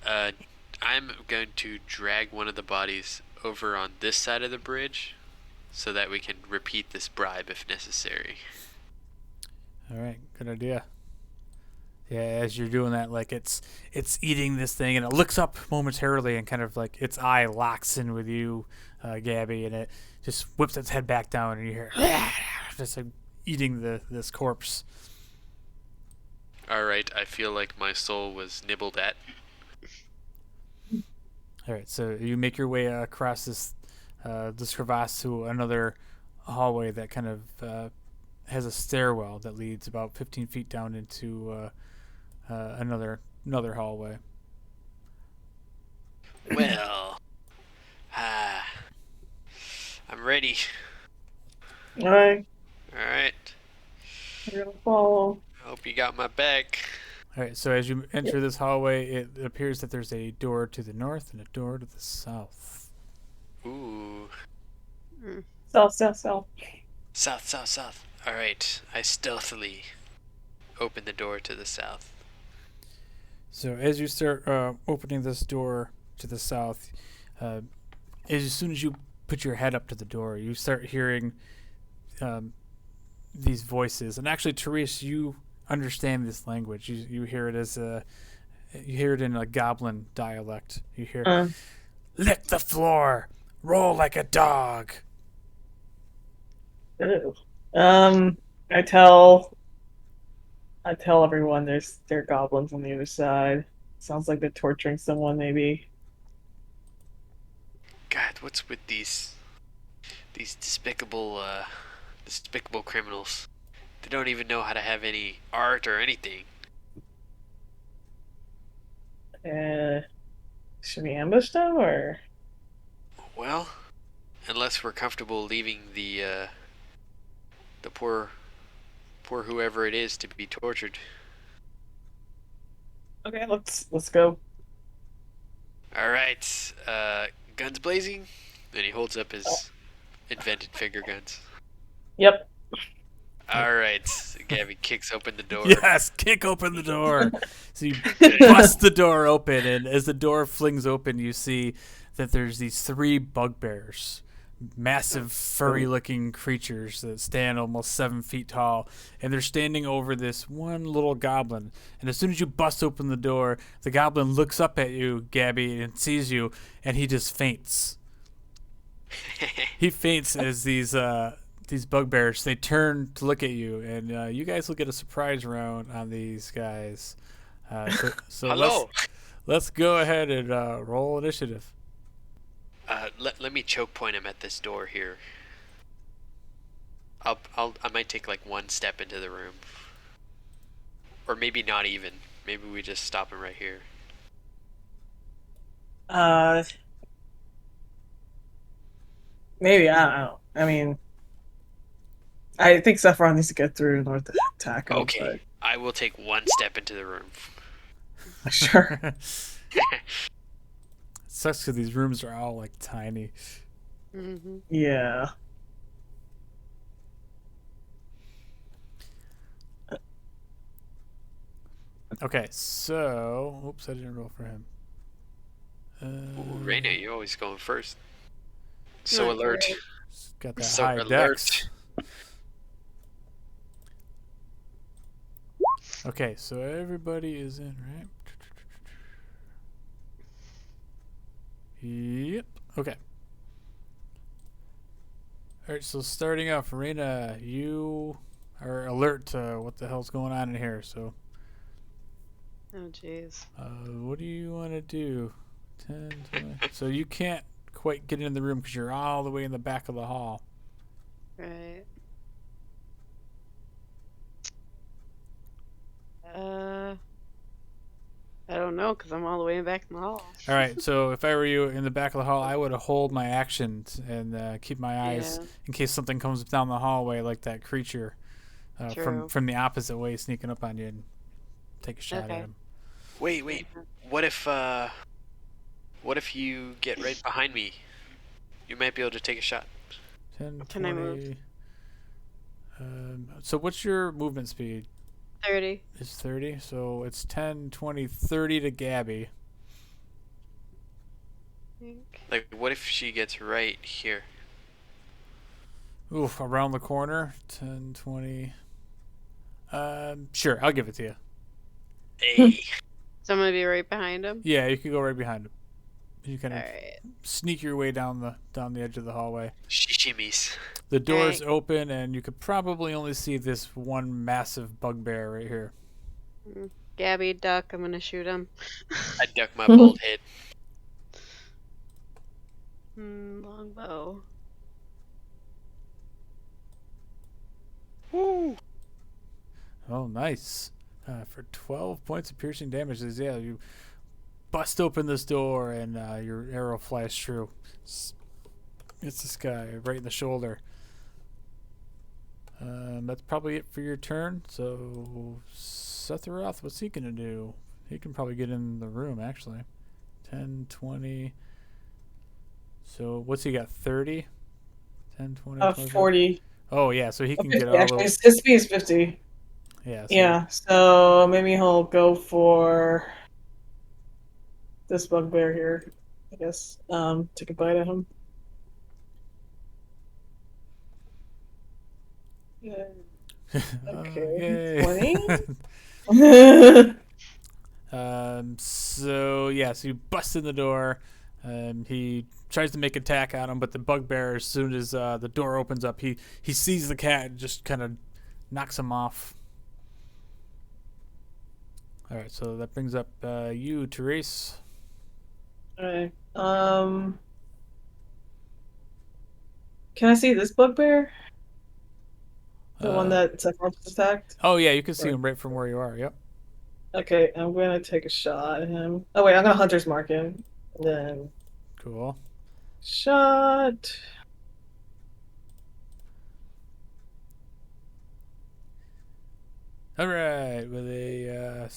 I'm going to drag one of the bodies over on this side of the bridge so that we can repeat this bribe if necessary. All right, good idea. Yeah, as you're doing that, like it's eating this thing, and it looks up momentarily, and kind of like its eye locks in with you, Gabby, and it just whips its head back down, and you hear just like eating this corpse. All right, I feel like my soul was nibbled at. All right, so you make your way across this crevasse to another hallway that kind of has a stairwell that leads about 15 feet down into another hallway. Well, I'm ready. Alright, All right. we're gonna follow. I hope you got my back. All right, so as you enter this hallway, it appears that there's a door to the north and a door to the south. Ooh. South. South. All right. I stealthily open the door to the south. So as you start opening this door to the south, as soon as you put your head up to the door, you start hearing these voices. And actually, Therese, you understand this language. You hear it you hear it in a goblin dialect. You hear, lick the floor, roll like a dog. Ew. I tell everyone there are goblins on the other side. Sounds like they're torturing someone, maybe. God, what's with these despicable criminals? They don't even know how to have any art or anything. Should we ambush them, or? Well, unless we're comfortable leaving the poor whoever it is to be tortured. Okay, let's go. All right, guns blazing. Then he holds up his invented finger guns. Yep. All right, Gabby kicks open the door. Yes, kick open the door. So you bust the door open, and as the door flings open, you see that there's these 3 bugbears, massive furry-looking creatures that stand almost 7 feet tall, and they're standing over this one little goblin. And as soon as you bust open the door, the goblin looks up at you, Gabby, and sees you, and he just faints. He faints as these bugbears, they turn to look at you, and you guys will get a surprise round on these guys. So Hello. let's go ahead and roll initiative. Let me choke point him at this door here. I might take like 1 step into the room, or maybe not even. Maybe we just stop him right here. Maybe, I don't know. I mean, I think Sephiroth needs to get through in order to attack him. Okay, I will take 1 step into the room. But... Sure. Sucks because these rooms are all like tiny. Mm-hmm. Yeah. Okay, so oops, I didn't roll for him. Ooh, Reina, you're always going first. So alert. Got that So high alert. dex. Okay, so everybody is in, right? Yep. Okay. Alright, so starting off, Reina, you are alert to what the hell's going on in here, so Oh, jeez. what do you want to do? 10, 20. So you can't quite get in the room because you're all the way in the back of the hall. Right. I don't know, because I'm all the way back in the hall. All right, so if I were you in the back of the hall, I would hold my actions and keep my eyes in case something comes down the hallway like that creature. True. from the opposite way, sneaking up on you and take a shot Okay. at him. Wait. What if you get right behind me? You might be able to take a shot. 10, Can I move? 20. So what's your movement speed? 30. It's 30. So it's 10, 20, 30 to Gabby. Like, what if she gets right here? Oof, around the corner. 10, 20. Sure, I'll give it to you. Hey. So I'm gonna be right behind him. Yeah, you can go right behind him. You kind of Alright. sneak your way down the edge of the hallway. She shimmies. The door's Alright. open, and you could probably only see this one massive bugbear right here. Gabby, duck. I'm gonna shoot him. I duck my bald head. Longbow. Woo! Oh, nice. For 12 points of piercing damage, yeah, you bust open this door, and your arrow flies through. It's this guy right in the shoulder. That's probably it for your turn. So, Sephiroth, what's he gonna do? He can probably get in the room, actually. 10, 20. So, what's he got? 30? 10, 20, 25? 40. Oh, yeah, so he can 50, get all actually. those. His speed is 50. Yeah, Yeah, so maybe he'll go for this bugbear here, I guess. Take a bite at him. Yeah. Okay. 20? So you bust in the door. He tries to make attack on him, but the bugbear, as soon as the door opens up, he sees the cat and just kind of knocks him off. All right, so that brings up you, Therese. Alright. Can I see this bugbear? The one that Sephiroth attacked? Oh yeah, you can see him right from where you are. Yep. Okay, I'm gonna take a shot at him. Oh wait, I'm gonna hunter's mark him. And then Cool. shot. All right, with a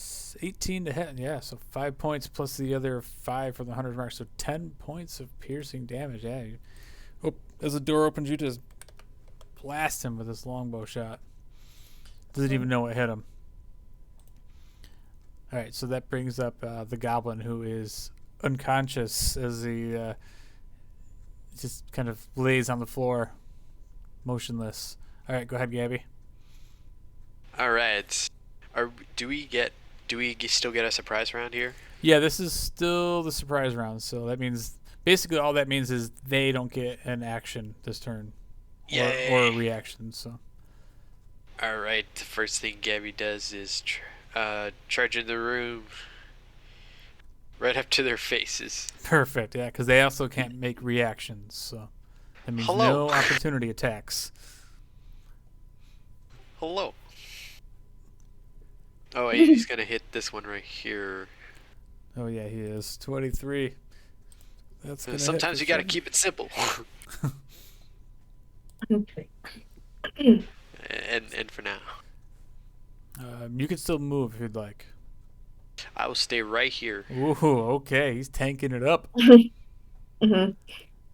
18 to hit, yeah, so 5 points plus the other 5 from the 100 mark, so 10 points of piercing damage. Yeah. As the door opens, you just blast him with this longbow shot. Doesn't even know what hit him. All right, so that brings up the goblin, who is unconscious as he just kind of lays on the floor, motionless. All right, go ahead, Gabby. All right. Do we still get a surprise round here? Yeah, this is still the surprise round, so that means basically all that means is they don't get an action this turn, or a reaction. So. All right. The first thing Gabby does is charge in the room, right up to their faces. Perfect. Yeah, because they also can't make reactions, so that means no opportunity attacks. Hello. Oh, wait, he's gonna hit this one right here. Oh yeah, he is 23. That's gonna Sometimes you gotta keep it simple. and for now, you can still move if you'd like. I will stay right here. Ooh, okay, he's tanking it up. Mm-hmm. All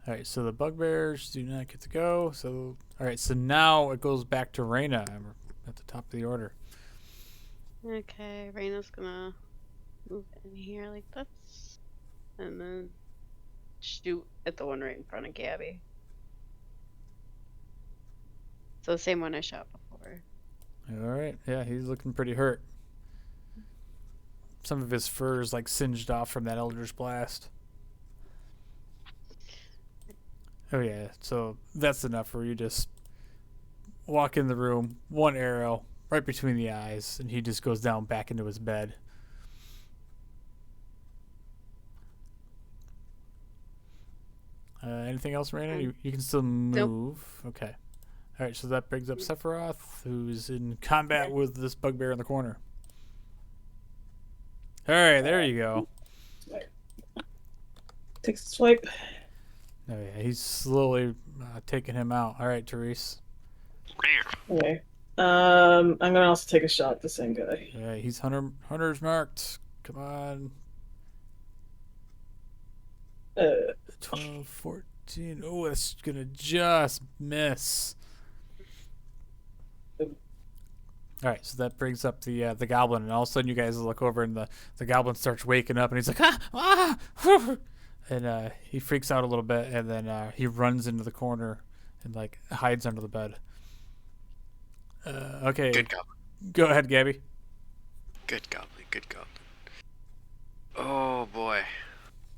right, so the bugbears do not get to go. So all right, so now it goes back to Reyna at the top of the order. Okay, Reyna's gonna move in here like this, and then shoot at the one right in front of Gabby. So the same one I shot before. All right, yeah, he's looking pretty hurt. Some of his fur is like singed off from that Eldritch Blast. Oh yeah, so that's enough where you just walk in the room, one arrow right between the eyes, and he just goes down back into his bed. Anything else, Reyna? You can still move. Nope. Okay. All right, so that brings up Sephiroth, who's in combat with this bugbear in the corner. All right, there you go. Takes a swipe. Oh yeah, he's slowly taking him out. All right, Therese. Okay. I'm gonna also take a shot at the same guy. Yeah, he's hunter's marked. Come on. Uh, 12, 14. Oh, it's gonna just miss. All right, so that brings up the goblin, and all of a sudden you guys look over, and the goblin starts waking up, and he's like, and he freaks out a little bit, and then he runs into the corner and like hides under the bed. Okay, Good goblin. go ahead, Gabby. Good goblin. Good goblin. Oh boy,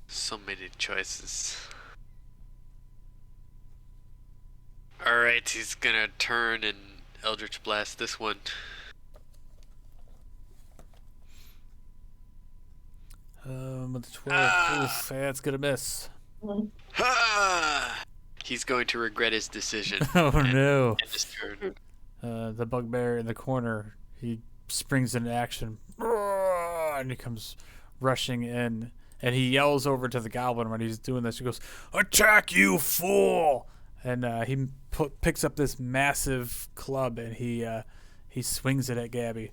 so many choices. All right, he's gonna turn and Eldritch Blast this one. With the 12, oof, that's gonna miss. Ha! He's going to regret his decision. Oh no! End his turn. The bugbear in the corner, he springs into action, and he comes rushing in, and he yells over to the goblin when he's doing this. He goes, "Attack, you fool!" And he picks up this massive club, and he swings it at Gabby.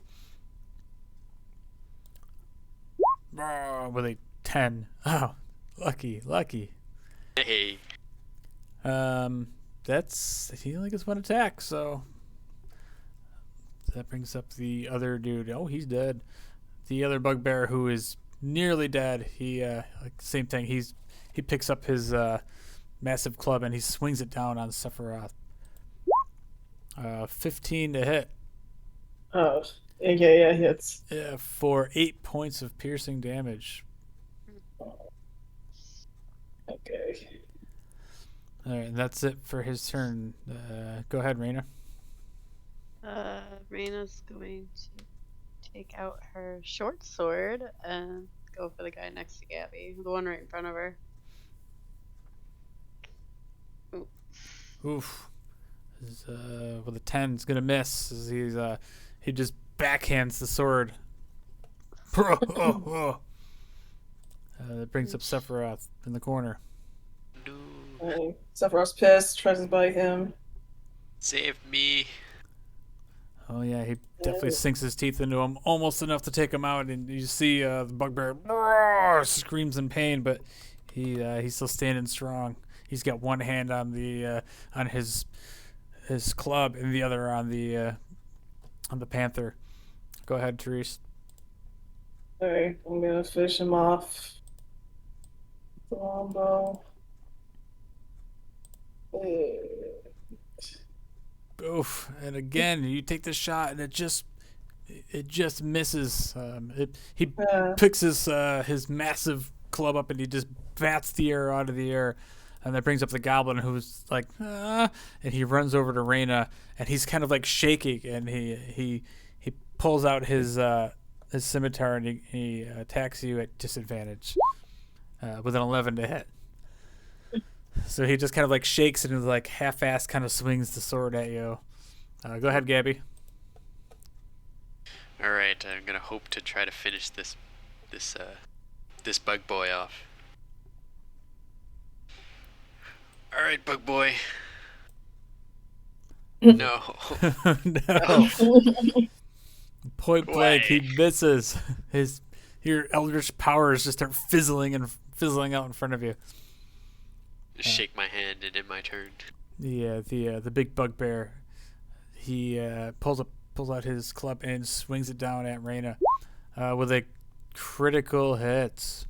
With a 10. Oh, lucky. Hey. He only gets one attack, so that brings up the other dude. Oh, he's dead. The other bugbear who is nearly dead. He same thing. He picks up his massive club and he swings it down on Sephiroth. 15 to hit. Oh, okay, yeah, hits. Yeah, for 8 points of piercing damage. Okay. All right, and that's it for his turn. Go ahead, Raina. Raina's going to take out her short sword and go for the guy next to Gabby, the one right in front of her. Ooh. Oof. With a 10, it's gonna miss. As he just backhands the sword. That brings up Sephiroth in the corner. No. Sephiroth's pissed, tries to bite him. Save me. Oh yeah, he definitely sinks his teeth into him, almost enough to take him out. And you see the bugbear screams in pain, but he's still standing strong. He's got one hand on the on his club and the other on the panther. Go ahead, Therese. Alright, I'm gonna finish him off. The longbow. Oof! And again, you take the shot, and it just misses. He picks his massive club up, and he just bats the arrow out of the air, and that brings up the goblin, who's like, and he runs over to Raina, and he's kind of like shaking, and he pulls out his scimitar, and he attacks you at disadvantage with an 11 to hit. So he just kind of like shakes and like half-assed kind of swings the sword at you. Go ahead, Gabby. All right, I'm gonna hope to try to finish this bug boy off. All right, bug boy. No. No. Point blank, he misses. Your eldritch powers just start fizzling out in front of you. Shake my hand and end my turn. The big bugbear, he pulls out his club and swings it down at Raina with a critical hit.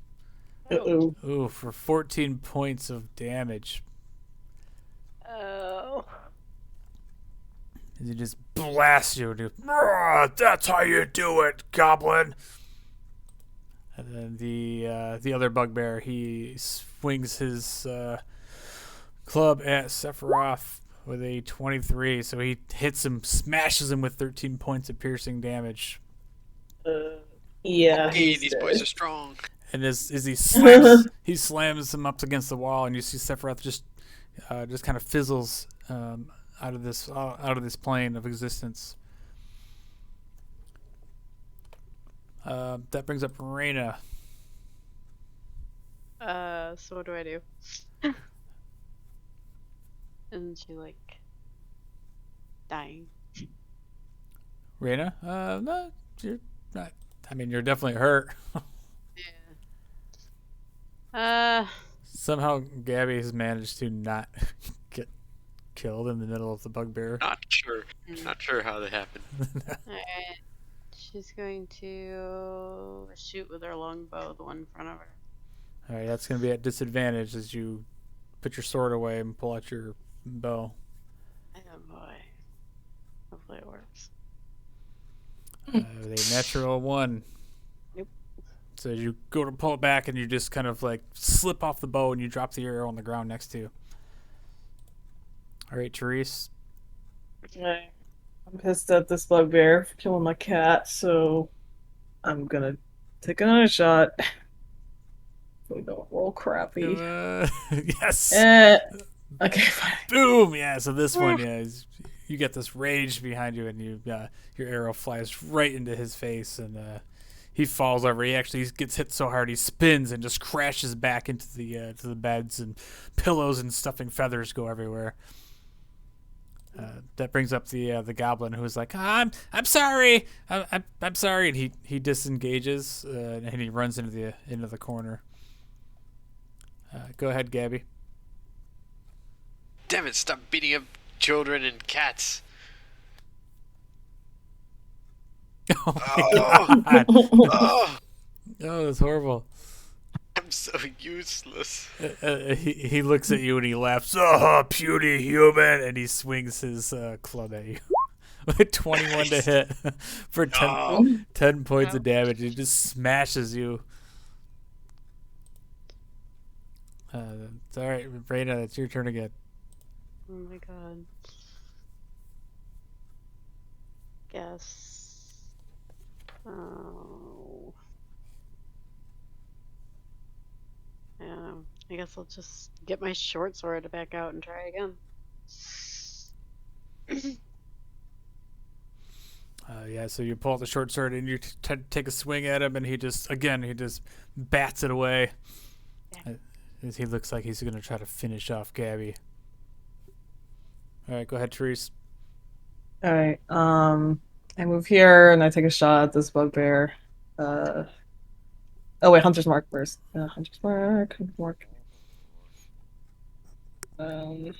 Uh-oh. Ooh, for 14 points of damage. Oh. He just blasts you. Dude. That's how you do it, goblin. And then the other bugbear, he swings his club at Sephiroth with a 23. So he hits him, smashes him with 13 points of piercing damage. Yeah. Hey, these boys are strong. And as he slams him up against the wall, and you see Sephiroth just kind of fizzles out of this plane of existence. That brings up Raina. So what do I do? Isn't she like dying? Reyna? No, you're not. I mean, you're definitely hurt. Somehow Gabby has managed to not get killed in the middle of the bugbear. Not sure how that happened. Alright. She's going to shoot with her longbow, the one in front of her. All right, that's going to be at disadvantage as you put your sword away and pull out your bow. Oh boy. Hopefully it works. The natural 1. Nope. So you go to pull it back and you just kind of like slip off the bow and you drop the arrow on the ground next to you. All right, Therese. Okay. I'm pissed at this bugbear for killing my cat, so I'm gonna take another shot. We don't roll crappy. Yes. Okay, fine. Boom. Yeah. So this one, you get this rage behind you, and your arrow flies right into his face, and he falls over. He actually gets hit so hard he spins and just crashes back into the beds, and pillows and stuffing feathers go everywhere. That brings up the goblin, who's like, I'm sorry, I'm sorry, and he disengages and he runs into the corner. Go ahead, Gabby. Damn it! Stop beating up children and cats. Oh my God. Oh, that's horrible. I'm so useless. He looks at you and he laughs. Oh, puny human! And he swings his club at you. With 21 to hit for 10 points of damage. He just smashes you. It's all right, Reyna. It's your turn again. Oh my god. Guess. Oh. Yeah. I guess I'll just get my short sword back out and try again. Yeah, so you pull out the short sword and you take a swing at him, and he just bats it away. He looks like he's going to try to finish off Gabby. All right, go ahead, Therese. All right. I move here and I take a shot at this bugbear. Oh wait, Hunter's Mark first. Hunter's Mark. Come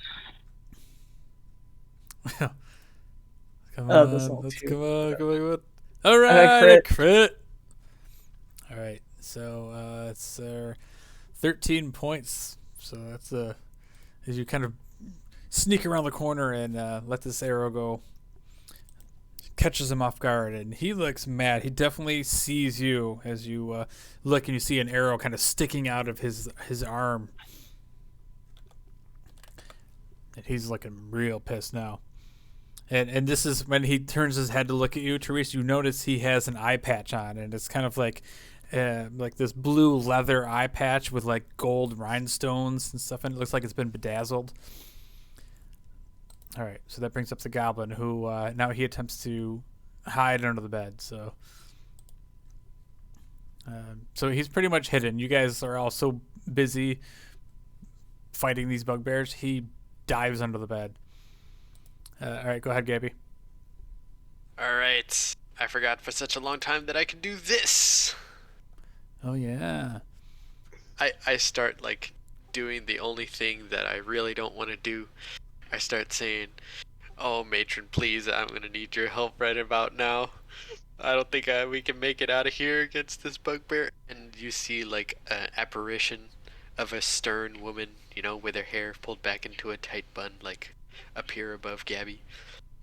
Oh, on, this one let's too. come on. All right, crit. All right, so it's 13 points. So that's as you kind of sneak around the corner and let this arrow go. Catches him off guard, and he looks mad. He definitely sees you as you look, and you see an arrow kind of sticking out of his arm. And he's looking real pissed now. And this is when he turns his head to look at you, Therese. You notice he has an eye patch on, and it's kind of like this blue leather eye patch with like gold rhinestones and stuff, and it looks like it's been bedazzled. All right, so that brings up the goblin, who now he attempts to hide under the bed. So he's pretty much hidden. You guys are all so busy fighting these bugbears, he dives under the bed. All right, go ahead, Gabby. All right. I forgot for such a long time that I could do this. Oh, yeah. I start, like, doing the only thing that I really don't want to do. I start saying, oh, matron, please, I'm going to need your help right about now. I don't think we can make it out of here against this bugbear. And you see, like, an apparition of a stern woman, you know, with her hair pulled back into a tight bun, like, appear above Gabby.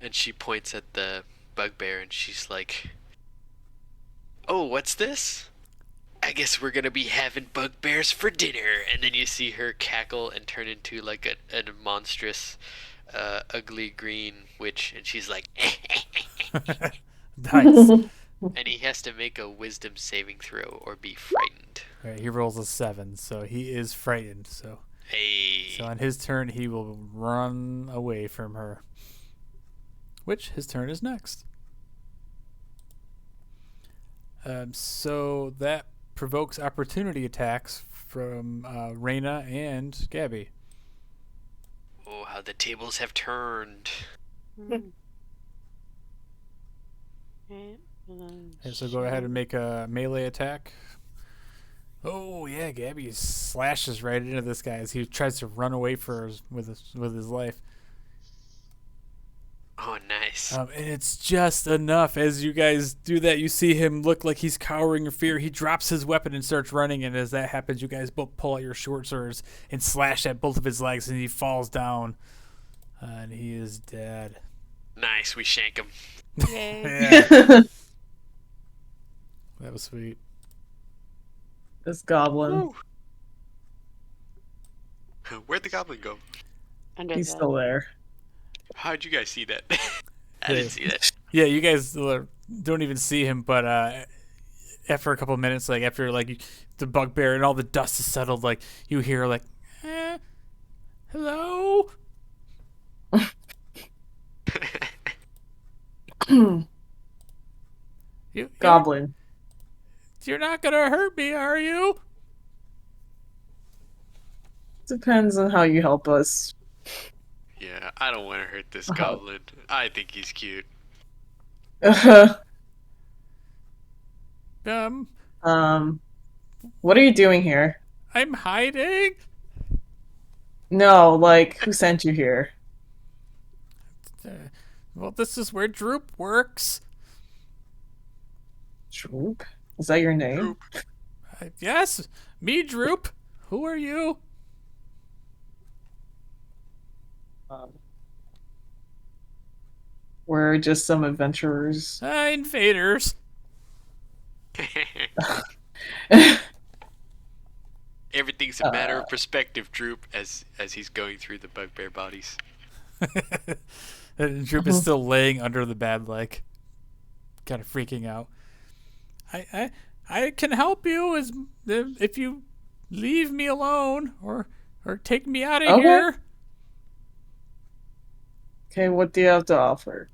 And she points at the bugbear and she's like, oh, what's this? I guess we're gonna be having bugbears for dinner. And then you see her cackle and turn into like a monstrous ugly green witch, and she's like Nice. And he has to make a wisdom saving throw or be frightened. All right, he rolls a 7, so he is frightened. So on his turn, he will run away from her. Which his turn is next. So that provokes opportunity attacks from Reyna and Gabby. Oh, how the tables have turned. Right. And so go ahead and make a melee attack. Oh yeah, Gabby slashes right into this guy as he tries to run away with his life. Oh, nice. And it's just enough. As you guys do that, you see him look like he's cowering in fear. He drops his weapon and starts running, and as that happens, you guys both pull out your short swords and slash at both of his legs, and he falls down. And he is dead. Nice, we shank him. Yay. Yeah, that was sweet. This goblin. Woo. Where'd the goblin go? Under He's the- still there. How'd you guys see that? I didn't see that. Yeah, you guys don't even see him, but after a couple of minutes, like after like the bugbear and all the dust is settled, like you hear like, hello. Goblin. You're not gonna hurt me, are you? Depends on how you help us. Yeah, I don't want to hurt this goblin. I think he's cute. What are you doing here? I'm hiding. No, like, who sent you here? Well, this is where Droop works. Droop? Is that your name? Droop. Yes, me, Droop. Who are you? We're just some adventurers. Invaders. Everything's a matter of perspective, Droop, as he's going through the bugbear bodies. And Droop is still laying under the bed, like kind of freaking out. I can help you if you leave me alone or take me out of Okay. here. Okay, what do you have to offer?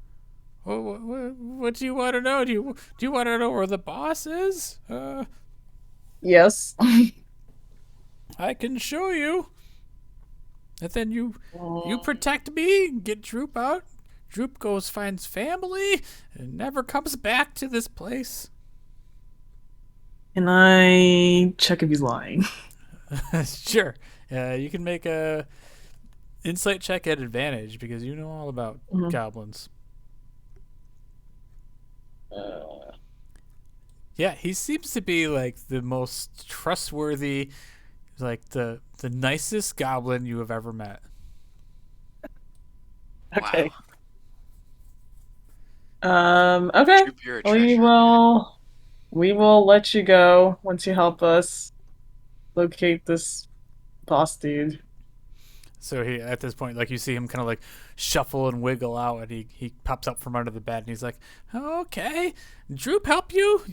What do you want to know? Do you want to know where the boss is? Yes. I can show you. And then you protect me, get Droop out. Droop finds family, and never comes back to this place. Can I check if he's lying? Sure. You can make a insight check at advantage because you know all about goblins. Yeah, he seems to be like the most trustworthy, like the nicest goblin you have ever met. Okay. Wow. Okay. Droop, you're a treasure. We will let you go once you help us locate this boss dude. So he, at this point, like you see him kind of like shuffle and wiggle out, and he pops up from under the bed, and he's like, "Okay, Droop, help you?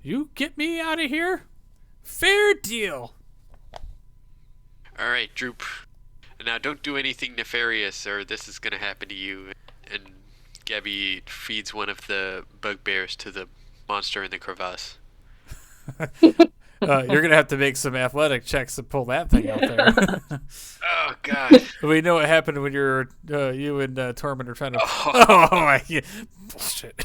You get me out of here? Fair deal." All right, Droop. Now don't do anything nefarious, or this is gonna happen to you. And Gabby feeds one of the bugbears to the monster in the crevasse. You're gonna have to make some athletic checks to pull that thing out there. Oh God! We know what happened when you and Torment are trying to. Yeah. Bullshit.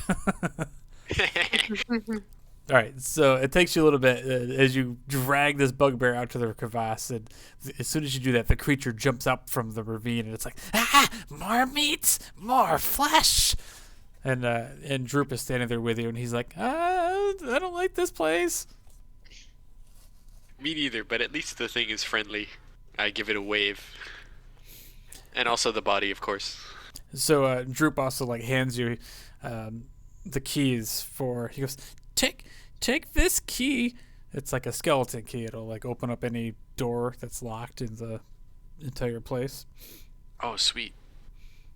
All right, so it takes you a little bit as you drag this bugbear out to the crevasse, and as soon as you do that, the creature jumps up from the ravine, and it's like, more meat, more flesh, and Droop is standing there with you, and he's like, I don't like this place. Me neither, but at least the thing is friendly. I give it a wave. And also the body, of course. So Droop also like hands you the keys for. He goes, take this key. It's like a skeleton key. It'll like open up any door that's locked in the entire place. Oh, sweet.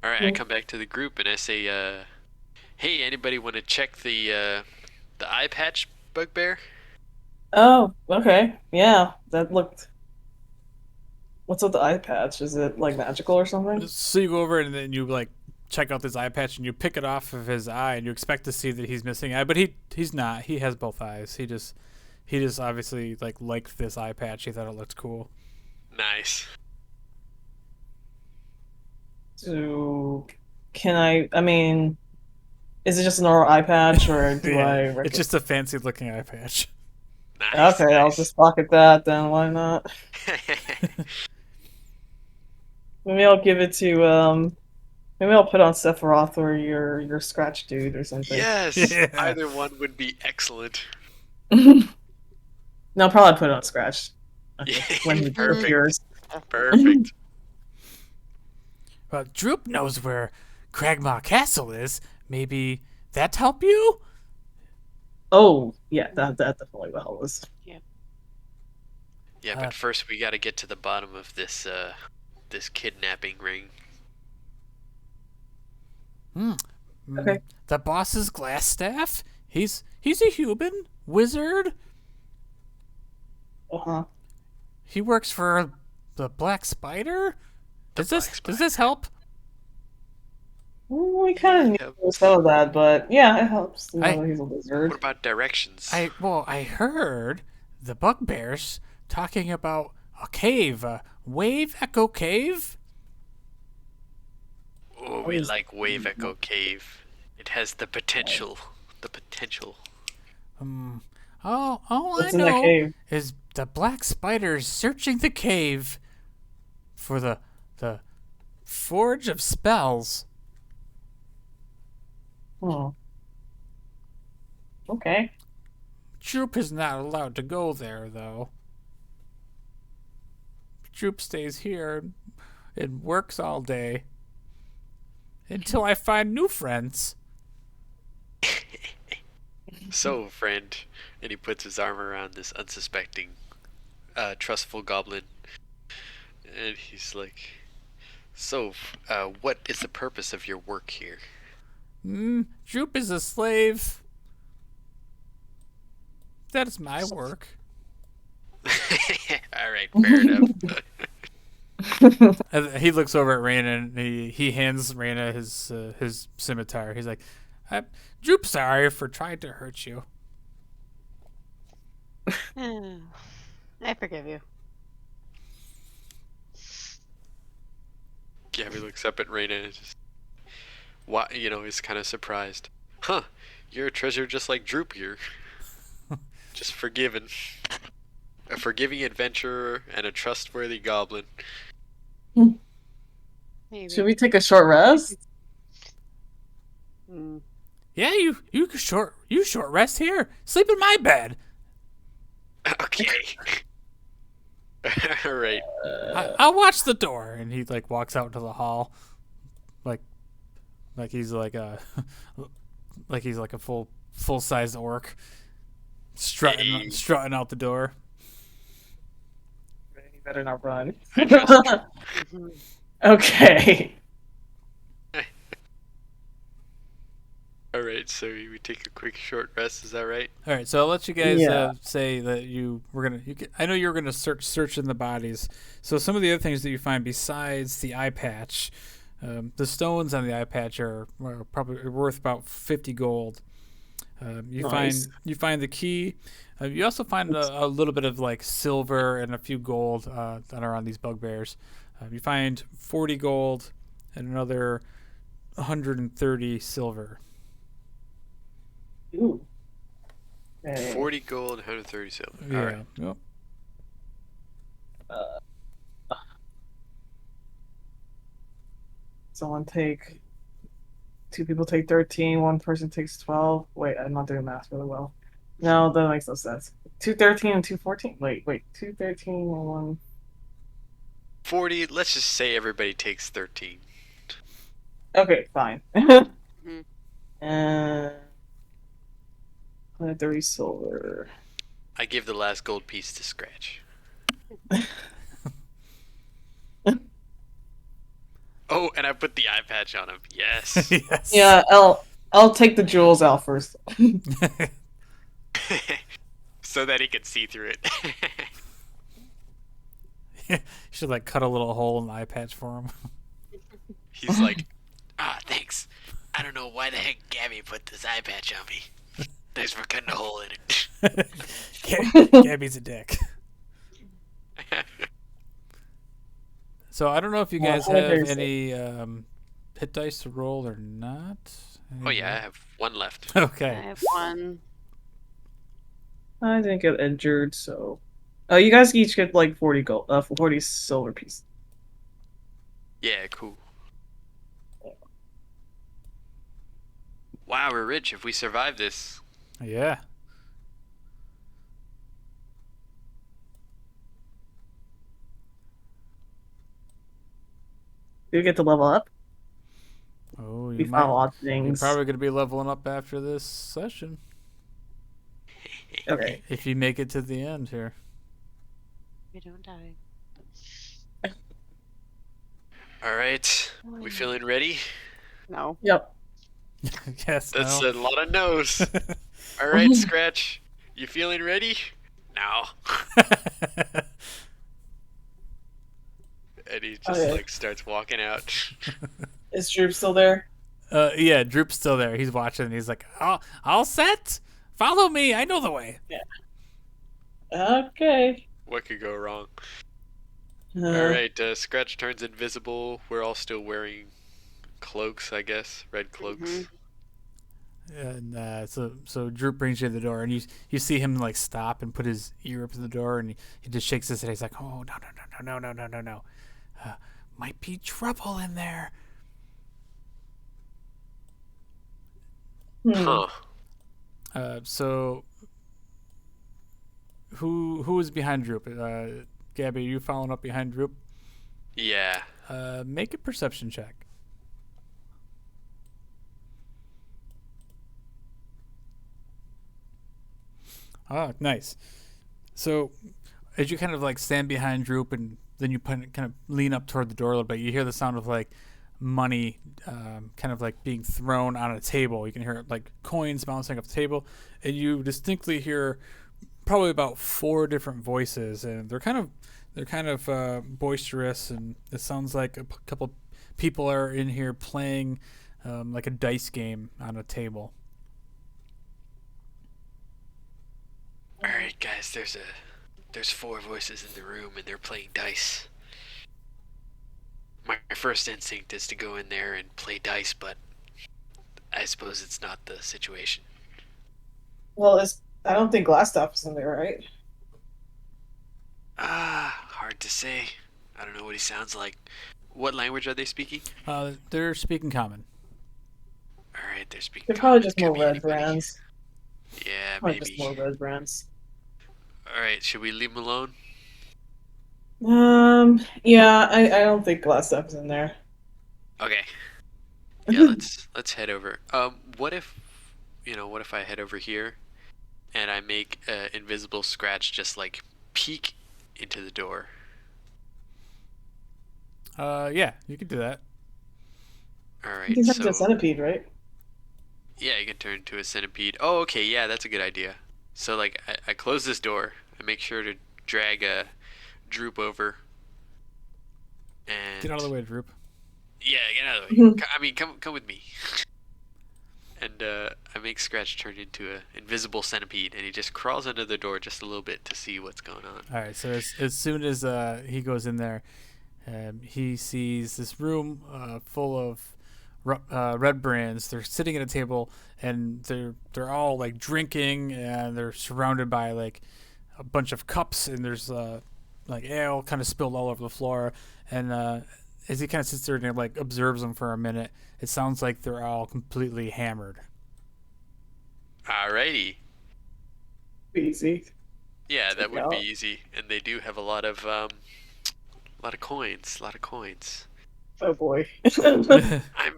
All right, I come back to the group and I say, "Hey, anybody want to check the eye patch bugbear?" Oh, okay. Yeah, that looked. What's with the eye patch? Is it like magical or something? So you go over and then you like check out this eye patch and you pick it off of his eye and you expect to see that he's missing an eye, but he's not. He has both eyes. He just obviously liked this eye patch. He thought it looked cool. Nice. So, can I mean, Is it just an normal eye patch, or do Yeah, I? it's just a fancy looking eye patch. Nice, Okay, I'll nice. just pocket that then. Why not? Maybe I'll give it to Maybe I'll put on Sephiroth or your Scratch dude or something. Yes, Yeah. either one would be excellent. No, I'll probably put it on Scratch when he Perfect. appears. Perfect. Well, Droop knows where Cragmaw Castle is. Maybe that help you? Oh, yeah, that definitely will help us. Yeah, but first we got to get to the bottom of this this kidnapping ring. Okay. The boss's glass staff? He's a human wizard. Uh-huh. He works for the Black Spider. Does this help? Well, we kind of Yep. knew some of that, but yeah, it helps to know that he's a wizard. What about directions? I heard the bugbears talking about a cave, a Wave Echo Cave. Oh, we like Wave Echo Cave. It has the potential. The potential. All What's I in that know cave? is the Black Spider's searching the cave for the Forge of Spells. Oh. Okay. Droop is not allowed to go there, though. Droop stays here and works all day until I find new friends. So, friend, and he puts his arm around this unsuspecting, trustful goblin, and he's like, "So, what is the purpose of your work here?" Droop is a slave. That is my work. All right, fair enough. And he looks over at Raina and he hands Raina his scimitar. He's like, Droop, sorry for trying to hurt you. I forgive you. Gabby looks up at Raina and just, is kind of surprised. Huh? You're a treasure just like Droop here. Just forgiven. A forgiving adventurer and a trustworthy goblin. Maybe. Should we take a short rest? Yeah, you short rest here. Sleep in my bed. Okay. All right. I'll watch the door. And he like walks out into the hall, like he's like a full size orc, strutting out the door. You better not run. I trust you. Okay. All right, so we take a quick short rest. Is that right? All right, so I'll let you guys Yeah. say that I know you were gonna search in the bodies. So some of the other things that you find besides the eye patch, the stones on the eye patch are probably worth about 50 gold. Nice. You find the key. You also find a little bit of like silver and a few gold that are on these bugbears. You find 40 gold and another 130 silver. Ooh. Okay. 40 gold, 130 silver. Yeah. All right. Yep. Two people take 13, one person takes 12. Wait, I'm not doing math really well. No, that makes no sense. 213 and 214. Wait, 213 and one. 40, let's just say everybody takes 13. Okay, fine. And 130 silver. I give the last gold piece to Scratch. Oh, and I put the eye patch on him. Yes. Yes. Yeah, I'll take the jewels out first. So that he can see through it. You should like cut a little hole in the eye patch for him. He's like, thanks. I don't know why the heck Gabby put this eye patch on me. Thanks for cutting a hole in it. Gabby's a dick. So I don't know if you guys have any hit dice to roll or not. Oh yeah, I have one left. I Okay. have one. I didn't get injured, so. Oh, you guys each get like 40 gold, 40 silver pieces. Yeah, cool. Wow, we're rich if we survive this. Yeah. You get to level up. Oh, We you found might. a lot of You're things. probably gonna be leveling up after this session Okay. if you make it to the end here. We don't die. All right, we feeling ready? No. Yep. Yes. That's No. a lot of no's. All right, Scratch, you feeling ready? No. And he just Okay. like starts walking out. Is Droop still there? Yeah, Droop's still there. He's watching. And he's like, all set. Follow me. I know the way. Okay. What could go wrong? Uh, All right, Scratch turns invisible. We're all still wearing cloaks, I guess, red cloaks. Mhm. And so Droop brings you to the door, and you see him like stop and put his ear up to the door, and he just shakes his head. He's like, oh no. Might be trouble in there. Huh. So who is behind Droop? Gabby, are you following up behind Droop? Yeah. Make a perception check. Ah, nice. So as you kind of like stand behind Droop, and then you kind of lean up toward the door a little bit, you hear the sound of like money kind of like being thrown on a table. You can hear like coins bouncing off the table, and you distinctly hear probably about 4 different voices, and they're kind of boisterous, and it sounds like a couple people are in here playing like a dice game on a table. All right, guys. There's 4 voices in the room, and they're playing dice. My first instinct is to go in there and play dice, but I suppose it's not the situation. well, I don't think Glassstaff is in there, right? Hard to say. I don't know what he sounds like. What language are they speaking? They're speaking common. All right, they're speaking. They're probably common. just Could more be red anybody. brands. Yeah, Probably maybe. just more red brands. All right, should we leave him alone? Yeah, I don't think Glassstaff is in there. Okay. Yeah, let's head over. What if I head over here, and I make invisible Scratch just like peek into the door? Yeah, you could do that. All You right, can have so the centipede, right? yeah, you can turn into a centipede. Oh, okay, yeah, that's a good idea. So like, I close this door. I make sure to drag a Droop over. And Get out of the way, Droop. yeah, get out of the way. I mean, come with me. And I make Scratch turn into an invisible centipede, and he just crawls under the door just a little bit to see what's going on. All right, so as soon as he goes in there, he sees this room full of red brands. They're sitting at a table, and they're all like drinking, and they're surrounded by like a bunch of cups, and there's like ale kind of spilled all over the floor. And as he kind of sits there and like observes them for a minute, it sounds like they're all completely hammered. Alrighty. Easy. Yeah, that would be out. easy, and they do have a lot of coins. Oh boy. I'm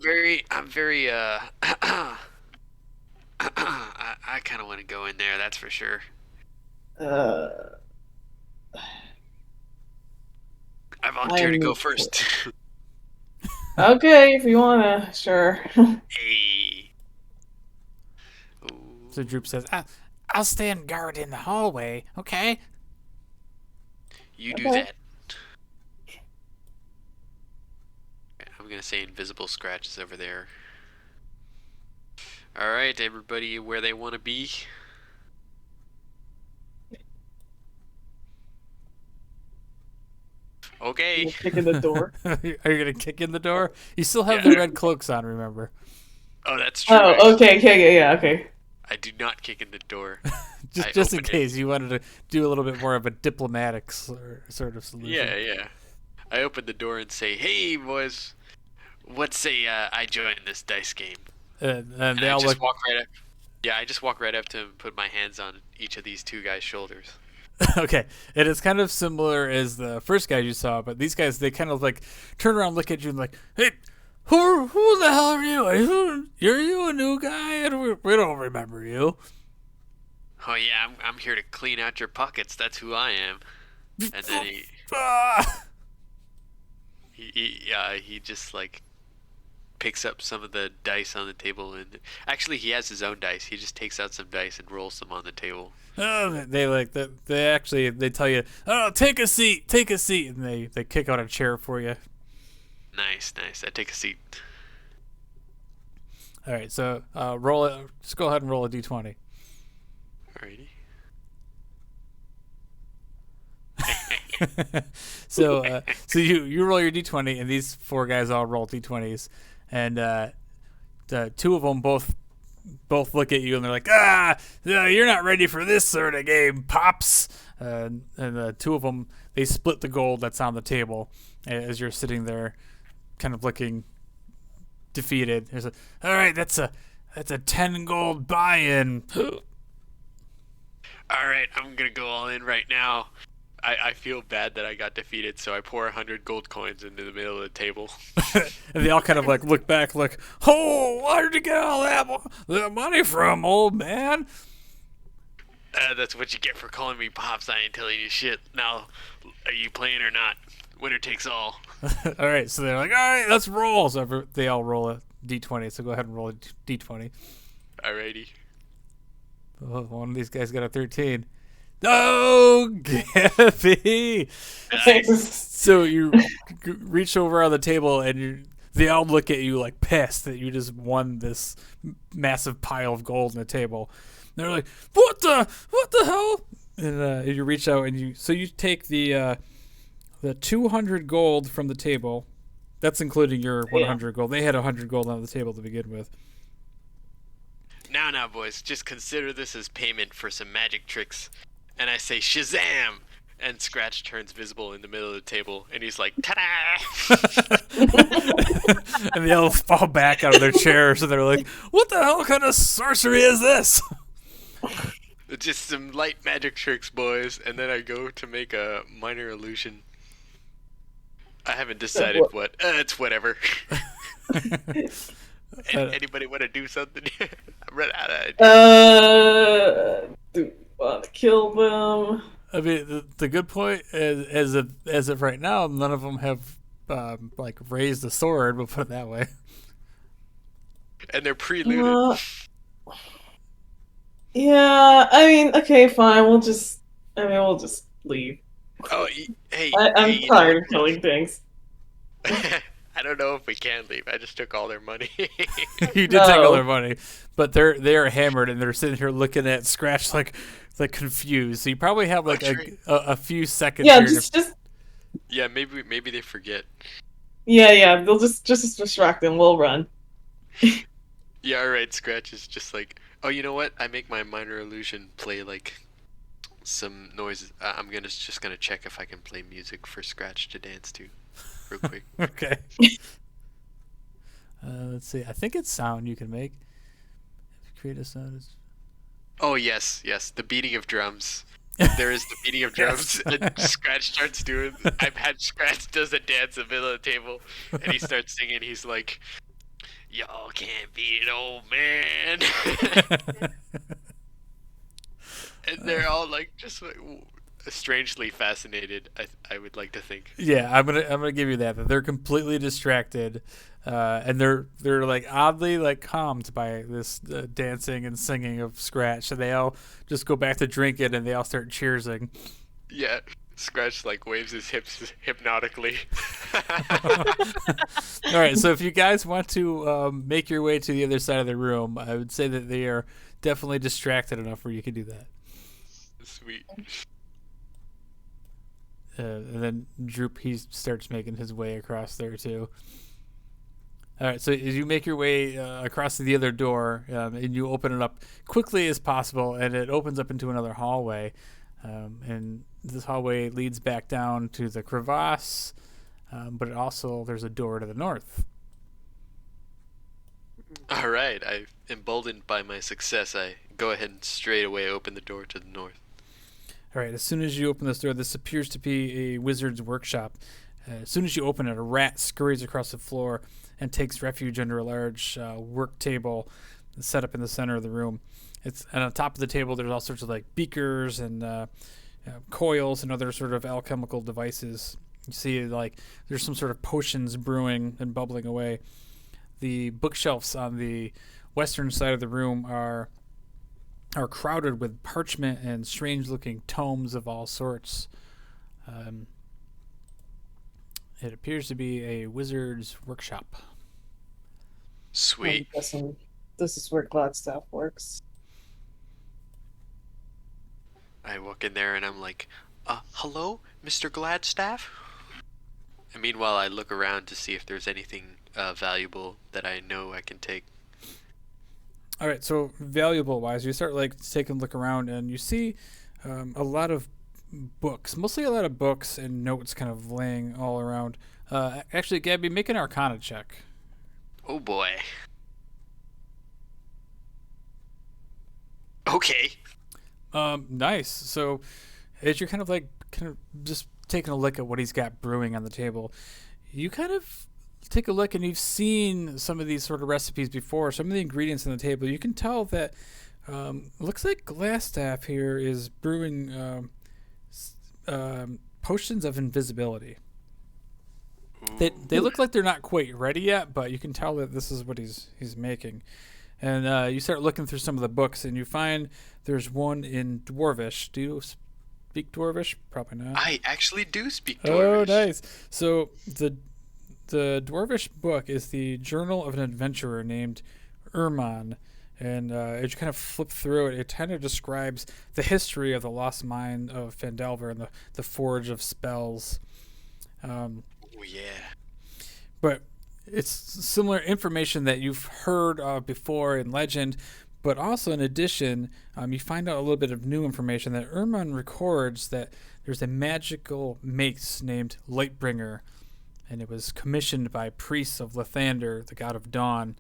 very I kind of want to go in there. That's for sure. I volunteer to go first. Okay, if you wanna, sure. Hey. So Droop says, I'll stand guard in the hallway, okay? You do Okay. that. I'm gonna say invisible Scratch is over there. All right, everybody, where they want to be. Okay. You'll kick in the door. Are you going to kick in the door? You still have Yeah. the red cloaks on, remember? Oh, that's true. Oh, okay, yeah, okay. I do not kick in the door. just in case you wanted to do a little bit more of a diplomatic sort of solution. Yeah. I open the door and say, "Hey, boys, what say I join this dice game?" And And they I all just look. walk right up. Yeah, I just walk right up to him, and put my hands on each of these two guys' shoulders. Okay, and it's kind of similar as the first guy you saw, but these guys, they kind of like turn around, look at you, and like, hey, who the hell are you? Are you a new guy? And we don't remember you. Oh yeah, I'm here to clean out your pockets. That's who I am. And then Ah! he just like picks up some of the dice on the table, and actually he has his own dice. He just takes out some dice and rolls them on the table. Oh, they tell you, oh, take a seat, and they kick out a chair for you. Nice. I take a seat. All right, so roll it. Just go ahead and roll a d20. Alrighty. So you roll your d20, and these four guys all roll d20s, and the two of them both look at you, and they're like, you're not ready for this sort of game, pops. And the two of them, they split the gold that's on the table as you're sitting there, kind of looking defeated. There's all right, that's a 10 gold buy-in. Alright, I'm gonna go all in right now. I feel bad that I got defeated, so I pour 100 gold coins into the middle of the table. And they all kind of like look back, like, oh, where did you get all that money from, old man? That's what you get for calling me Pops. I ain't telling you shit. Now, are you playing or not? Winner takes all. All right, so they're like, all right, let's roll. So they all roll a d20, so go ahead and roll a d20. Alrighty. Oh, one of these guys got a 13. Oh, Gabby! So you reach over on the table, and they all look at you like pissed that you just won this massive pile of gold on the table. And they're like, what the hell? And you reach out, and you take the 200 gold from the table. That's including your 100 gold. They had 100 gold on the table to begin with. Now, boys, just consider this as payment for some magic tricks. And I say, Shazam! And Scratch turns visible in the middle of the table, and he's like, ta-da! And they all fall back out of their chairs, and they're like, what the hell kind of sorcery is this? Just some light magic tricks, boys. And then I go to make a minor illusion. I haven't decided what. It's whatever. Anybody want to do something? I'm running out of ideas. Do you want to kill them? I mean, the good point is, as of right now, none of them have like raised the sword. We'll put it that way. And they're pre-looted. Yeah, I mean, okay, fine. We'll just leave. Oh, hey. I'm tired of killing things. I don't know if we can leave. I just took all their money. You did take all their money, but they're hammered, and they're sitting here looking at Scratch like confused. So you probably have like a few seconds. Yeah, here just. Yeah, maybe they forget. Yeah. They'll just distract them. We'll run. Yeah, alright. Scratch is just like, oh, you know what? I make my minor illusion play like some noises. I'm just gonna check if I can play music for Scratch to dance to, real quick. Okay. Let's see. I think it's sound you can make. Create a sound. Oh yes, the beating of drums. There is the beating of drums. And Scratch starts doing. I've had Scratch does a dance in the middle of the table, and he starts singing. He's like, "Y'all can't beat an old man." And they're all like, just like, strangely fascinated. I would like to think. Yeah, I'm gonna give you that they're completely distracted, and they're like oddly like calmed by this dancing and singing of Scratch. So they all just go back to drinking, and they all start cheersing. Yeah, Scratch like waves his hips hypnotically. All right, so if you guys want to make your way to the other side of the room, I would say that they are definitely distracted enough where you can do that. Sweet. And then Droop, he starts making his way across there too. All right, so as you make your way across to the other door, and you open it up quickly as possible, and it opens up into another hallway, and this hallway leads back down to the crevasse, but it also there's a door to the north. All right, emboldened by my success, I go ahead and straight away open the door to the north. All right, as soon as you open this door, this appears to be a wizard's workshop. As soon as you open it, a rat scurries across the floor and takes refuge under a large work table set up in the center of the room. And on top of the table, there's all sorts of like beakers and coils and other sort of alchemical devices. You see, like there's some sort of potions brewing and bubbling away. The bookshelves on the western side of the room are crowded with parchment and strange-looking tomes of all sorts. It appears to be a wizard's workshop. Sweet. I'm guessing this is where Gladstaff works. I walk in there and I'm like, hello, Mr. Gladstaff? And meanwhile, I look around to see if there's anything valuable that I know I can take. All right, so valuable-wise, you start like taking a look around, and you see a lot of books, mostly a lot of books and notes kind of laying all around. Actually, Gabby, make an Arcana check. Oh boy. Okay. Nice. So, as you're kind of just taking a look at what he's got brewing on the table, you kind of take a look, and you've seen some of these sort of recipes before. Some of the ingredients on the table, you can tell that looks like Gladstaff here is brewing potions of invisibility. They look like they're not quite ready yet, but you can tell that this is what he's making. And you start looking through some of the books, and you find there's one in Dwarvish. Do you speak Dwarvish? Probably not. I actually do speak Dwarvish. Oh, nice. So the Dwarvish book is the Journal of an Adventurer named Erman. And as you kind of flip through it, it kind of describes the history of the lost mine of Phandelver and the forge of spells. Oh, yeah. But it's similar information that you've heard of before in legend, but also in addition, you find out a little bit of new information that Erman records that there's a magical mace named Lightbringer, and it was commissioned by priests of Lathander, the god of dawn.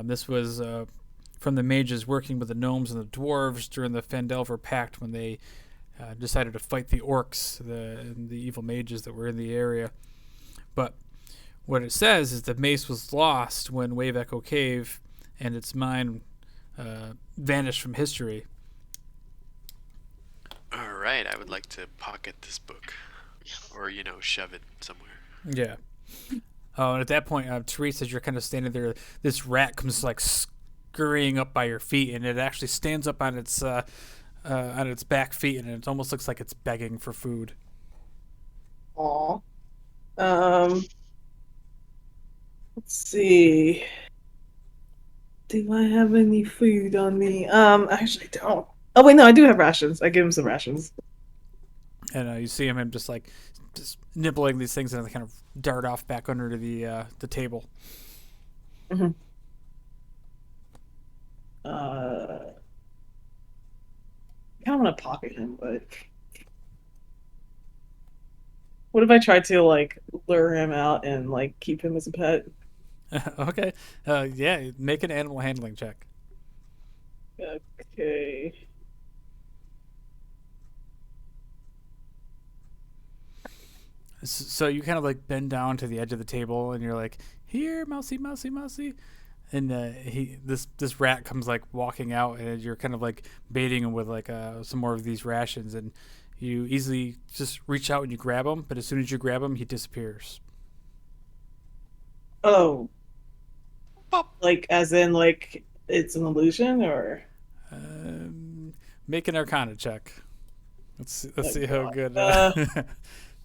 This was from the mages working with the gnomes and the dwarves during the Phandelver Pact when they decided to fight the orcs, the evil mages that were in the area. But what it says is the mace was lost when Wave Echo Cave and its mine vanished from history. All right, I would like to pocket this book. Or, shove it somewhere. Yeah. And at that point, Therese, as you're kind of standing there, this rat comes like scurrying up by your feet, and it actually stands up on its back feet, and it almost looks like it's begging for food. Aw. Let's see. Do I have any food on me? I actually don't. Oh wait, no, I do have rations. I give him some rations. And you see him just nibbling these things, and they kind of dart off back under the table. Mm-hmm. I kind of want to pocket him, but what if I try to lure him out and keep him as a pet? Okay. Yeah, make an animal handling check. Okay. So you kind of bend down to the edge of the table, and you're like, "Here, mousey, mousey, mousey," and this rat comes walking out, and you're kind of baiting him with some more of these rations, and you easily just reach out and you grab him, but as soon as you grab him, he disappears. Oh. As in it's an illusion, or? Make an Arcana check. Let's see how good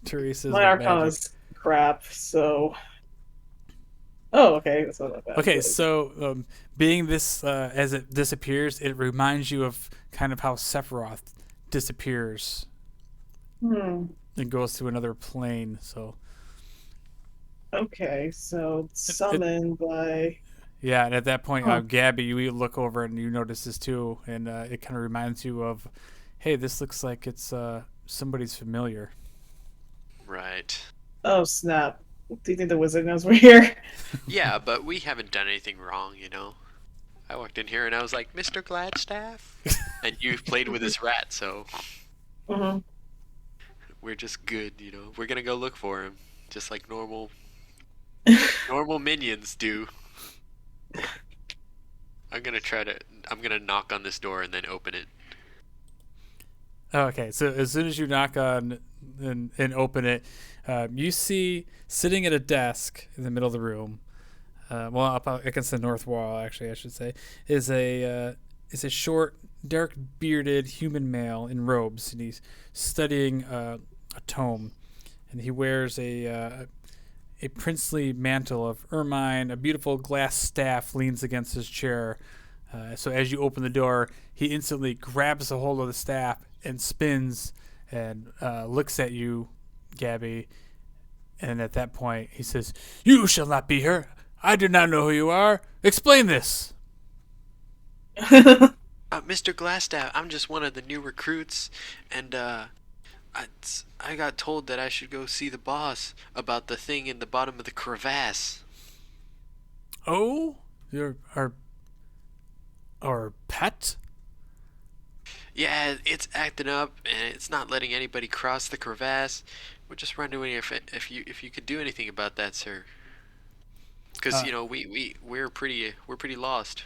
Teresa's. My Arcana's crap, so. Oh, okay. That's not that bad. Okay, so being this as it disappears, it reminds you of kind of how Sephiroth disappears. Hmm. And goes to another plane. So Okay, so summoned by. Yeah, and at that point, Huh. Gabby, you look over and you notice this too, and it kind of reminds you of, hey, this looks like it's somebody's familiar. Right. Oh snap! Do you think the wizard knows we're here? Yeah, but we haven't done anything wrong, you know. I walked in here and I was like, Mr. Gladstaff, and you've played with this rat, so Mm-hmm. we're just good, you know. We're gonna go look for him, just like normal minions do. I'm gonna knock on this door and then open it. Okay, so as soon as you knock on and open it, you see sitting at a desk in the middle of the room, well, up against the north wall, actually, I should say, is a short, dark bearded human male in robes, and he's studying a tome, and he wears a princely mantle of ermine. A beautiful glass staff leans against his chair. So as you open the door, he instantly grabs a hold of the staff and spins and looks at you, Gabby. And at that point, he says, "You shall not be here. I do not know who you are. Explain this." Mr. Gladstaff, I'm just one of the new recruits, and I got told that I should go see the boss about the thing in the bottom of the crevasse. Oh, you're our pet? Yeah, it's acting up and it's not letting anybody cross the crevasse. We're just wondering if you could do anything about that, sir. Because you know we're pretty lost.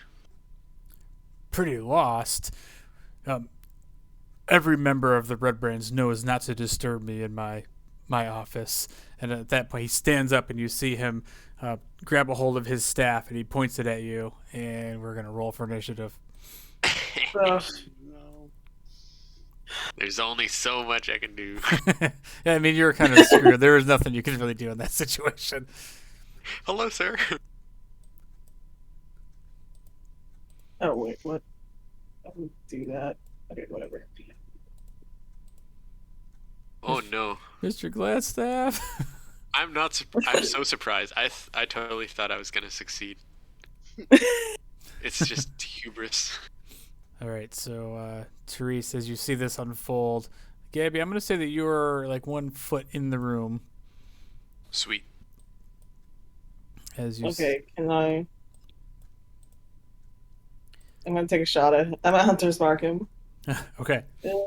Pretty lost. Every member of the Redbrands knows not to disturb me in my office. And at that point, he stands up, and you see him grab a hold of his staff, and he points it at you. And we're gonna roll for initiative. Ugh. There's only so much I can do. Yeah, I mean, you were kind of screwed. There was nothing you could really do in that situation. Hello, sir. Oh wait, what? I would do that. Okay, whatever. Oh no. Mr. Gladstaff. I'm not. I'm so surprised. I totally thought I was gonna succeed. It's just hubris. All right, so Therese, as you see this unfold, Gabby, I'm gonna say that you're like 1 foot in the room Sweet. as you. Okay, can I? I'm gonna take a shot at. I'm at Hunter's Mark him. Okay. Yeah.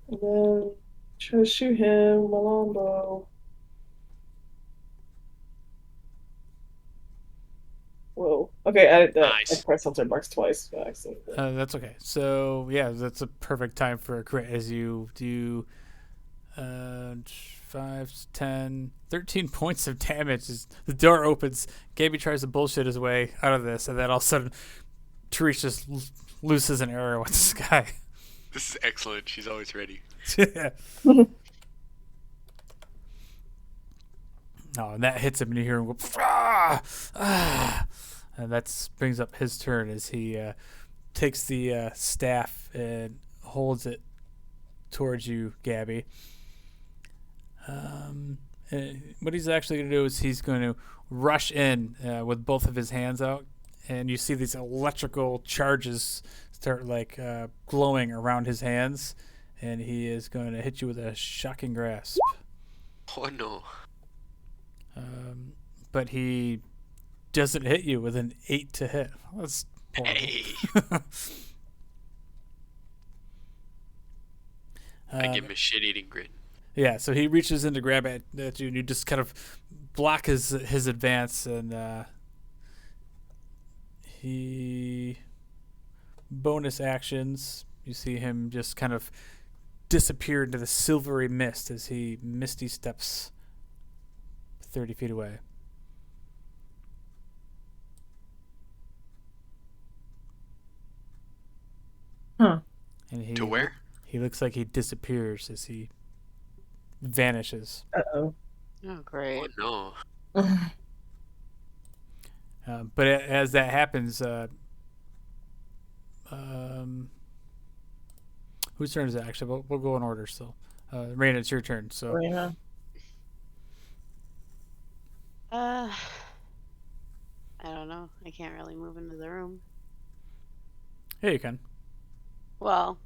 And then try to shoot him with my longbow. Whoa. Okay, I Nice. pressed Hunter Marks twice by accident. That's okay. So yeah, that's a perfect time for a crit as you do 5, 10, 13 points of damage as the door opens. Gaby tries to bullshit his way out of this, and then all of a sudden, Therese just looses an arrow at the sky. This is excellent. She's always ready. Oh, and that hits him, and you hear him go, "Ah! Ah!" And that brings up his turn as he takes the staff and holds it towards you, Gabby. And what he's actually going to do is he's going to rush in with both of his hands out, and you see these electrical charges start like glowing around his hands, and he is going to hit you with a shocking grasp. Oh no. But he doesn't hit you with an 8 to hit. That's horrible. Hey. I give him a shit-eating grin. Yeah, so he reaches in to grab at you, and you just kind of block his advance, and he bonus actions. You see him just kind of disappear into the silvery mist as he misty steps 30 feet away. Huh. And To where? He looks like he disappears as he vanishes. Uh-oh. Oh, great. Oh no. But as that happens, whose turn is it actually? We'll go in order still. Raina, it's your turn. So Raina. I don't know. I can't really move into the room. Yeah, you can. Well,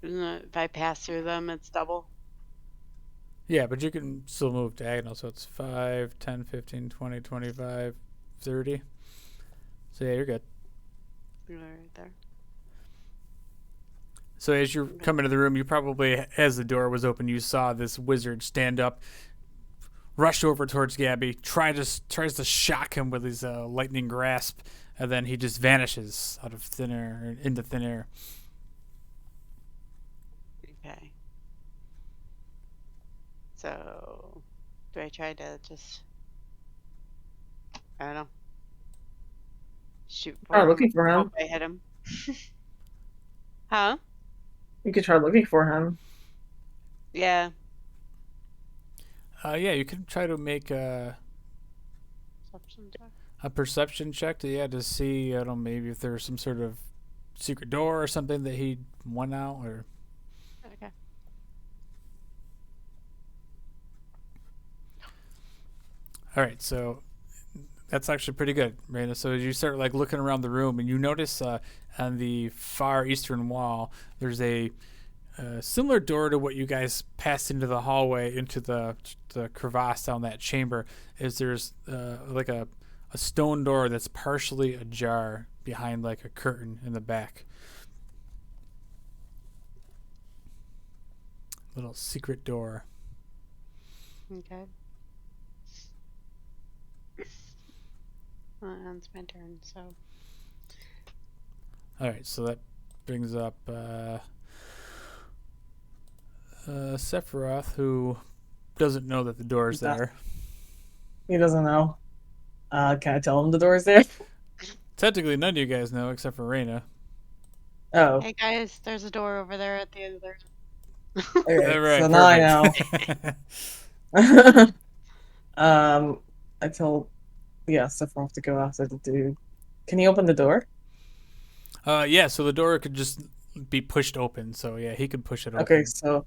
if I pass through them, it's double. Yeah, but you can still move diagonal, so it's 5, 10, 15, 20, 25, 30. So yeah, you're good. Right there. So as you come into the room, you probably, as the door was open, you saw this wizard stand up, rush over towards Gabby, tries to shock him with his lightning grasp, and then he just vanishes out of thin air, into thin air. Okay. So, do I try to just, I don't know, shoot for Try him? looking for him. Hope I hit him. Huh? You could try looking for him. Yeah. Yeah, you can try to make a perception check to see, I don't know, maybe if there's some sort of secret door or something that he went out, or... Okay. All right, so that's actually pretty good, Raina. So as you start like looking around the room, and you notice on the far eastern wall, there's a similar door to what you guys passed into the hallway into the crevasse down that chamber. Is there's like a stone door that's partially ajar behind like a curtain in the back. Little secret door. Okay. Well, it's my turn, so. All right, so that brings up Sephiroth, who doesn't know that the door's there. He doesn't know. Can I tell him the door's there? Technically, none of you guys know except for Raina. Oh. Hey guys, there's a door over there at the end of the room. Okay, All right, so now I know. I told Sephiroth to go after the dude. Can he open the door? Yeah, so the door could just be pushed open. So yeah, he could push it open. Okay, so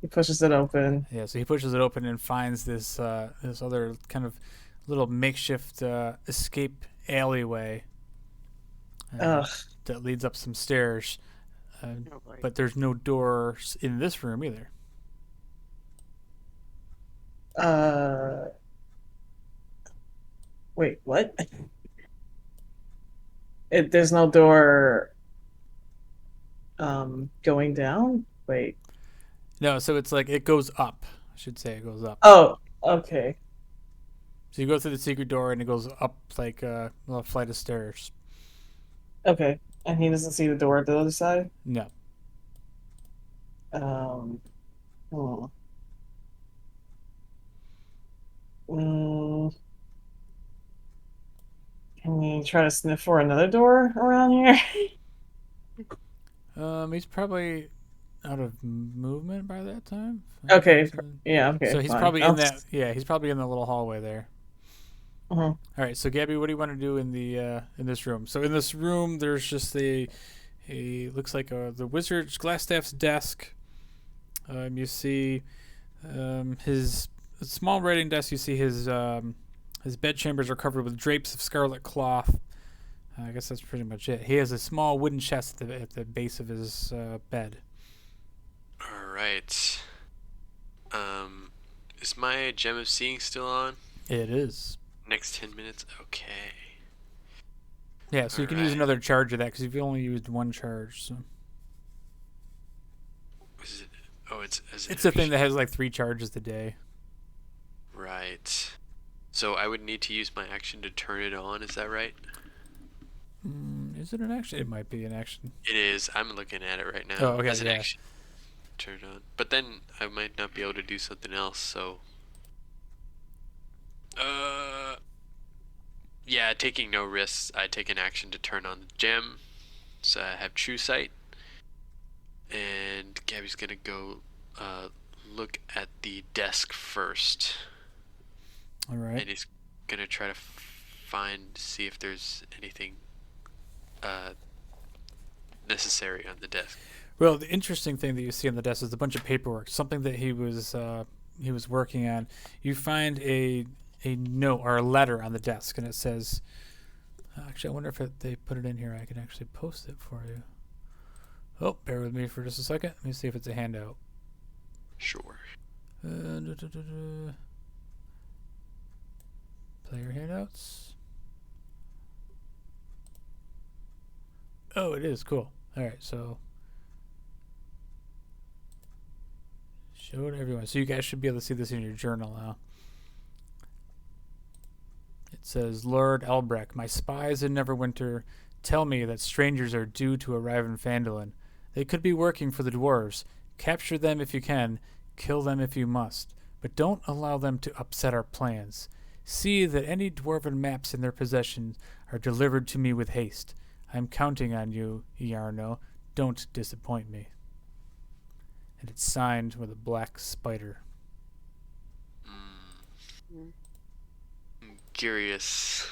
he pushes it open. Yeah, so he pushes it open and finds this this other kind of little makeshift escape alleyway that leads up some stairs. But there's no doors in this room either. Wait, what? There's no door going down? Wait. No, so it's like it goes up. I should say it goes up. Oh, okay. So you go through the secret door and it goes up like a little flight of stairs. Okay. And he doesn't see the door at the other side? No. Can you try to sniff for another door around here? He's probably out of movement by that time. Okay. Yeah. Okay. So he's fine. probably in that. Yeah, he's probably in the little hallway there. Uh-huh. All right. So Gabby, what do you want to do in this room? So in this room, there's just looks like the wizard's Glassstaff's desk. You see his small writing desk. You see his bed chambers are covered with drapes of scarlet cloth. I guess that's pretty much it. He has a small wooden chest at the base of his bed. All right. Is my gem of seeing still on? It is. Next 10 minutes? Okay. Yeah, so you can use another charge of that because you've only used one charge. So. Is it? Oh, it's a thing that has like 3 charges a day. Right. So I would need to use my action to turn it on, is that right? Is it an action? It might be an action. It is. I'm looking at it right now. Oh, okay, as an yeah. action. Turn it on. But then I might not be able to do something else, so... Yeah, taking no risks, I take an action to turn on the gem. So I have true sight. And Gabby's gonna go look at the desk first. Alright. And he's gonna try to see if there's anything necessary on the desk. Well, the interesting thing that you see on the desk is a bunch of paperwork, something that he was he was working on, you find a note or a letter on the desk, and it says, actually, I wonder if they put it in here. I can actually post it for you. Oh, bear with me for just a second. Let me see if it's a handout. Sure. Player handouts. Oh, it is cool. All right, so show it to everyone. So you guys should be able to see this in your journal now. It says, Lord Elbrecht, my spies in Neverwinter tell me that strangers are due to arrive in Phandelver. They could be working for the dwarves. Capture them if you can, kill them if you must, but don't allow them to upset our plans. See that any dwarven maps in their possession are delivered to me with haste. I'm counting on you, Iarno. Don't disappoint me. And it's signed with a black spider. I'm curious.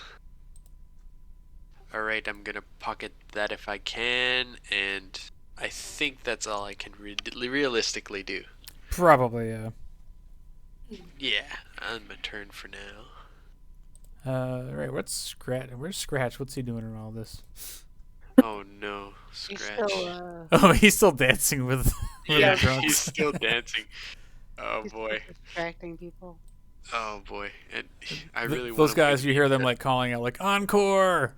Alright, I'm gonna pocket that if I can, and I think that's all I can realistically do. Probably, yeah. Yeah, on my turn for now. Right, where's Scratch? What's he doing in all this? Oh no, He's Scratch. still, Oh, he's still dancing with Yeah, the drunks. he's still dancing. Oh boy. distracting people. Oh boy. And I really want Those guys, you hear them like calling out like encore.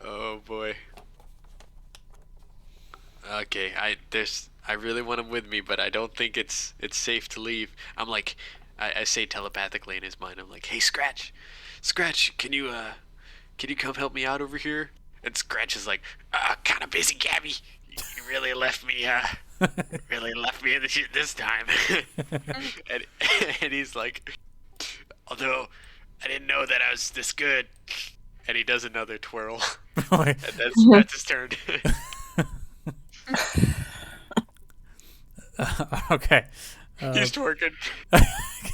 Oh boy. Okay, I really want him with me, but I don't think it's safe to leave. I'm like, I say telepathically in his mind, I'm like, hey Scratch, can you come help me out over here? And Scratch is like, kind of busy, Gabby. You really left me in the shit this time. and he's like, although I didn't know that I was this good. And he does another twirl. And that's his turn. Okay. He's twerking.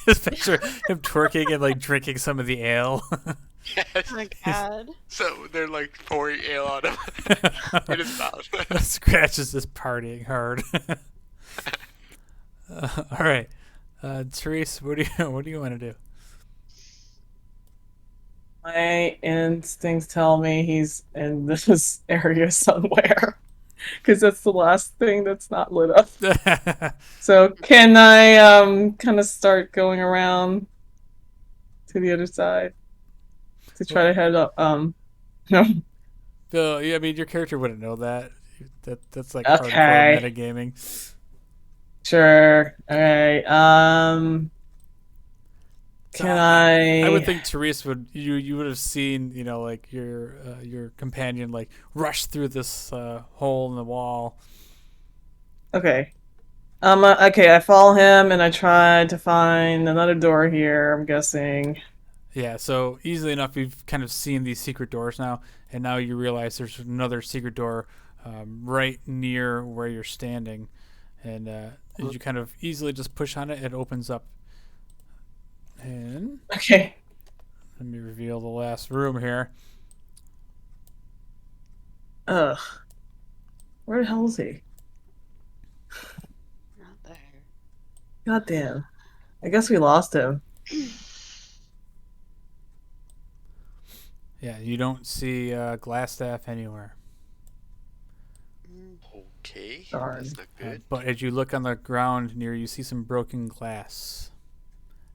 Just picture him twerking and like drinking some of the ale. Yes. Oh my god. So they're like pouring ale on him in his mouth. Scratch is just partying hard. All right, Therese, what do you want to do? My instincts tell me he's in this area somewhere. Because that's the last thing that's not lit up. So can I kind of start going around to the other side to try to head up? No. So yeah, I mean, your character wouldn't know that. That's like Okay. hardcore metagaming. Sure. All right. So Can I? I would think Therese would. You would have seen, like your companion like rush through this hole in the wall. Okay. Okay. I follow him and I try to find another door here. I'm guessing. Yeah. So easily enough, we've kind of seen these secret doors now, and now you realize there's another secret door right near where you're standing, and as you kind of easily just push on it, it opens up. And Okay. let me reveal the last room here. Ugh. Where the hell is he? Not there. God damn. I guess we lost him. Yeah, you don't see Glassstaff anywhere. Okay, Darn. that's not good. But as you look on the ground near you, see some broken glass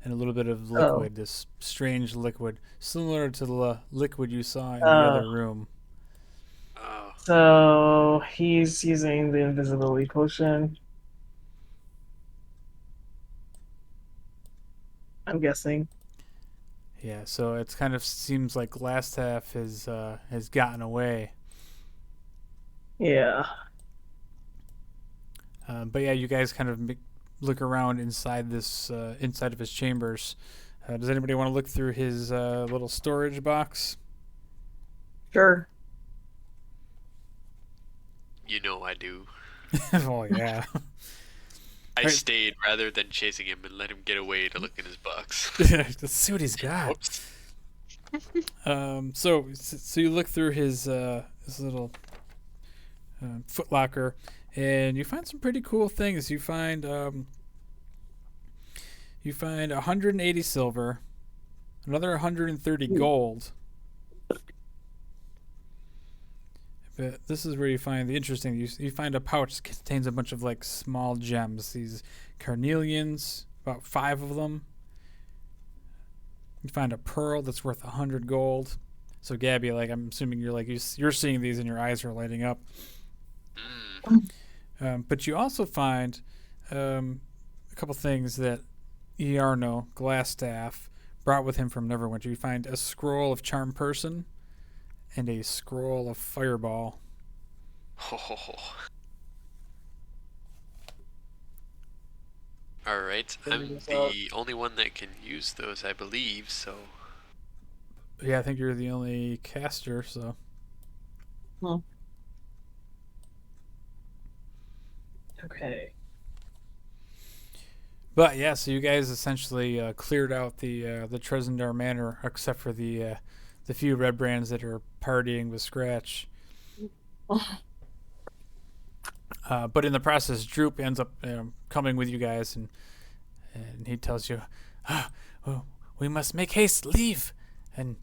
and a little bit of liquid, this strange liquid, similar to the liquid you saw in the other room. Oh, So he's using the invisibility potion. I'm guessing. Yeah, so it kind of seems like Glassstaff has gotten away. Yeah. But yeah, you guys kind of look around inside this inside of his chambers. Does anybody want to look through his little storage box? Sure. you know I do. Oh yeah. I Right. stayed rather than chasing him and let him get away to look in his box. Let's see what he's got. Whoops. So you look through his little footlocker, and you find some pretty cool things. You find 180 silver, another 130 gold. But this is where you find the interesting. You find a pouch that contains a bunch of like small gems. These carnelians, about 5 of them. You find a pearl that's worth 100 gold. So Gabby, like I'm assuming you're seeing these and your eyes are lighting up. But you also find a couple things that Iarno, Glassstaff, brought with him from Neverwinter. You find a scroll of Charm Person and a scroll of Fireball. Alright, I'm the only one that can use those, I believe, so... Yeah, I think you're the only caster, so... Okay. But yeah, so you guys essentially cleared out the Tresendar Manor, except for the few Redbrands that are partying with Scratch. But in the process, Droop ends up coming with you guys, and he tells you, well, "We must make haste, leave, and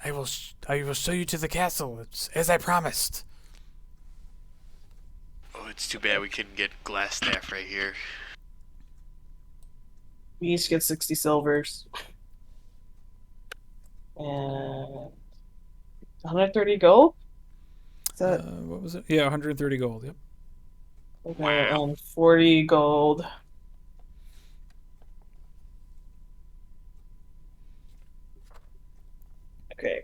I will show you to the castle, as I promised." Oh, it's too bad we couldn't get Glassstaff right here. We each get 60 silvers. And 130 gold? Is that What was it? Yeah, 130 gold, yep. okay? Wow. And 40 gold. Okay.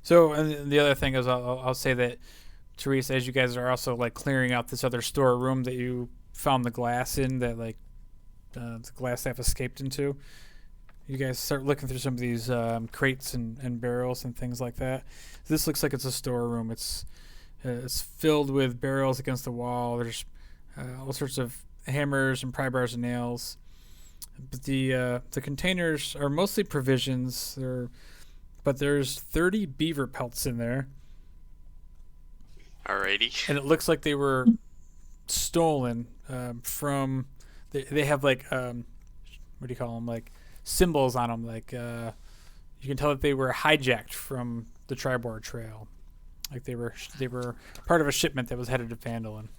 So, and the other thing is, I'll say that, Teresa, as you guys are also like clearing out this other storeroom that you found the glass in, that like the Glassstaff escaped into, you guys start looking through some of these crates and barrels and things like that. This looks like it's a storeroom. It's filled with barrels against the wall. There's all sorts of hammers and pry bars and nails. But the containers are mostly provisions. But there's 30 beaver pelts in there. Alrighty. And it looks like they were stolen from... They have like... what do you call them? Like symbols on them. Like you can tell that they were hijacked from the Tribord Trail. Like they were part of a shipment that was headed to Phandelver.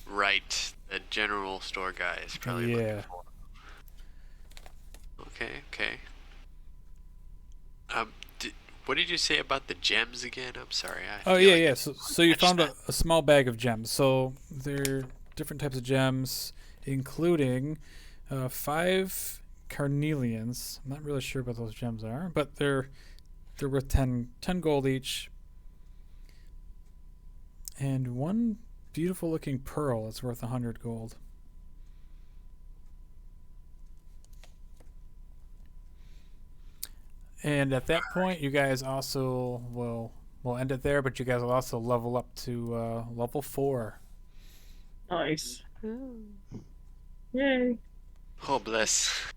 Right. The general store guy is probably looking Yeah. for them. Okay. What did you say about the gems again? I'm sorry. Oh, yeah. So you found a small bag of gems. So there are different types of gems, including 5 carnelians. I'm not really sure what those gems are, but they're worth 10 gold each. And one beautiful looking pearl that's worth 100 gold. And at that point, you guys also will end it there, but you guys will also level up to level 4. Nice. Ooh. Yay. Oh, bless.